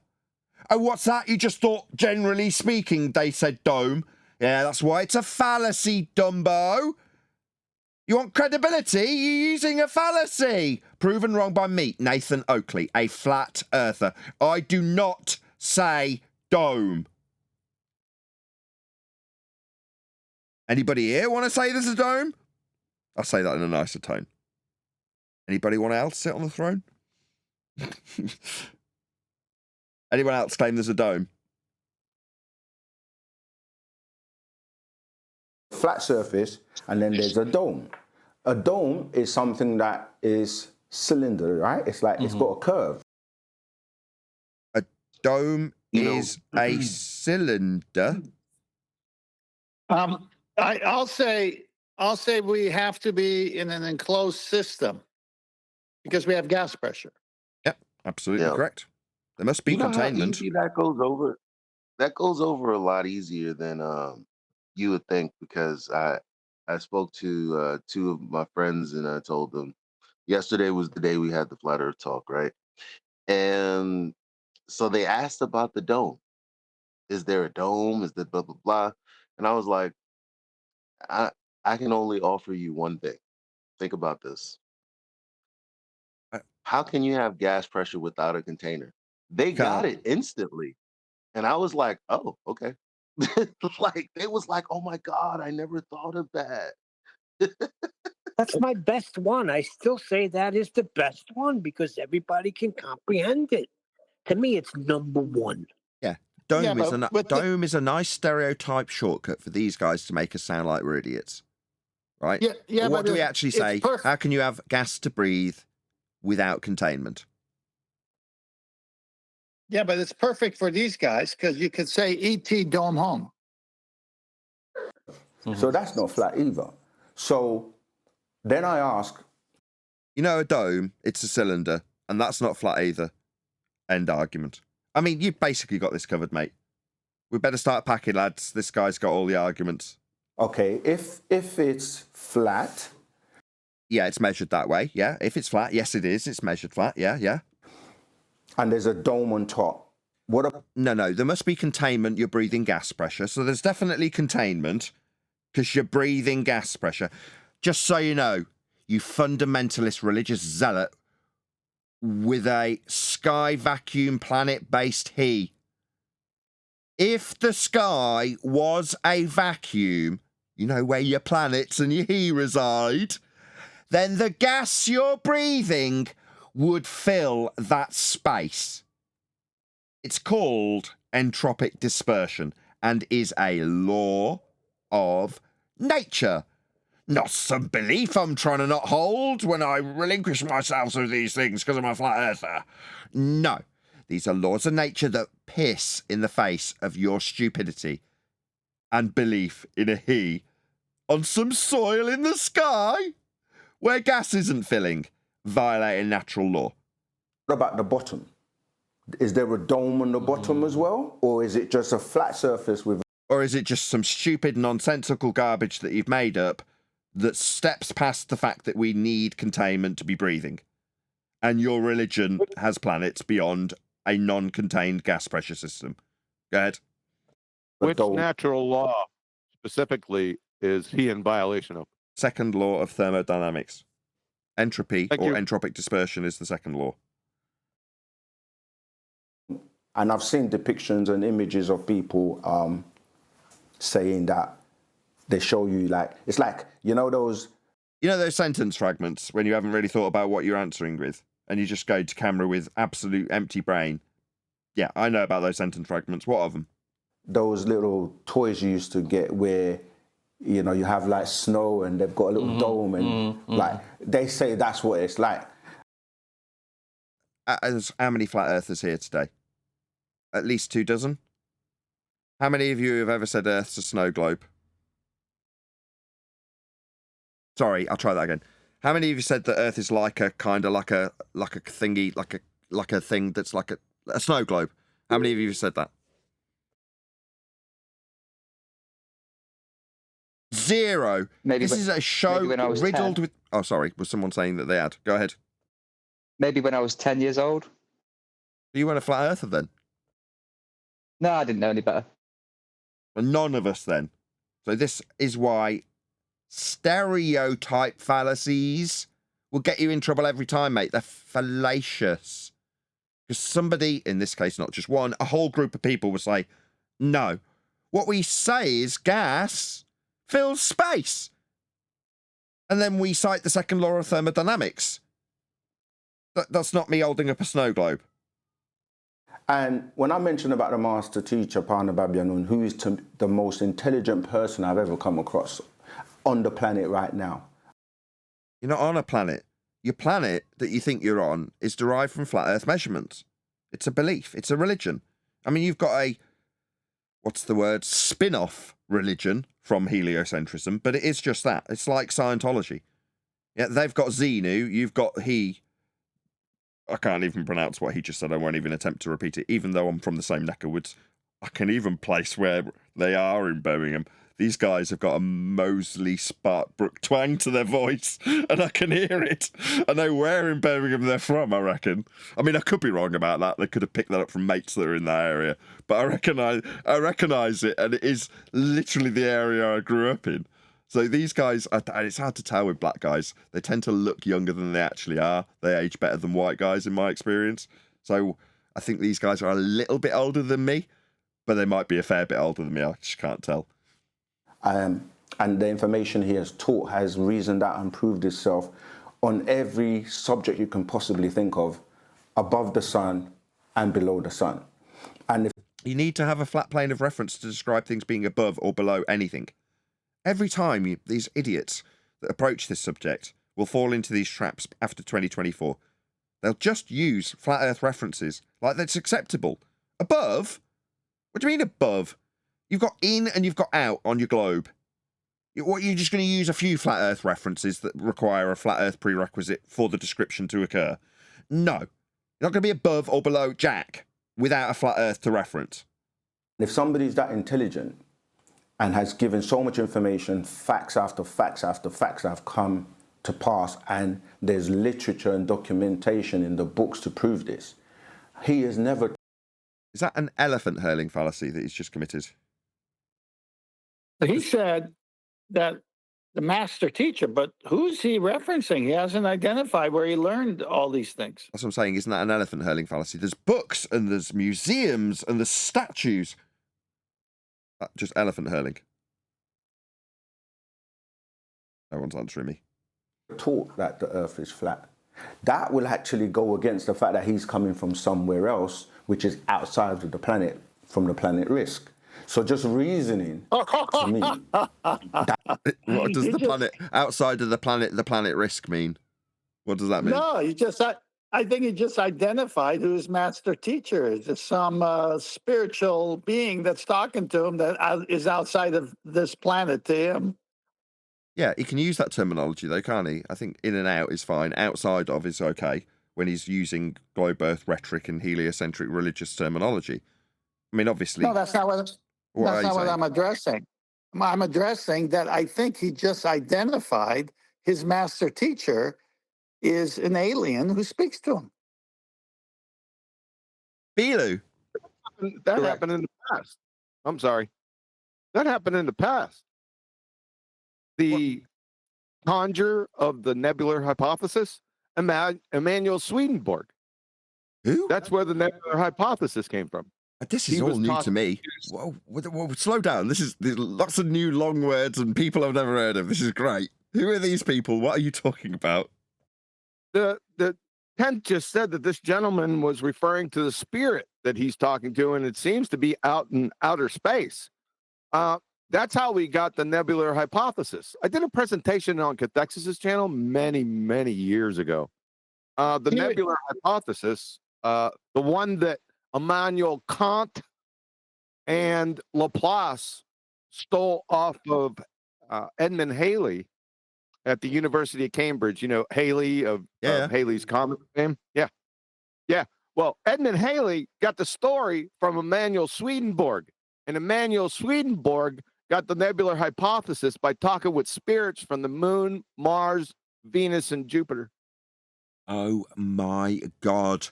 Oh, what's that? You just thought, generally speaking, they said dome. Yeah, that's why it's a fallacy, Dumbo. You want credibility? You're using a fallacy. Proven wrong by me, Nathan Oakley, a flat earther. I do not say dome. Anybody here want to say there's a dome? I'll say that in a nicer tone. Anybody want else sit on the throne? Anyone else claim there's a dome? Flat surface, and then there's a dome. A dome is something that is cylinder, right? It's like it's got a curve. A dome is a cylinder. I'll say we have to be in an enclosed system because we have gas pressure. Yep, absolutely correct. There must be containment. How easy that goes over. That goes over a lot easier than you would think, because I spoke to two of my friends and I told them yesterday was the day we had the flat earth talk, right? And so they asked about the dome. Is there a dome? Is there blah blah blah? And I was like, I can only offer you one thing. Think about this. How can you have gas pressure without a container? They got it instantly. And I was like, oh, okay. Like, they was like, oh my God, I never thought of that. That's my best one. I still say that is the best one because everybody can comprehend it. To me, it's number one. Yeah. Dome is a nice stereotype shortcut for these guys to make us sound like we're idiots. Right? Yeah, But what but do we actually say? perfect. How can you have gas to breathe without containment? Yeah, but it's perfect for these guys because you could say ET dome home. So that's not flat either. So then I ask, You know, a dome, it's a cylinder, and that's not flat either. End argument. I mean, you've basically got this covered, mate. We better start packing, lads. This guy's got all the arguments. okay, if it's flat, Yeah, it's measured that way. Yeah, if it's flat, yes, it is. It's measured flat. Yeah. and there's a dome on top, what? No, there must be containment. You're breathing gas pressure. So there's definitely containment because you're breathing gas pressure. Just so you know, you fundamentalist religious zealot with a sky vacuum planet-based he. If the sky was a vacuum, you know, where your planets and your he reside, then the gas you're breathing would fill that space. It's called entropic dispersion and is a law of nature. Not some belief I'm trying to not hold when I relinquish myself to these things because I'm a flat earther. No, these are laws of nature that piss in the face of your stupidity and belief in a he on some soil in the sky where gas isn't filling, violating natural law. What about the bottom? Is there a dome on the bottom as well? Or is it just a flat surface with... Or is it just some stupid, nonsensical garbage that you've made up that steps past the fact that we need containment to be breathing? And your religion has planets beyond a non-contained gas pressure system. Go ahead. Which natural law specifically is he in violation of? Second law of thermodynamics. Entropy or entropic dispersion is the second law. And I've seen depictions and images of people saying that they show you it's like, those sentence fragments when you haven't really thought about what you're answering with and you just go to camera with absolute empty brain. Yeah, I know about those sentence fragments. What of them? Those little toys you used to get where, you have like snow and they've got a little dome and they say that's what it's like. How many flat earthers here today? At least 2 dozen? How many of you have ever said Earth's a snow globe? Sorry, I'll try that again. How many of you said that Earth is like a kind of like a thingy, like a thing that's like a snow globe? How many of you have said that? 0. Maybe this is a show when I was riddled 10. with... Oh, sorry. Was someone saying that they had? Go ahead. Maybe when I was 10 years old. You weren't a flat earther then? No, I didn't know any better. Well, none of us then. So this is why stereotype fallacies will get you in trouble every time, mate. They're fallacious. Because somebody, in this case, not just one, a whole group of people will say, no, what we say is gas fills space. And then we cite the second law of thermodynamics. That's not me holding up a snow globe. And when I mentioned about the master teacher, Pana Babyanun, who is the most intelligent person I've ever come across on the planet right now. You're not on a planet. Your planet that you think you're on is derived from flat earth measurements. It's a belief. It's a religion. I mean, you've got a, spin-off religion from heliocentrism, but it is just that. It's like Scientology. Yeah, they've got Xenu, you've got he. I can't even pronounce what he just said. I won't even attempt to repeat it, even though I'm from the same neck of woods. I can even place where they are in Birmingham. These guys have got a Moseley Sparkbrook twang to their voice, and I can hear it. I know where in Birmingham they're from, I reckon. I mean, I could be wrong about that. They could have picked that up from mates that are in that area. But I recognise it, and it is literally the area I grew up in. So these guys, it's hard to tell with black guys. They tend to look younger than they actually are. They age better than white guys, in my experience. So I think these guys are a little bit older than me, but they might be a fair bit older than me. I just can't tell. And the information he has taught has reasoned out and proved itself on every subject you can possibly think of, above the sun and below the sun. And if you need to have a flat plane of reference to describe things being above or below anything. Every time these idiots that approach this subject will fall into these traps after 2024. They'll just use flat earth references like that's acceptable. Above? What do you mean above? You've got in and you've got out on your globe. What, you're just going to use a few flat earth references that require a flat earth prerequisite for the description to occur? No. You're not going to be above or below Jack without a flat earth to reference. If somebody's that intelligent and has given so much information, facts after facts after facts have come to pass, and there's literature and documentation in the books to prove this, he has never... Is that an elephant hurling fallacy that he's just committed? He said that the master teacher, but who's he referencing? He hasn't identified where he learned all these things. That's what I'm saying. Isn't that an elephant hurling fallacy? There's books and there's museums and there's statues. Just elephant hurling. No one's answering me. Taught that the earth is flat. That will actually go against the fact that he's coming from somewhere else, which is outside of the planet, from the planet risk. So just reasoning to me. What does the planet outside of the planet risk mean? What does that mean? No, I think he just identified who his master teacher is. It's some spiritual being that's talking to him that is outside of this planet to him. Yeah, he can use that terminology though, can't he? I think in and out is fine. Outside of is okay when he's using globe earth rhetoric and heliocentric religious terminology. I mean, obviously... No, that's not what I'm addressing. I'm addressing that I think he just identified his master teacher is an alien who speaks to him. Bilu. That happened in the past. I'm sorry. That happened in the past. The conjure of the nebular hypothesis, Emanuel Swedenborg. Who? That's where the nebular hypothesis came from. This is all new to me. Whoa, slow down. There's lots of new long words and people I've never heard of. This is great. Who are these people? What are you talking about? The Kent just said that this gentleman was referring to the spirit that he's talking to, and it seems to be out in outer space. That's how we got the nebular hypothesis. I did a presentation on Cathexis's channel many, many years ago. The nebular hypothesis, the one that Immanuel Kant and Laplace stole off of Edmund Halley at the University of Cambridge. You know, Halley of Halley's Comet fame. Yeah. Well, Edmund Halley got the story from Emanuel Swedenborg, and Emanuel Swedenborg got the nebular hypothesis by talking with spirits from the moon, Mars, Venus, and Jupiter. Oh my God.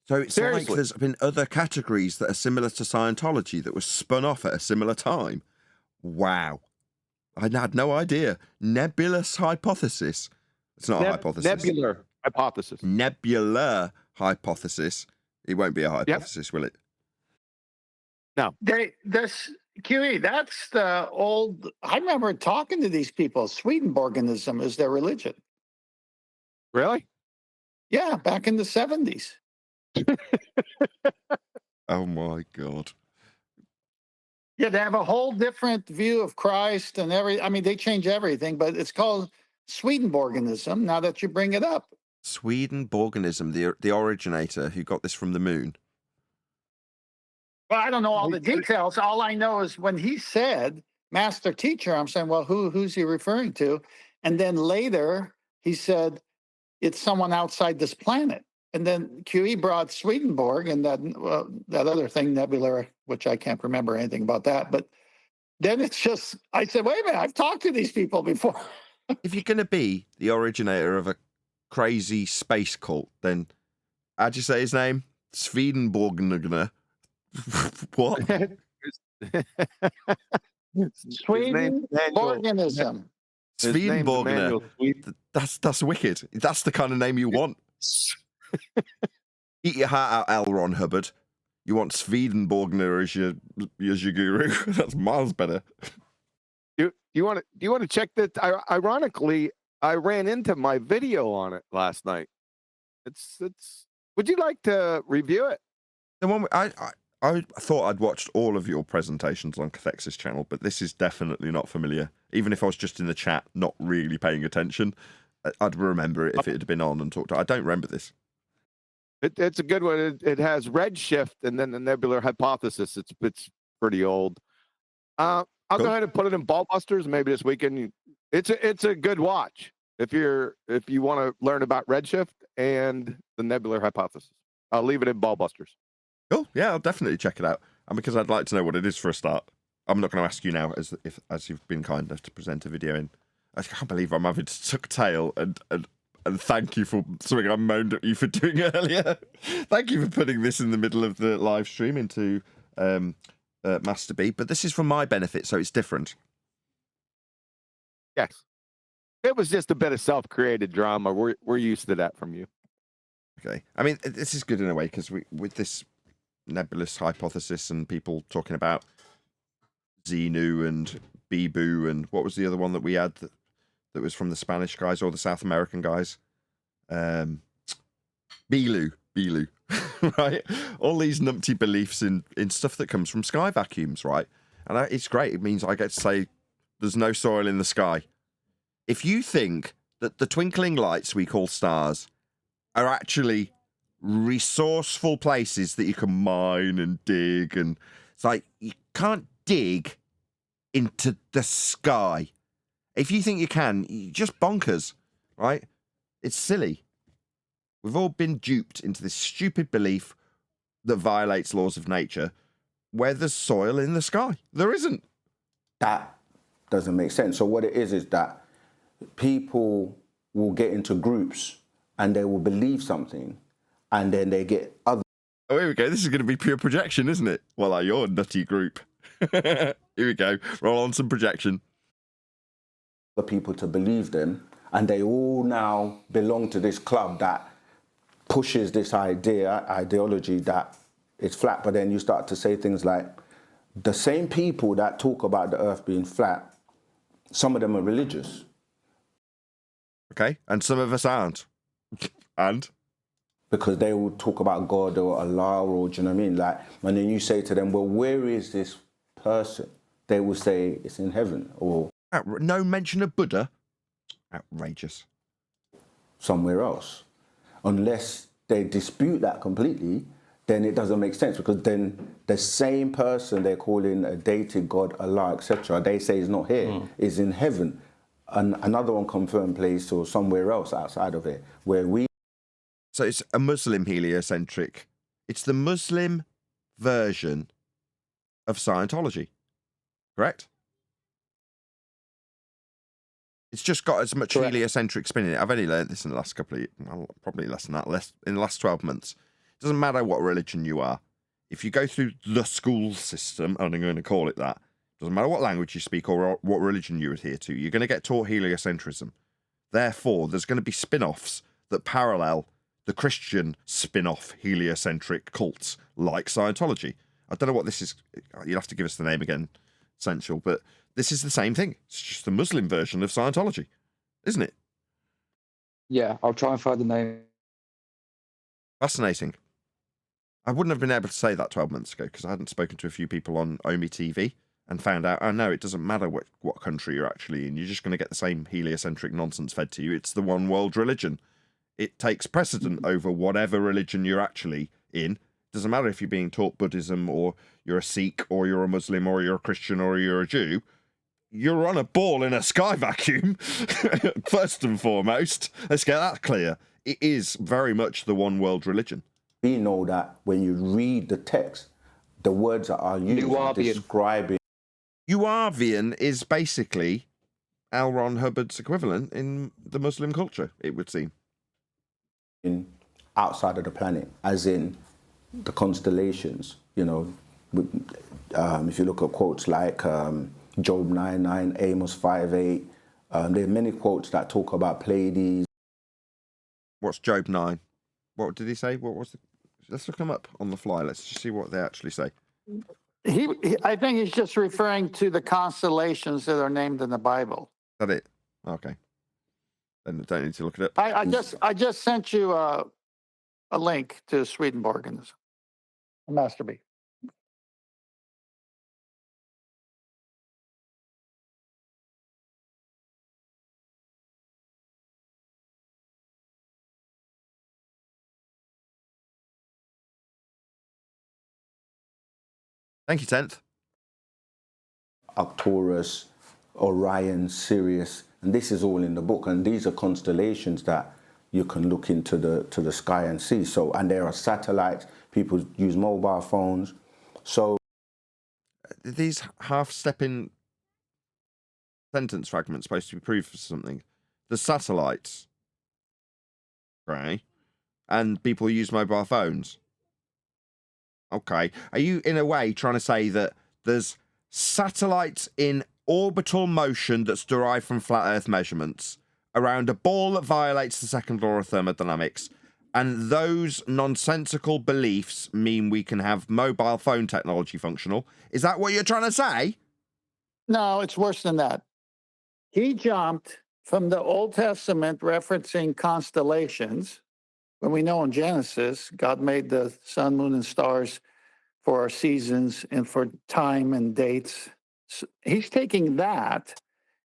So it's like there's been other categories that are similar to Scientology that were spun off at a similar time. Wow. I had no idea. Nebulous hypothesis. It's not a hypothesis. Nebular hypothesis. Nebular hypothesis. It won't be a hypothesis, will it? No. This QE, that's the old. I remember talking to these people. Swedenborganism is their religion. Really? Yeah, back in the 70s. Oh my God. Yeah, they have a whole different view of Christ and I mean, they change everything, but it's called Swedenborganism now that you bring it up. Swedenborganism, the originator who got this from the moon. Well, I don't know all the details. All I know is when he said master teacher, I'm saying, well, who's he referring to? And then later he said, it's someone outside this planet. And then QE brought Swedenborg and that other thing, Nebular, which I can't remember anything about that. But then it's just, I said, wait a minute, I've talked to these people before. If you're going to be the originator of a crazy space cult, then how'd you say his name? Swedenborg. What? Swedenborganism. Swedenborgner. That's wicked. That's the kind of name you want. Eat your heart out, L. Ron Hubbard. You want Swedenborgner as your guru? That's miles better. Do you want to check that? Ironically, I ran into my video on it last night. It's. Would you like to review it? The one I thought I'd watched all of your presentations on Cathexis channel, but this is definitely not familiar. Even if I was just in the chat, not really paying attention, I'd remember it if it had been on and talked. I don't remember this. It's a good one. It has redshift and then the nebular hypothesis. It's pretty old. I'll go ahead and put it in Ballbusters maybe this weekend. It's a good watch if you want to learn about redshift and the nebular hypothesis. I'll leave it in Ballbusters. Cool. Yeah, I'll definitely check it out. And because I'd like to know what it is for a start, I'm not going to ask you now as you've been kind enough to present a video in. I can't believe I'm having to tuck tail and thank you for something I moaned at you for doing earlier. Thank you for putting this in the middle of the live stream into Master B. But this is for my benefit, so it's different. Yes. It was just a bit of self-created drama. We're used to that from you. Okay. I mean, this is good in a way because with this nebulous hypothesis and people talking about Xenu and Bibu and what was the other one that we had that was from the Spanish guys or the South American guys? Bilu, right? All these numpty beliefs in stuff that comes from sky vacuums, right? And it's great. It means I get to say there's no soil in the sky. If you think that the twinkling lights we call stars are actually resourceful places that you can mine and dig, and it's like you can't dig into the sky. If you think you can, you're just bonkers, right? It's silly. We've all been duped into this stupid belief that violates laws of nature where there's soil in the sky. There isn't. That doesn't make sense. So what it is that people will get into groups and they will believe something, and then they get other. Oh, here we go. This is going to be pure projection, isn't it? Well, like your nutty group. Here we go. Roll on some projection. People to believe them, and they all now belong to this club that pushes this ideology that it's flat. But then you start to say things like, the same people that talk about the earth being flat, some of them are religious. Okay, and some of us aren't. And? Because they will talk about God or Allah, or do you know what I mean? Like, and then you say to them, well, where is this person? They will say it's in heaven, or no mention of Buddha. Outrageous. Somewhere else. Unless they dispute that completely, then it doesn't make sense, because then the same person they're calling a deity, God, Allah, etc., they say is not here, is in heaven. And another unconfirmed place or somewhere else outside of it, where we... So it's a Muslim heliocentric. It's the Muslim version of Scientology, correct? It's just got as much heliocentric spin in it. I've only learned this in the last couple of, well, probably less than that, in the last 12 months. It doesn't matter what religion you are. If you go through the school system, and I'm going to call it that, doesn't matter what language you speak or what religion you adhere to, you're going to get taught heliocentrism. Therefore, there's going to be spin-offs that parallel the Christian spin-off heliocentric cults like Scientology. I don't know what this is. You'll have to give us the name again, Essential, but this is the same thing. It's just the Muslim version of Scientology, isn't it? Yeah, I'll try and find the name. Fascinating. I wouldn't have been able to say that 12 months ago because I hadn't spoken to a few people on Omi TV and found out, oh no, it doesn't matter what country you're actually in. You're just going to get the same heliocentric nonsense fed to you. It's the one world religion. It takes precedent over whatever religion you're actually in. It doesn't matter if you're being taught Buddhism or you're a Sikh or you're a Muslim or you're a Christian or you're a Jew. You're on a ball in a sky vacuum, first and foremost. Let's get that clear. It is very much the one world religion. We know that when you read the text, the words that are used are describing. Uavian is basically L. Ron Hubbard's equivalent in the Muslim culture, it would seem. Outside of the planet, as in the constellations, you know, if you look at quotes like Job 9:9, Amos 5:8, there are many quotes that talk about Pleiades. What's Job 9? What did he say? What was the... Let's look them up on the fly. Let's just see what they actually say. I think he's just referring to the constellations that are named in the Bible. Is that it? Okay. Then I don't need to look it up. I just sent you a link to Swedenborg and Master B. Thank you, 10th. Arcturus, Orion, Sirius, and this is all in the book. And these are constellations that you can look into the sky and see. So, and there are satellites. People use mobile phones. So these half-stepping sentence fragments supposed to be proof for something. The satellites, right? And people use mobile phones. Okay. Are you, in a way, trying to say that there's satellites in orbital motion that's derived from flat Earth measurements around a ball that violates the second law of thermodynamics, and those nonsensical beliefs mean we can have mobile phone technology functional? Is that what you're trying to say? No, it's worse than that. He jumped from the Old Testament referencing constellations, when we know in Genesis, God made the sun, moon, and stars for our seasons and for time and dates. So he's taking that,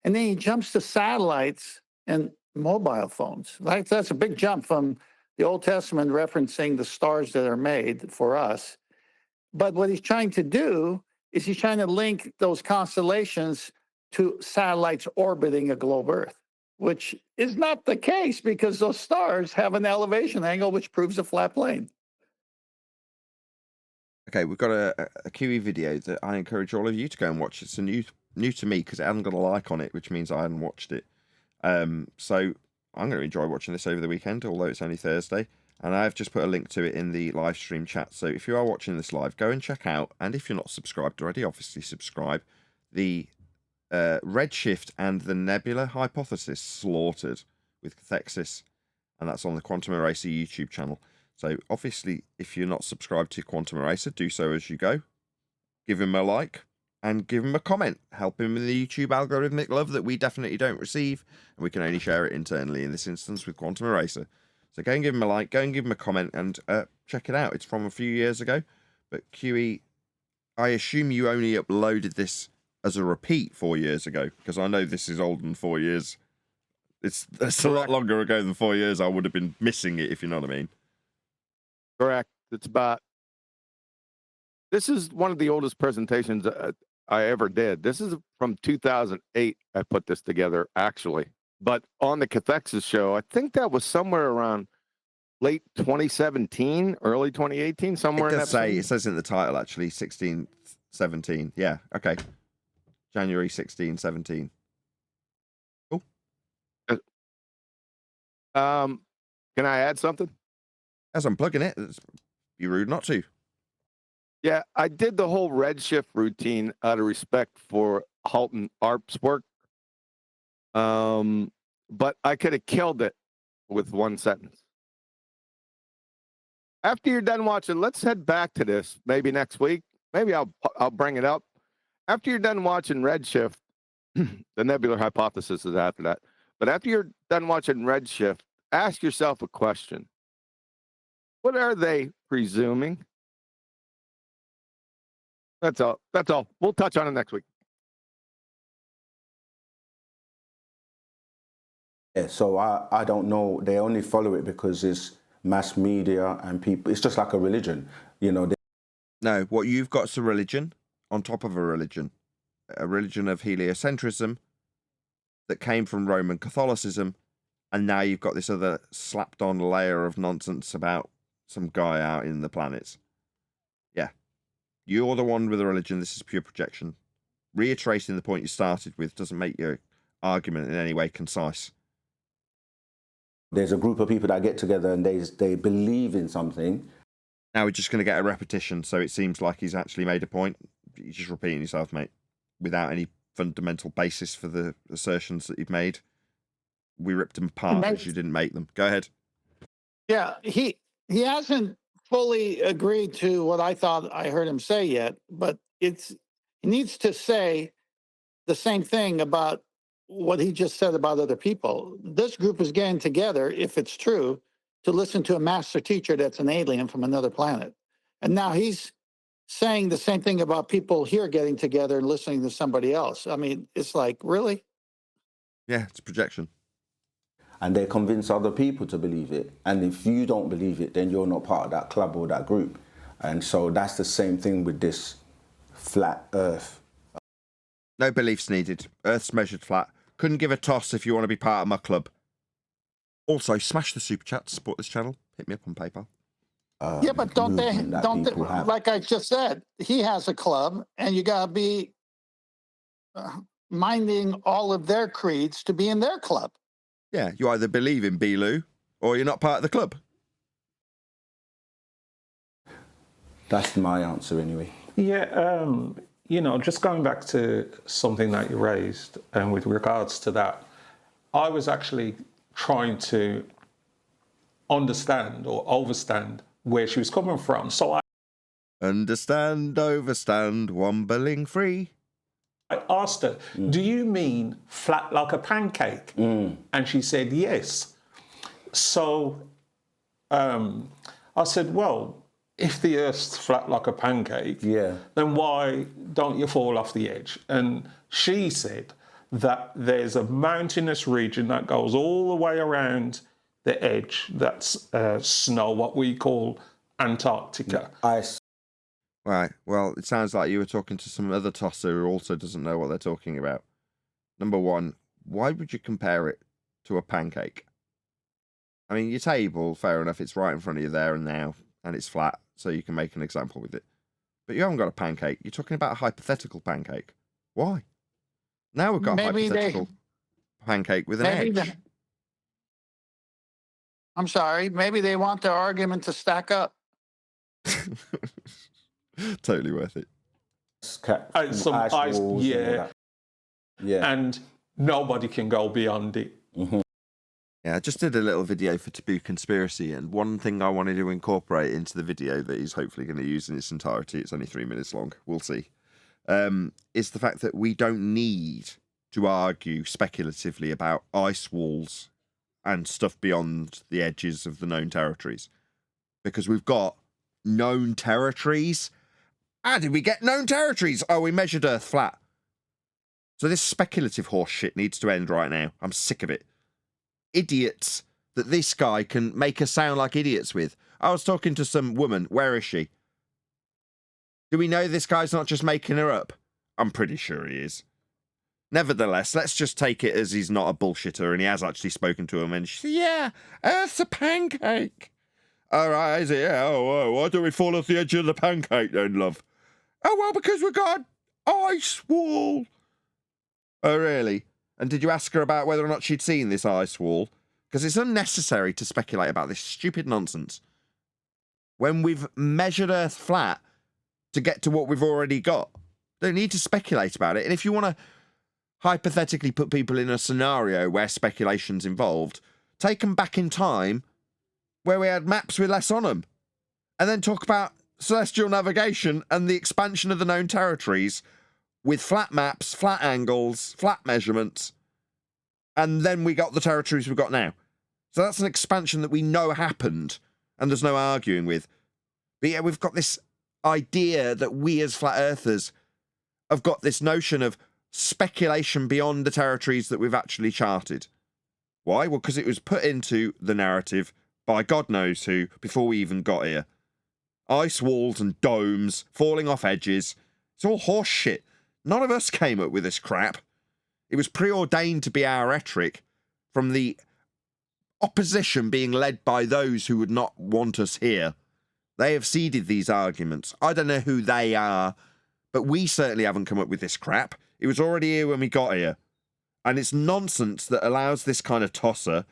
and then he jumps to satellites and mobile phones. Like, that's a big jump from the Old Testament referencing the stars that are made for us. But what he's trying to do is he's trying to link those constellations to satellites orbiting a globe Earth, which is not the case because those stars have an elevation angle, which proves a flat plane. Okay, we've got a QE video that I encourage all of you to go and watch. It's new to me because it hasn't got a like on it, which means I hadn't watched it. So I'm going to enjoy watching this over the weekend, although it's only Thursday. And I've just put a link to it in the live stream chat. So if you are watching this live, go and check out. And if you're not subscribed already, obviously subscribe. The Redshift and the Nebula Hypothesis Slaughtered with Cathexis. And that's on the Quantum Eraser YouTube channel. So obviously, if you're not subscribed to Quantum Eraser, do so as you go. Give him a like and give him a comment. Help him in the YouTube algorithmic love that we definitely don't receive. And we can only share it internally in this instance with Quantum Eraser. So go and give him a like, go and give him a comment, and check it out. It's from a few years ago. But QE, I assume you only uploaded this as a repeat 4 years ago, because I know this is older than 4 years. It's a lot longer ago than 4 years. I would have been missing it, if you know what I mean. Correct. It's about. This is one of the oldest presentations I ever did. This is from 2008. I put this together, actually. But on the Cathexis show, I think that was somewhere around late 2017, early 2018, somewhere in that. It says in the title, actually, 16, 17. Yeah, okay. January 16, 17. Cool. Can I add something? As I'm plugging it, it'd be rude not to. Yeah, I did the whole Redshift routine out of respect for Halton Arp's work. But I could have killed it with one sentence. After you're done watching, let's head back to this maybe next week. Maybe I'll bring it up. After you're done watching Redshift, the nebular hypothesis is after that. But after you're done watching Redshift, ask yourself a question. What are they presuming? That's all. That's all. We'll touch on it next week. Yeah, so I don't know. They only follow it because it's mass media and people. It's just like a religion, you know. No, what you've got is a religion on top of a religion of heliocentrism that came from Roman Catholicism, and now you've got this other slapped-on layer of nonsense about some guy out in the planets. Yeah, you're the one with a religion. This is pure projection. Reiterating the point you started with doesn't make your argument in any way concise. There's a group of people that get together and they believe in something. Now we're just going to get a repetition, so it seems like he's actually made a point. You're just repeating yourself, mate, without any fundamental basis for the assertions that you've made. We ripped them apart because you didn't make them. Go ahead. Yeah, he hasn't fully agreed to what I thought I heard him say yet, but he needs to say the same thing about what he just said about other people. This group is getting together, if it's true, to listen to a master teacher that's an alien from another planet. And now he's saying the same thing about people here getting together and listening to somebody else. I mean, it's like, really? Yeah, it's projection. And they convince other people to believe it. And if you don't believe it, then you're not part of that club or that group. And so that's the same thing with this flat Earth. No beliefs needed. Earth's measured flat. Couldn't give a toss if you want to be part of my club. Also, smash the super chat to support this channel. Hit me up on PayPal. Yeah, but don't they, like I just said, he has a club and you got to be minding all of their creeds to be in their club. Yeah, you either believe in Belu or you're not part of the club. That's my answer anyway. Yeah, you know, just going back to something that you raised, and with regards to that, I was actually trying to understand or overstand where she was coming from. So I understand, overstand, wombling free. I asked her, do you mean flat like a pancake? And she said, yes. So I said, well, if the Earth's flat like a pancake, then why don't you fall off the edge? And she said that there's a mountainous region that goes all the way around the edge. That's snow, what we call Antarctica. Right. Well, it sounds like you were talking to some other tosser who also doesn't know what they're talking about. Number one, why would you compare it to a pancake? I mean, your table, fair enough, it's right in front of you there and now, and it's flat, so you can make an example with it. But you haven't got a pancake. You're talking about a hypothetical pancake. Why? Now we've got a hypothetical pancake with an edge. I'm sorry. Maybe they want their argument to stack up. Totally worth it. Some ice, yeah. Yeah. And nobody can go beyond it. Yeah, I just did a little video for Taboo Conspiracy, and one thing I wanted to incorporate into the video that he's hopefully going to use in its entirety, it's only 3 minutes long, we'll see, is the fact that we don't need to argue speculatively about ice walls and stuff beyond the edges of the known territories. Because we've got known territories. How did we get known territories? Oh, we measured Earth flat. So this speculative horse shit needs to end right now. I'm sick of it. Idiots that this guy can make us sound like idiots with. I was talking to some woman. Where is she? Do we know this guy's not just making her up? I'm pretty sure he is. Nevertheless, let's just take it as he's not a bullshitter and he has actually spoken to him and she said, yeah, Earth's a pancake. All right, is it? Yeah, oh, why don't we fall off the edge of the pancake then, love? Oh, well, because we've got an ice wall. Oh, really? And did you ask her about whether or not she'd seen this ice wall? Because it's unnecessary to speculate about this stupid nonsense. When we've measured Earth flat to get to what we've already got, don't need to speculate about it. And if you want to hypothetically put people in a scenario where speculation's involved, take them back in time where we had maps with less on them. And then talk about celestial navigation and the expansion of the known territories with flat maps, flat angles, flat measurements, and then we got the territories we've got now. So that's an expansion that we know happened, and there's no arguing with. But yeah, we've got this idea that we as flat earthers have got this notion of speculation beyond the territories that we've actually charted. Why? Well, because it was put into the narrative by God knows who before we even got here. Ice walls and domes, falling off edges. It's all horse shit. None of us came up with this crap. It was preordained to be our rhetoric from the opposition being led by those who would not want us here. They have seeded these arguments. I don't know who they are, but we certainly haven't come up with this crap. It was already here when we got here. And it's nonsense that allows this kind of tosser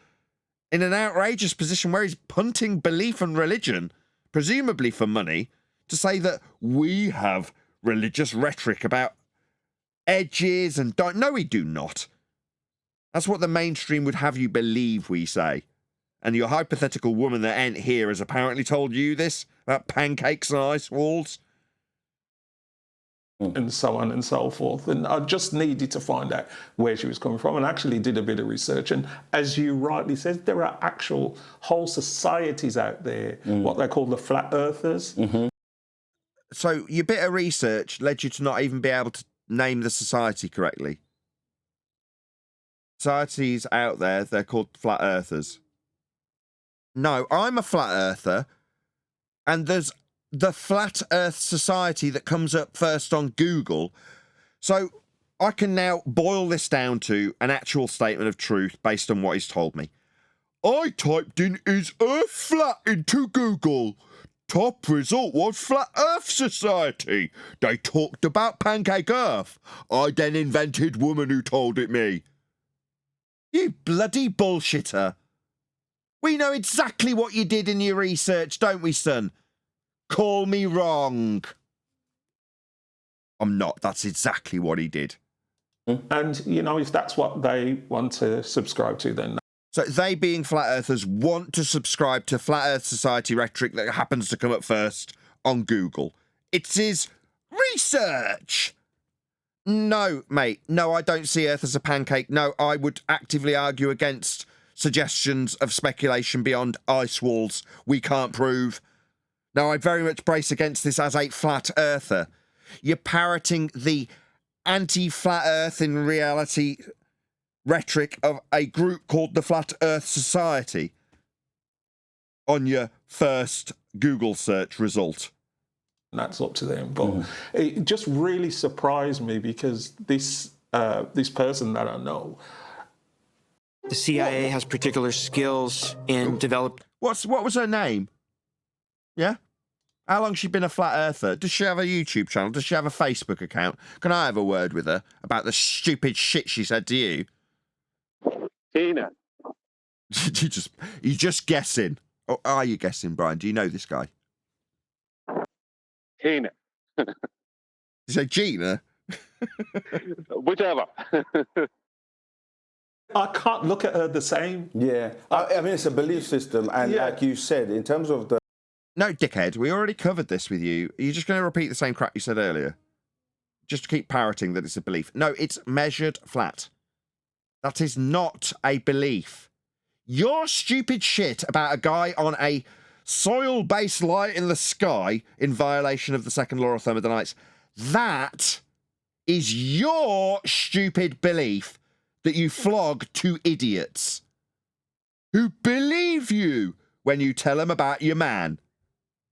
in an outrageous position where he's punting belief and religion, presumably for money, to say that we have religious rhetoric about edges and don't. No, we do not. That's what the mainstream would have you believe we say. And your hypothetical woman that ain't here has apparently told you this about pancakes and ice walls. And so on and so forth. And I just needed to find out where she was coming from and actually did a bit of research. And as you rightly said, there are actual whole societies out there, what they call the flat earthers. So your bit of research led you to not even be able to name the society correctly. Societies out there, they're called flat earthers. No, I'm a flat earther, and there's the Flat Earth Society that comes up first on Google. So I can now boil this down to an actual statement of truth based on what he's told me. I typed in "is Earth flat" into Google. Top result was Flat Earth Society. They talked about pancake Earth. I then invented woman who told it me. You bloody bullshitter. We know exactly what you did in your research, don't we, son? Call me wrong. I'm not. That's exactly what he did. And, you know, if that's what they want to subscribe to, then... So they, being flat earthers, want to subscribe to Flat Earth Society rhetoric that happens to come up first on Google. It's his research. No, mate. No, I don't see Earth as a pancake. No, I would actively argue against suggestions of speculation beyond ice walls we can't prove. Now, I very much brace against this as a flat earther. You're parroting the anti-flat earth in reality rhetoric of a group called the Flat Earth Society on your first Google search result. That's up to them. But it just really surprised me because this person that I know... The CIA has particular skills in developing... What was her name? Yeah? How long's she been a flat earther? Does she have a YouTube channel? Does she have a Facebook account? Can I have a word with her about the stupid shit she said to you? Tina. you just guessing. Or are you guessing, Brian? Do you know this guy? Tina. You say Gina? Whichever. I can't look at her the same. Yeah, I mean, it's a belief system. And like you said, in terms of the... No, dickhead, we already covered this with you. Are you just going to repeat the same crap you said earlier? Just to keep parroting that it's a belief. No, it's measured flat. That is not a belief. Your stupid shit about a guy on a soil-based light in the sky in violation of the second law of thermodynamics, that is your stupid belief that you flog to idiots who believe you when you tell them about your man.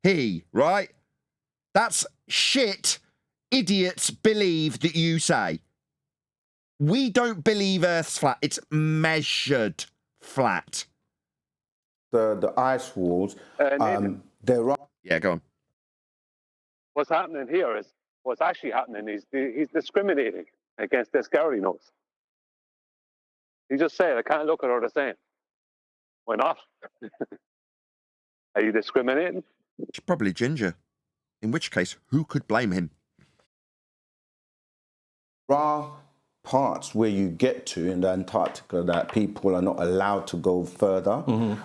He, right? That's shit idiots believe that you say. We don't believe Earth's flat. It's measured flat. The ice walls, there are... Yeah, go on. What's happening here is, what's actually happening is he's discriminating against this girl he knows. He just said, I can't look at her the same. Why not? Are you discriminating? It's probably Ginger. In which case, who could blame him? There are parts where you get to in the Antarctica that people are not allowed to go further. Mm-hmm.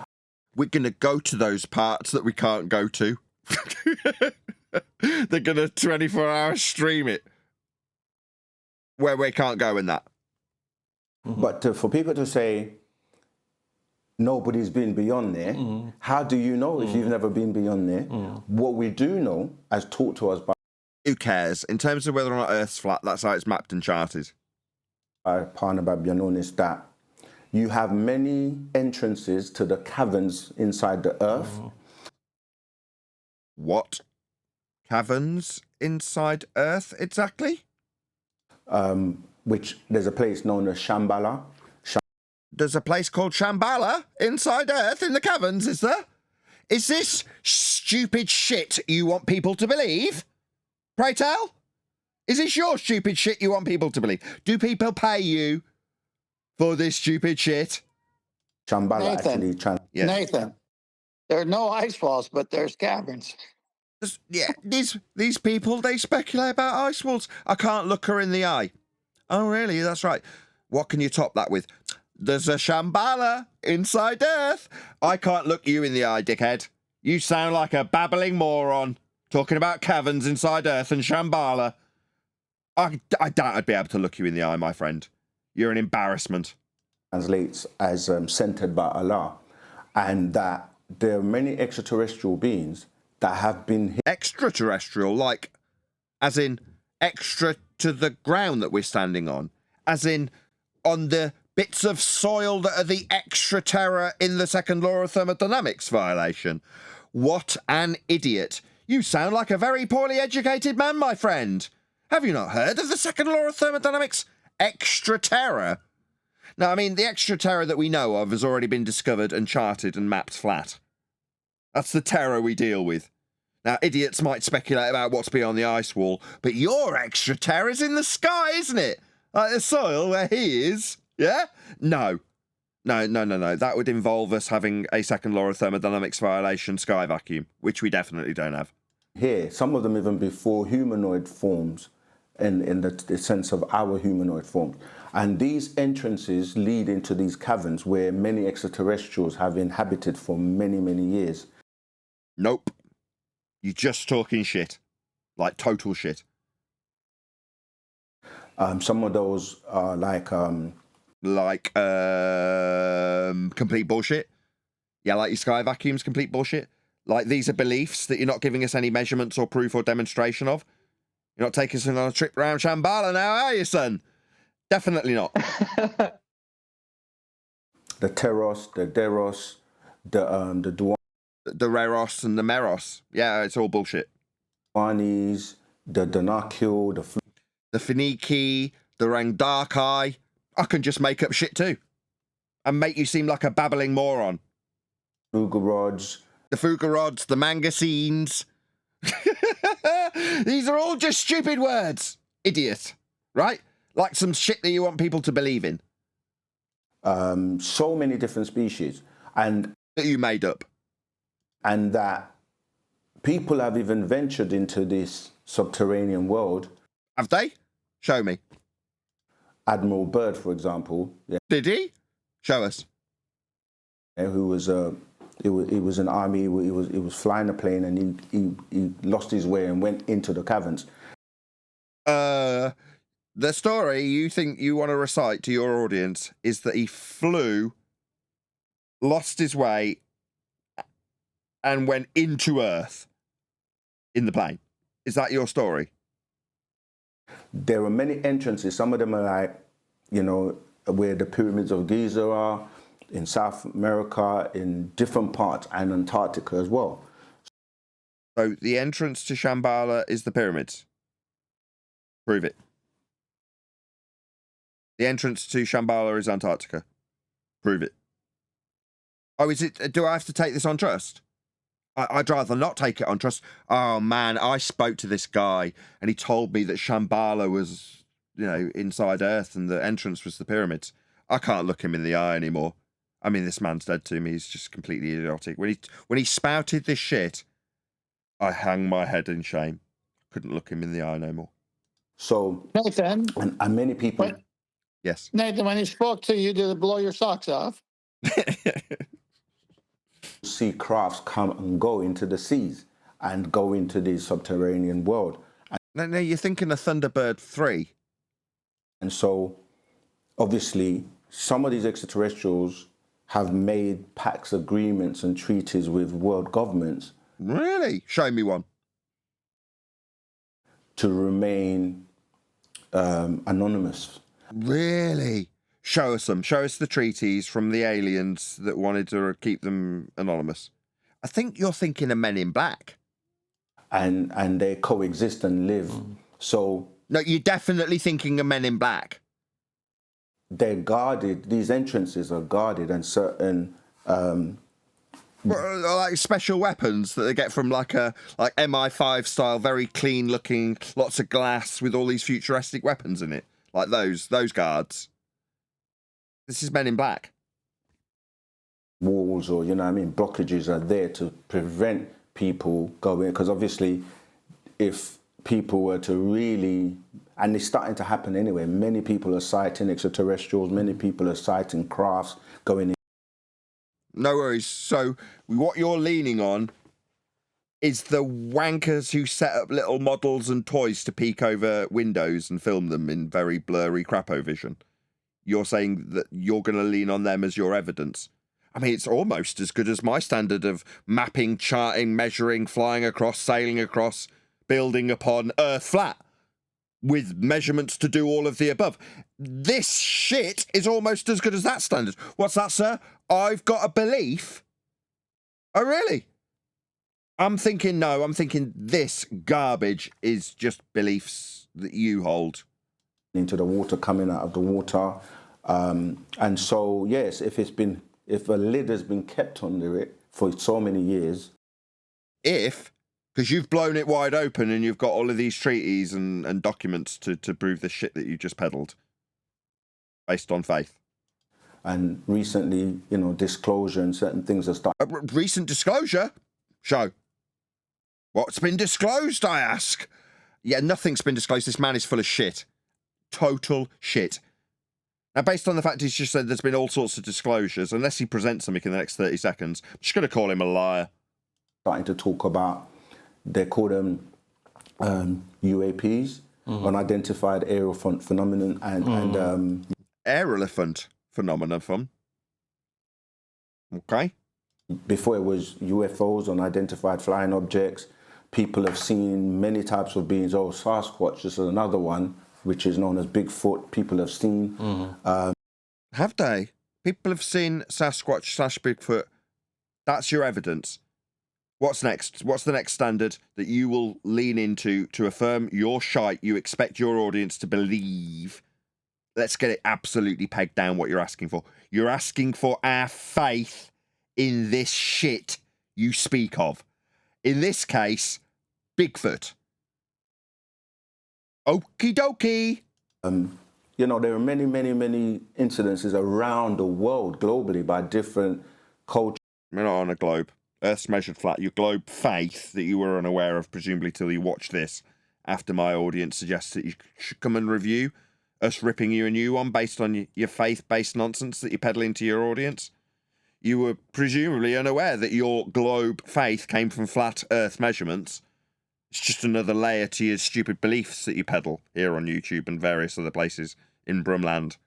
We're going to go to those parts that we can't go to. They're going to 24-hour stream it. Where we can't go in that. Mm-hmm. But for people to say, nobody's been beyond there, how do you know if you've never been beyond there? What we do know, as taught to us by... Who cares? In terms of whether or not Earth's flat, that's how it's mapped and charted. Partner Babyanon is that you have many entrances to the caverns inside the Earth. What caverns inside Earth exactly? Which there's a place known as Shambhala. There's a place called Shambhala inside Earth in the caverns, is there? Is this stupid shit you want people to believe? Pray tell? Is this your stupid shit you want people to believe? Do people pay you for this stupid shit? Shambhala Nathan, actually... Yes. Nathan, there are no ice walls, but there's caverns. Yeah, these people, they speculate about ice walls. I can't look her in the eye. Oh, really? That's right. What can you top that with? There's a Shambhala inside Earth. I can't look you in the eye, dickhead. You sound like a babbling moron talking about caverns inside Earth and Shambhala. I doubt I'd be able to look you in the eye, my friend. You're an embarrassment. Translates as centered by Allah, and that there are many extraterrestrial beings that have been... Extraterrestrial, like, as in extra to the ground that we're standing on, as in on the bits of soil that are the extra terror in the second law of thermodynamics violation. What an idiot. You sound like a very poorly educated man, my friend. Have you not heard of the second law of thermodynamics? Extra terror. Now, I mean, the extra terror that we know of has already been discovered and charted and mapped flat. That's the terror we deal with. Now, idiots might speculate about what's beyond the ice wall, but your extra terror is in the sky, isn't it? Like the soil where he is. Yeah? No. No. That would involve us having a second law of thermodynamics violation sky vacuum, which we definitely don't have. Here, some of them even before humanoid forms, in the sense of our humanoid forms. And these entrances lead into these caverns where many extraterrestrials have inhabited for many, many years. Nope. You're just talking shit. Like total shit. Some of those are complete bullshit. Yeah, like your sky vacuum's complete bullshit. Like these are beliefs that you're not giving us any measurements or proof or demonstration of. You're not taking us on a trip around Shambhala now, are you, son? Definitely not. The Teros, the Deros, the Duanis. The Reros and the Meros. Yeah, it's all bullshit. Duanis, the Danakil, the Phoeniki, the Rangdarkai. I can just make up shit too. And make you seem like a babbling moron. Fugarods. The Fugarods, the Mangasines. These are all just stupid words. Idiot. Right? Like some shit that you want people to believe in. so many different species, and that you made up, and that people have even ventured into this subterranean world. Have they? Show me. Admiral Byrd, for example. Yeah. Did he? Show us. Who was he was an army. He was flying a plane, and he lost his way and went into the caverns. The story you think you want to recite to your audience is that he flew, lost his way, and went into Earth in the plane. Is that your story? There are many entrances. Some of them are like, you know, where the pyramids of Giza are, in South America, in different parts, and Antarctica as well. So the entrance to Shambhala is the pyramids. Prove it. The entrance to Shambhala is Antarctica. Prove it. Oh, is it? Do I have to take this on trust? I'd rather not take it on trust. Oh man, I spoke to this guy and he told me that Shambhala was, you know, inside Earth and the entrance was the pyramids. I can't look him in the eye anymore. I mean, this man's dead to me. He's just completely idiotic. When he spouted this shit, I hung my head in shame. Couldn't look him in the eye no more. So Nathan, and many people. Yes. Nathan, when he spoke to you, did it blow your socks off? See crafts come and go into the seas and go into the subterranean world. No, you're thinking of Thunderbird 3. And so, obviously, some of these extraterrestrials have made pacts, agreements, and treaties with world governments. Really? Show me one. To remain anonymous. Really? Show us them. Show us the treaties from the aliens that wanted to keep them anonymous. I think you're thinking of Men in Black. And they coexist and live. So no, you're definitely thinking of Men in Black. They're guarded. These entrances are guarded, and certain like special weapons that they get from like MI5 style, very clean looking, lots of glass with all these futuristic weapons in it, like those guards. This is Men in Black. Walls or, you know what I mean, blockages are there to prevent people going, because obviously if people were to really, and it's starting to happen anyway, many people are sighting extraterrestrials, many people are sighting crafts going in. No worries. So what you're leaning on is the wankers who set up little models and toys to peek over windows and film them in very blurry crapovision. You're saying that you're going to lean on them as your evidence. I mean, it's almost as good as my standard of mapping, charting, measuring, flying across, sailing across, building upon Earth flat, with measurements to do all of the above. This shit is almost as good as that standard. What's that, sir? I've got a belief. Oh, really? I'm thinking this garbage is just beliefs that you hold. Into the water, coming out of the water. And so, yes, if a lid has been kept under it for so many years. Because you've blown it wide open and you've got all of these treaties and documents to prove the shit that you just peddled. Based on faith. And recently, you know, disclosure and certain things are starting. Recent disclosure? Show. What's been disclosed, I ask? Yeah, nothing's been disclosed. This man is full of shit. Total shit. Now, based on the fact he's just said there's been all sorts of disclosures, unless he presents something in the next 30 seconds, I'm just going to call him a liar. Starting to talk about, they call them UAPs, unidentified aerial phenomenon, and aerial phenomenon. Okay. Before it was UFOs, unidentified flying objects. People have seen many types of beings. Oh, Sasquatch, this is another one, which is known as Bigfoot. People have seen. Have they? People have seen Sasquatch / Bigfoot. That's your evidence. What's next? What's the next standard that you will lean into to affirm your shite you expect your audience to believe? Let's get it absolutely pegged down what you're asking for. You're asking for our faith in this shit you speak of. In this case, Bigfoot. Okie dokie. You know, there are many, many, many incidences around the world globally by different cultures. We're not on a globe. Earth's measured flat. Your globe faith that you were unaware of, presumably till you watch this, after my audience suggests that you should come and review us ripping you a new one based on your faith-based nonsense that you're peddling to your audience. You were presumably unaware that your globe faith came from flat Earth measurements. It's just another layer to your stupid beliefs that you peddle here on YouTube and various other places in Brumland.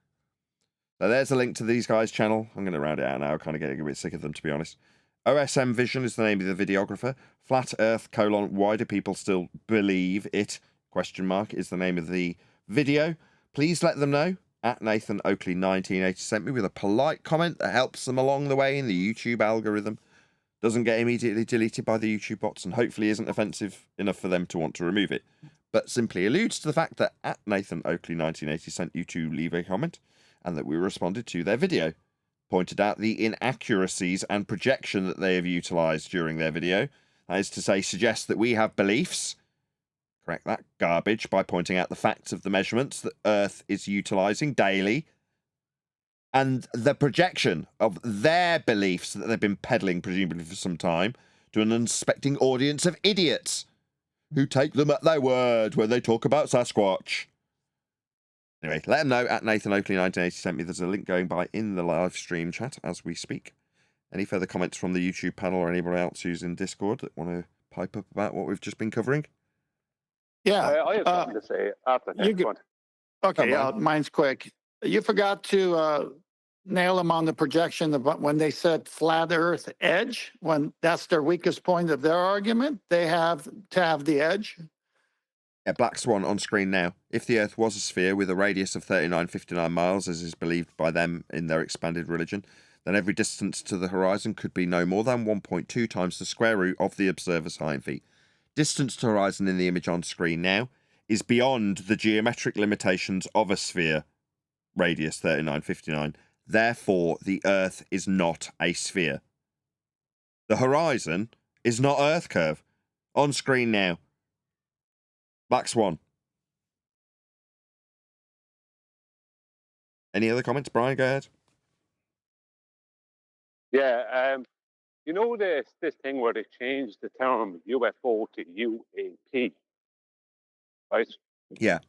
So there's a link to these guys' channel. I'm going to round it out now. I'm kind of getting a bit sick of them, to be honest. OSM Vision is the name of the videographer. Flat Earth, why do people still believe it? Question mark is the name of the video. Please let them know. At Nathan Oakley 1980 sent me with a polite comment that helps them along the way in the YouTube algorithm. Doesn't get immediately deleted by the YouTube bots and hopefully isn't offensive enough for them to want to remove it. But simply alludes to the fact that at Nathan Oakley 1980 sent you to leave a comment and that we responded to their video. Pointed out the inaccuracies and projection that they have utilised during their video. That is to say, suggest that we have beliefs. Correct that garbage by pointing out the facts of the measurements that Earth is utilising daily. And the projection of their beliefs that they've been peddling, presumably for some time, to an unsuspecting audience of idiots who take them at their word when they talk about Sasquatch. Anyway, let them know at Nathan Oakley 1980 sent me. There's a link going by in the live stream chat as we speak. Any further comments from the YouTube panel or anybody else who's in Discord that want to pipe up about what we've just been covering? Yeah. I have something to say after that. Go on. Okay, mine's quick. You forgot to nail them on the projection of when they said flat Earth edge, when that's their weakest point of their argument, they have to have the edge. Yeah, Black Swan on screen now. If the Earth was a sphere with a radius of 3959 miles, as is believed by them in their expanded religion, then every distance to the horizon could be no more than 1.2 times the square root of the observer's height feet. Distance to horizon in the image on screen now is beyond the geometric limitations of a sphere, radius 3959. Therefore, the Earth is not a sphere. The horizon is not Earth curve. On screen now. Black Swan. Any other comments, Brian? Go ahead. Yeah, you know this thing where they changed the term UFO to UAP, right? Yeah.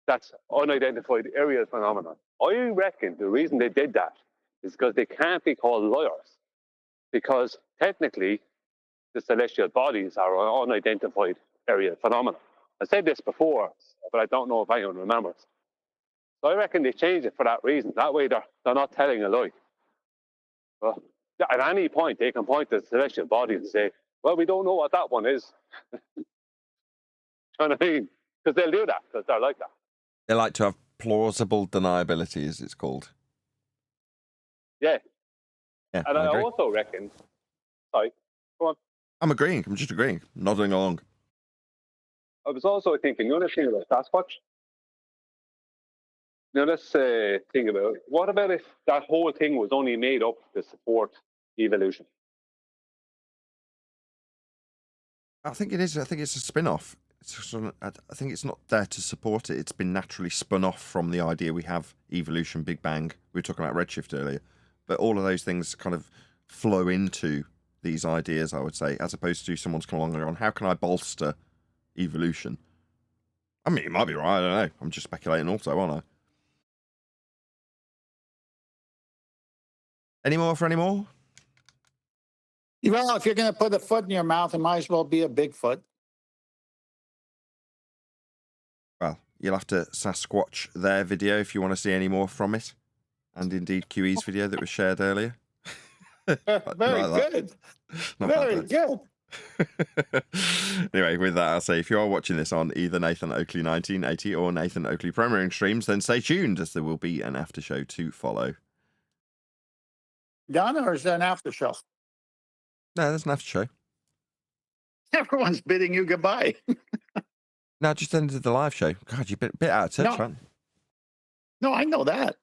That's unidentified aerial phenomenon. I reckon the reason they did that is because they can't be called liars, because technically the celestial bodies are an unidentified aerial phenomenon. I said this before, but I don't know if anyone remembers. So I reckon they changed it for that reason. That way they're not telling a lie. Well, at any point, they can point to the celestial body and say, well, we don't know what that one is. You know what I mean? Because they'll do that, because they're like that. They like to have plausible deniability, as it's called. Yeah. Yeah, And I agree. also reckon, sorry, go on. I'm agreeing. I'm just agreeing. Nodding along. I was also thinking, you know this thing about Sasquatch? Now let's think about it. What about if that whole thing was only made up to support evolution? I think it is. I think it's a spin-off. I think it's not there to support it. It's been naturally spun off from the idea we have evolution, Big Bang. We were talking about redshift earlier. But all of those things kind of flow into these ideas, I would say, as opposed to someone's come along and gone, how can I bolster evolution? I mean, it might be right. I don't know. I'm just speculating also, aren't I? Any more for any more? Well, if you're going to put a foot in your mouth, it might as well be a Bigfoot. Well, you'll have to Sasquatch their video if you want to see any more from it. And indeed QE's video that was shared earlier. Very good. Very good. Anyway, with that, I'll say if you are watching this on either Nathan Oakley 1980 or Nathan Oakley premiering streams, then stay tuned as there will be an after show to follow. Done, or is there an after show? No, there's an after show. Everyone's bidding you goodbye. No, just ended the live show. God, you're a bit out of touch, man. No, I know that.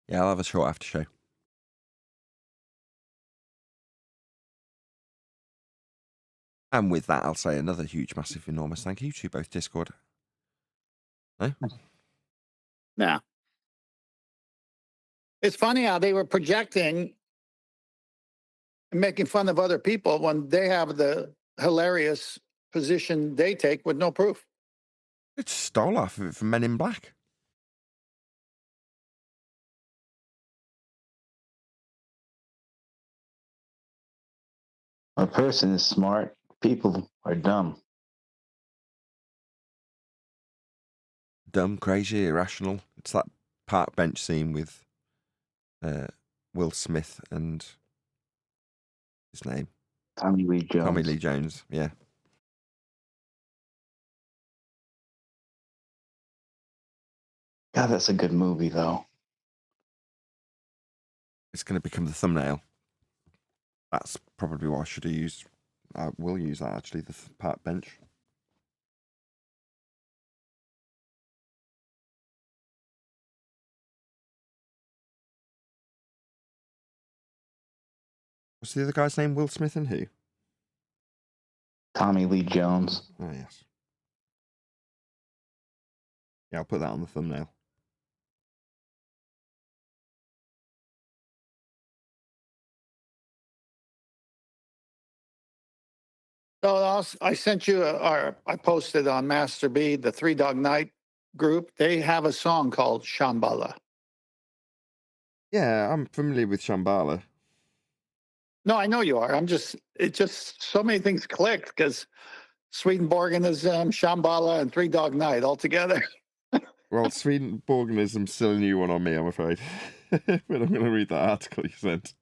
Yeah, I'll have a short after show. And with that, I'll say another huge, massive, enormous thank you to both Discord No? No. It's funny how they were projecting and making fun of other people when they have the hilarious position they take with no proof. It stole off of it from Men in Black. A person is smart. People are dumb. Dumb, crazy, irrational. It's that park bench scene with Will Smith and his name. Tommy Lee Jones. Tommy Lee Jones, yeah. God, that's a good movie, though. It's going to become the thumbnail. That's probably what I should have used. I will use that, actually, the park bench. What's the other guy's name? Will Smith and who? Tommy Lee Jones. Oh, yes. Yeah, I'll put that on the thumbnail. So I sent you, or I posted on Master B, the Three Dog Night group. They have a song called Shambhala. Yeah, I'm familiar with Shambhala. No, I know you are. It just, so many things clicked because Swedenborganism, Shambhala, and Three Dog Night all together. Well, Swedenborganism's still a new one on me, I'm afraid. But I'm going to read that article you sent.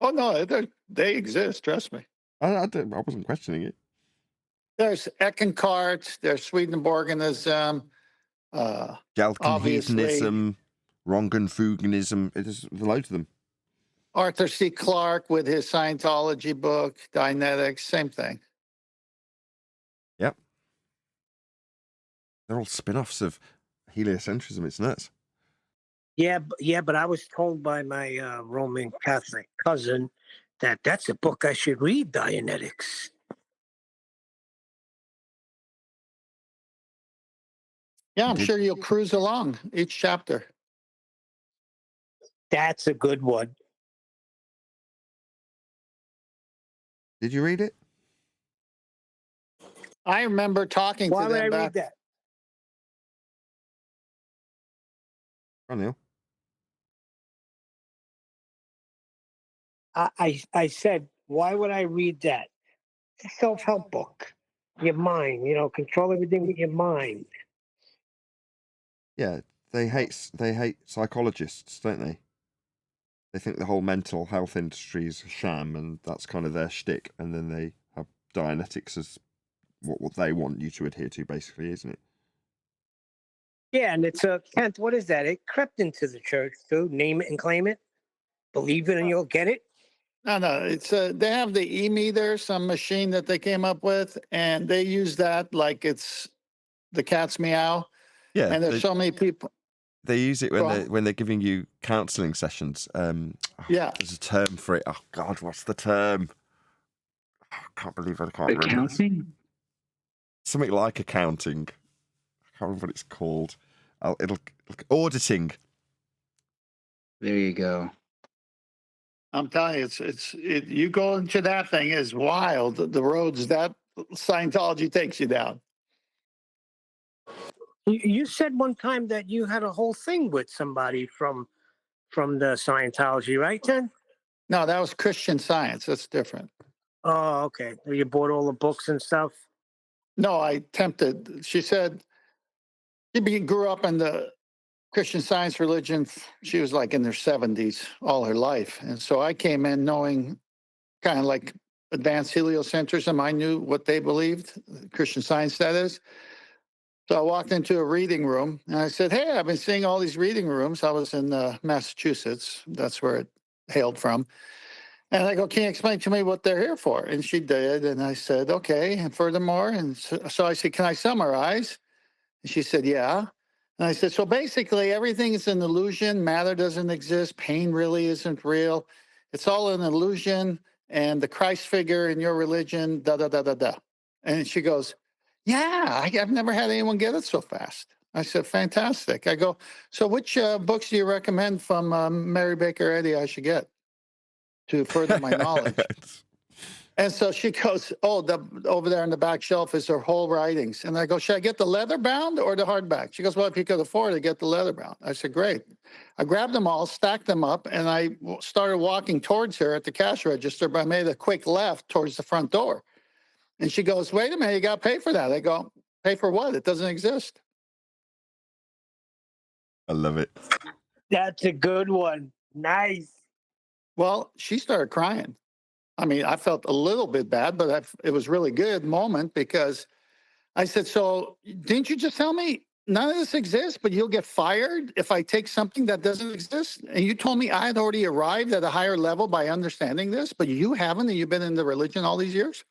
Oh, no, they exist, trust me. I wasn't questioning it. There's Eckankart, there's Swedenborganism, obviously Jalkenheathenism, Rongenfuganism. There's loads of them. Arthur C. Clarke with his Scientology book, Dianetics, same thing. Yep. They're all spin-offs of heliocentrism. It's nuts. Yeah, but I was told by my Roman Catholic cousin that that's a book I should read, Dianetics. Yeah, I'm sure you'll cruise along each chapter. That's a good one. Did you read it? I remember talking Why to would them I back. read that? Oh, Neil. I said, why would I read that? It's a self-help book. Your mind, control everything with your mind. Yeah, they hate psychologists, don't they? They think the whole mental health industry is a sham, and that's kind of their shtick. And then they have Dianetics as what they want you to adhere to, basically, isn't it? Yeah, and it's Kent, what is that? It crept into the church too. Name it and claim it. Believe it and you'll get it. No, it's they have the e-meter, some machine that they came up with, and they use that like it's the cat's meow. Yeah, and there's so many people. They use it when they're giving you counselling sessions. Yeah, there's a term for it. Oh God, what's the term? I can't believe I can't remember. Accounting? Something like accounting. I can't remember what it's called. It'll auditing. There you go. I'm telling you, you go into that thing is wild. The roads that Scientology takes you down. You said one time that you had a whole thing with somebody from the Scientology, right, Ken? No, that was Christian Science. That's different. Oh, okay. You bought all the books and stuff? No, I tempted. She said she grew up in the Christian Science religion. She was like in her 70s all her life. And so I came in knowing kind of like advanced heliocentrism. I knew what they believed, Christian Science, that is. So I walked into a reading room and I said, hey, I've been seeing all these reading rooms. I was in Massachusetts. That's where it hailed from. And I go, can you explain to me what they're here for? And she did. And I said, okay. And furthermore, and so I said, can I summarize? And she said, yeah. And I said, so basically everything is an illusion. Matter doesn't exist. Pain really isn't real. It's all an illusion. And the Christ figure in your religion, da, da, da, da, da. And she goes, yeah, I've never had anyone get it so fast. I said, fantastic. I go, so which books do you recommend from Mary Baker Eddy I should get to further my knowledge? And so she goes, oh, over there on the back shelf is her whole writings. And I go, should I get the leather bound or the hardback? She goes, well, if you could afford it, get the leather bound. I said, great. I grabbed them all, stacked them up, and I started walking towards her at the cash register, but I made a quick left towards the front door. And she goes, wait a minute, you got to pay for that. I go, pay for what? It doesn't exist. I love it. That's a good one. Nice. Well, she started crying. I mean, I felt a little bit bad, but it was really good moment because I said, so didn't you just tell me none of this exists, but you'll get fired if I take something that doesn't exist? And you told me I had already arrived at a higher level by understanding this, but you haven't, and you've been in the religion all these years?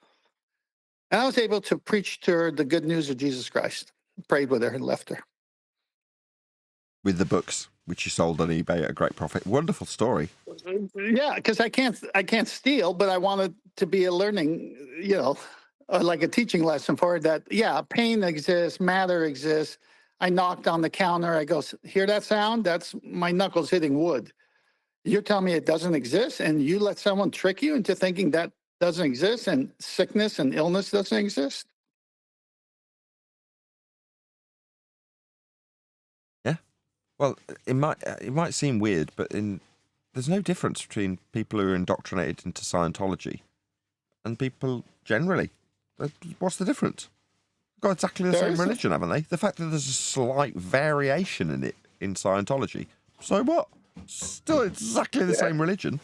And I was able to preach to her the good news of Jesus Christ, prayed with her and left her. With the books, which you sold on eBay at a great profit. Wonderful story. Yeah, because I can't steal, but I wanted to be a learning, like a teaching lesson for her that, yeah, pain exists, matter exists. I knocked on the counter. I go, hear that sound? That's my knuckles hitting wood. You're telling me it doesn't exist, and you let someone trick you into thinking that doesn't exist, and sickness and illness doesn't exist? Yeah. Well, it might seem weird, but there's no difference between people who are indoctrinated into Scientology and people generally. What's the difference? Got exactly the same religion, haven't they? The fact that there's a slight variation in it in Scientology. So what? Still exactly the same religion.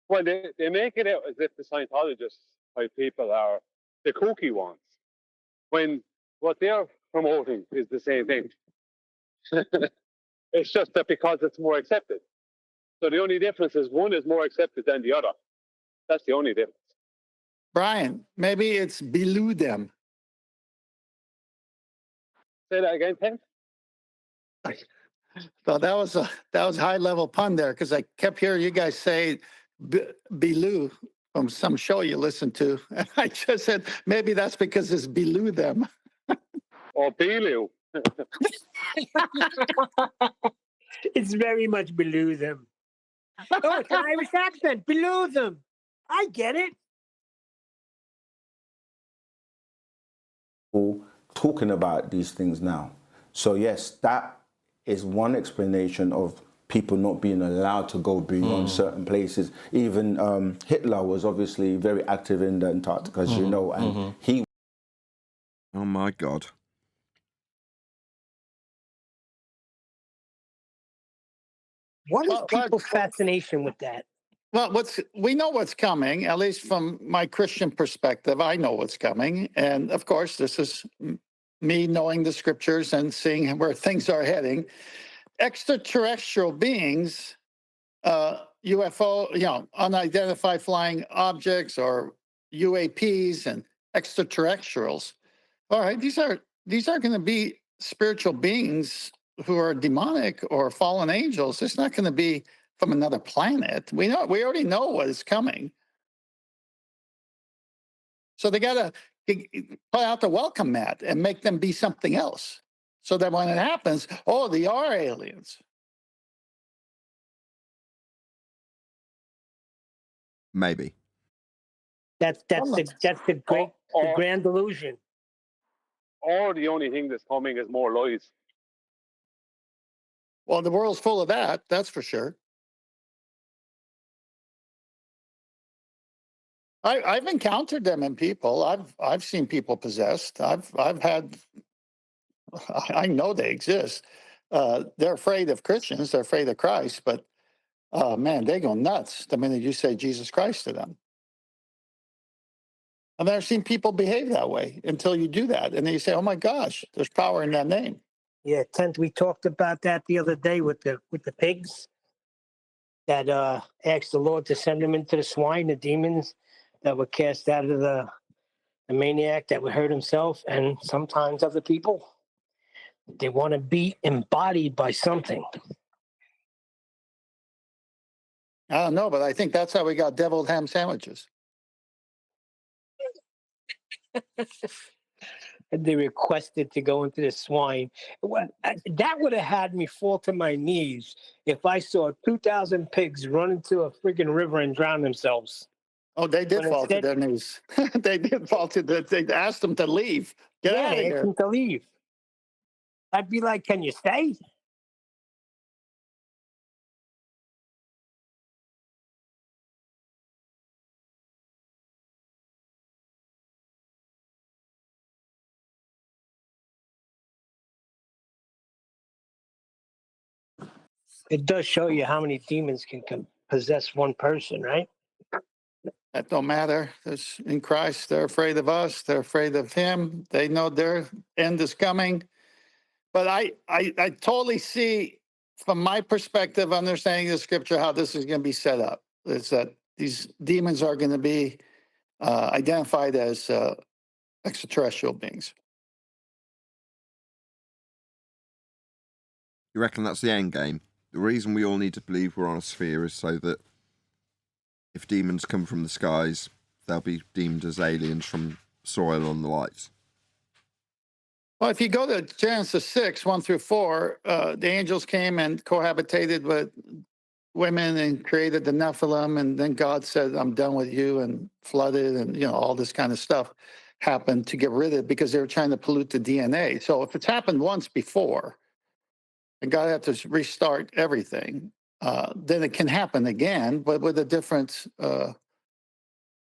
Well, they make it out as if the Scientologists type people are the kooky ones, when what they're promoting is the same thing. It's just that because it's more accepted. So the only difference is one is more accepted than the other. That's the only difference. Brian, maybe it's below them. Say that again, Ken? So that was a high level pun there, because I kept hearing you guys say below from some show you listened to. And I just said, maybe that's because it's below them. Or below. It's very much below them. Oh, it's an Irish accent. Below them. I get it. Talking about these things now. So yes, that is one explanation of people not being allowed to go beyond certain places. Even Hitler was obviously very active in the Antarctica, as you know, and he... Oh my God. What is people's fascination with that? Well, we know what's coming, at least from my Christian perspective. I know what's coming. And of course, this is me knowing the scriptures and seeing where things are heading. Extraterrestrial beings, UFO, unidentified flying objects, or UAPs and extraterrestrials. All right, these are going to be spiritual beings who are demonic or fallen angels. It's not going to be from another planet. We already know what is coming. So they got to put out the welcome mat and make them be something else, so that when it happens, oh, they are aliens. Maybe. That's the grand illusion. Or the only thing that's coming is more lies. Well, the world's full of that. That's for sure. I've encountered them in people. I've seen people possessed. I've had. I know they exist. They're afraid of Christians. They're afraid of Christ. But man, they go nuts the minute you say Jesus Christ to them. I've never seen people behave that way until you do that, and then you say, "Oh my gosh, there's power in that name." Yeah, we talked about that the other day with the pigs that asked the Lord to send them into the swine, the demons that were cast out of the maniac that would hurt himself, and sometimes other people. They want to be embodied by something. I don't know, but I think that's how we got deviled ham sandwiches. they requested to go into the swine. That would have had me fall to my knees if I saw 2,000 pigs run into a freaking river and drown themselves. Oh, they did But fall to instead- their knees. They did fall to the. They asked them to leave. Get yeah, out of they asked here. them to leave. I'd be like, "Can you stay?" It does show you how many demons can possess one person, right? That don't matter. There's, in Christ, they're afraid of us. They're afraid of him. They know their end is coming. But I totally see, from my perspective, understanding the scripture, how this is going to be set up. It's that these demons are going to be identified as extraterrestrial beings. You reckon that's the end game? The reason we all need to believe we're on a sphere is so that if demons come from the skies, they'll be deemed as aliens from soil on the lights. Well, if you go to Genesis 6, 1 through 4, the angels came and cohabitated with women and created the Nephilim. And then God said, I'm done with you, and flooded, and, you know, all this kind of stuff happened to get rid of it because they were trying to pollute the DNA. So if it's happened once before and God had to restart everything, then it can happen again, but with a different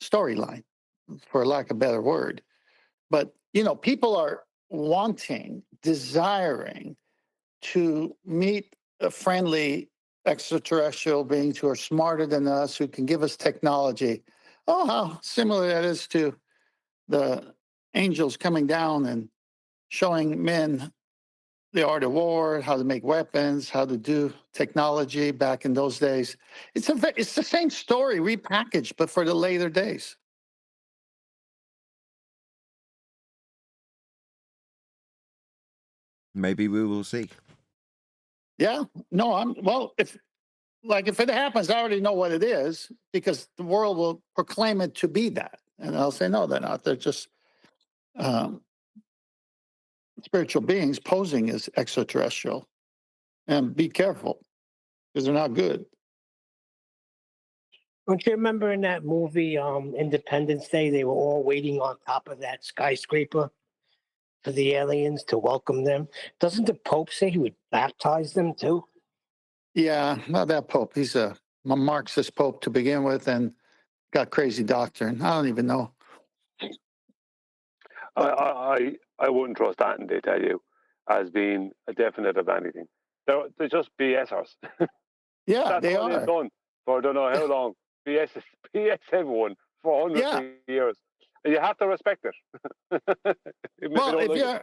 storyline, for lack of a better word. But, you know, people are wanting, desiring to meet a friendly extraterrestrial beings who are smarter than us, who can give us technology. Oh, how similar that is to the angels coming down and showing men the art of war, how to make weapons, how to do technology back in those days. It's the same story repackaged, but for the later days. Maybe we will see. Yeah, no, if it happens, I already know what it is, because the world will proclaim it to be that. And I'll say, no, they're not. They're just spiritual beings posing as extraterrestrial. And be careful, because they're not good. Don't you remember in that movie, Independence Day, they were all waiting on top of that skyscraper for the aliens to welcome them? Doesn't the Pope say he would baptize them too? Yeah, not that Pope. He's a Marxist Pope to begin with, and got crazy doctrine. I don't even know. I wouldn't trust that, and they tell you, as being a definite of anything. They're just BSers. Yeah, That's they all they've are. done for I don't know how long. BS everyone for hundreds of years. And you have to respect it. Well, if you're,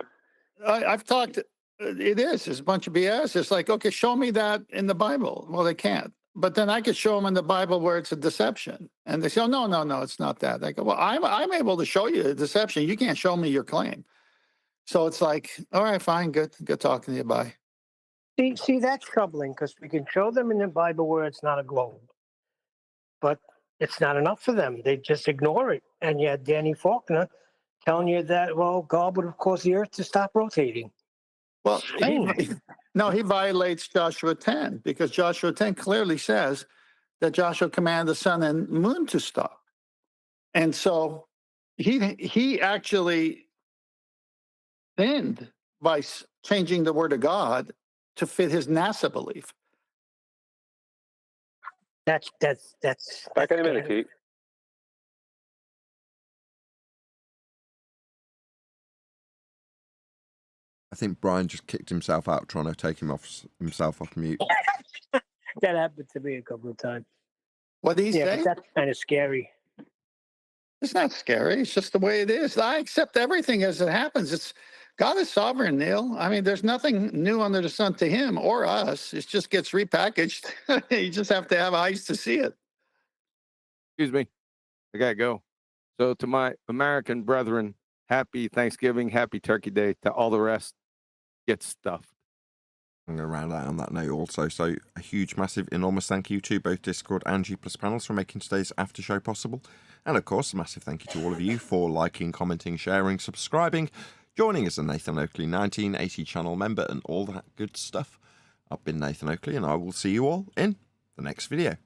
I've talked. It is. It's a bunch of BS. It's like, okay, show me that in the Bible. Well, they can't. But then I could show them in the Bible where it's a deception, and they say, "Oh, no, it's not that." I go, "Well, I'm able to show you a deception. You can't show me your claim." So it's like, all right, fine, good talking to you. Bye. See, that's troubling, because we can show them in the Bible where it's not a globe, but it's not enough for them. They just ignore it. And yet, Danny Faulkner telling you that, well, God would have caused the earth to stop rotating. Well, he violates Joshua 10, because Joshua 10 clearly says that Joshua commanded the sun and moon to stop. And so he actually sinned by changing the word of God to fit his NASA belief. That's back in a minute, Keith. I think Brian just kicked himself out trying to take himself off mute. That happened to me a couple of times. What did he say? But that's kind of scary. It's not scary. It's just the way it is. I accept everything as it happens. It's God is sovereign, Neil. I mean, there's nothing new under the sun to him or us. It just gets repackaged. You just have to have eyes to see it. Excuse me. I gotta go. So to my American brethren, happy Thanksgiving, happy Turkey Day. To all the rest, get stuffed. I'm going to round out on that note also. So a huge, massive, enormous thank you to both Discord and G+ panels for making today's after show possible. And of course, a massive thank you to all of you for liking, commenting, sharing, subscribing, joining as a Nathan Oakley 1980 channel member and all that good stuff. I've been Nathan Oakley, and I will see you all in the next video.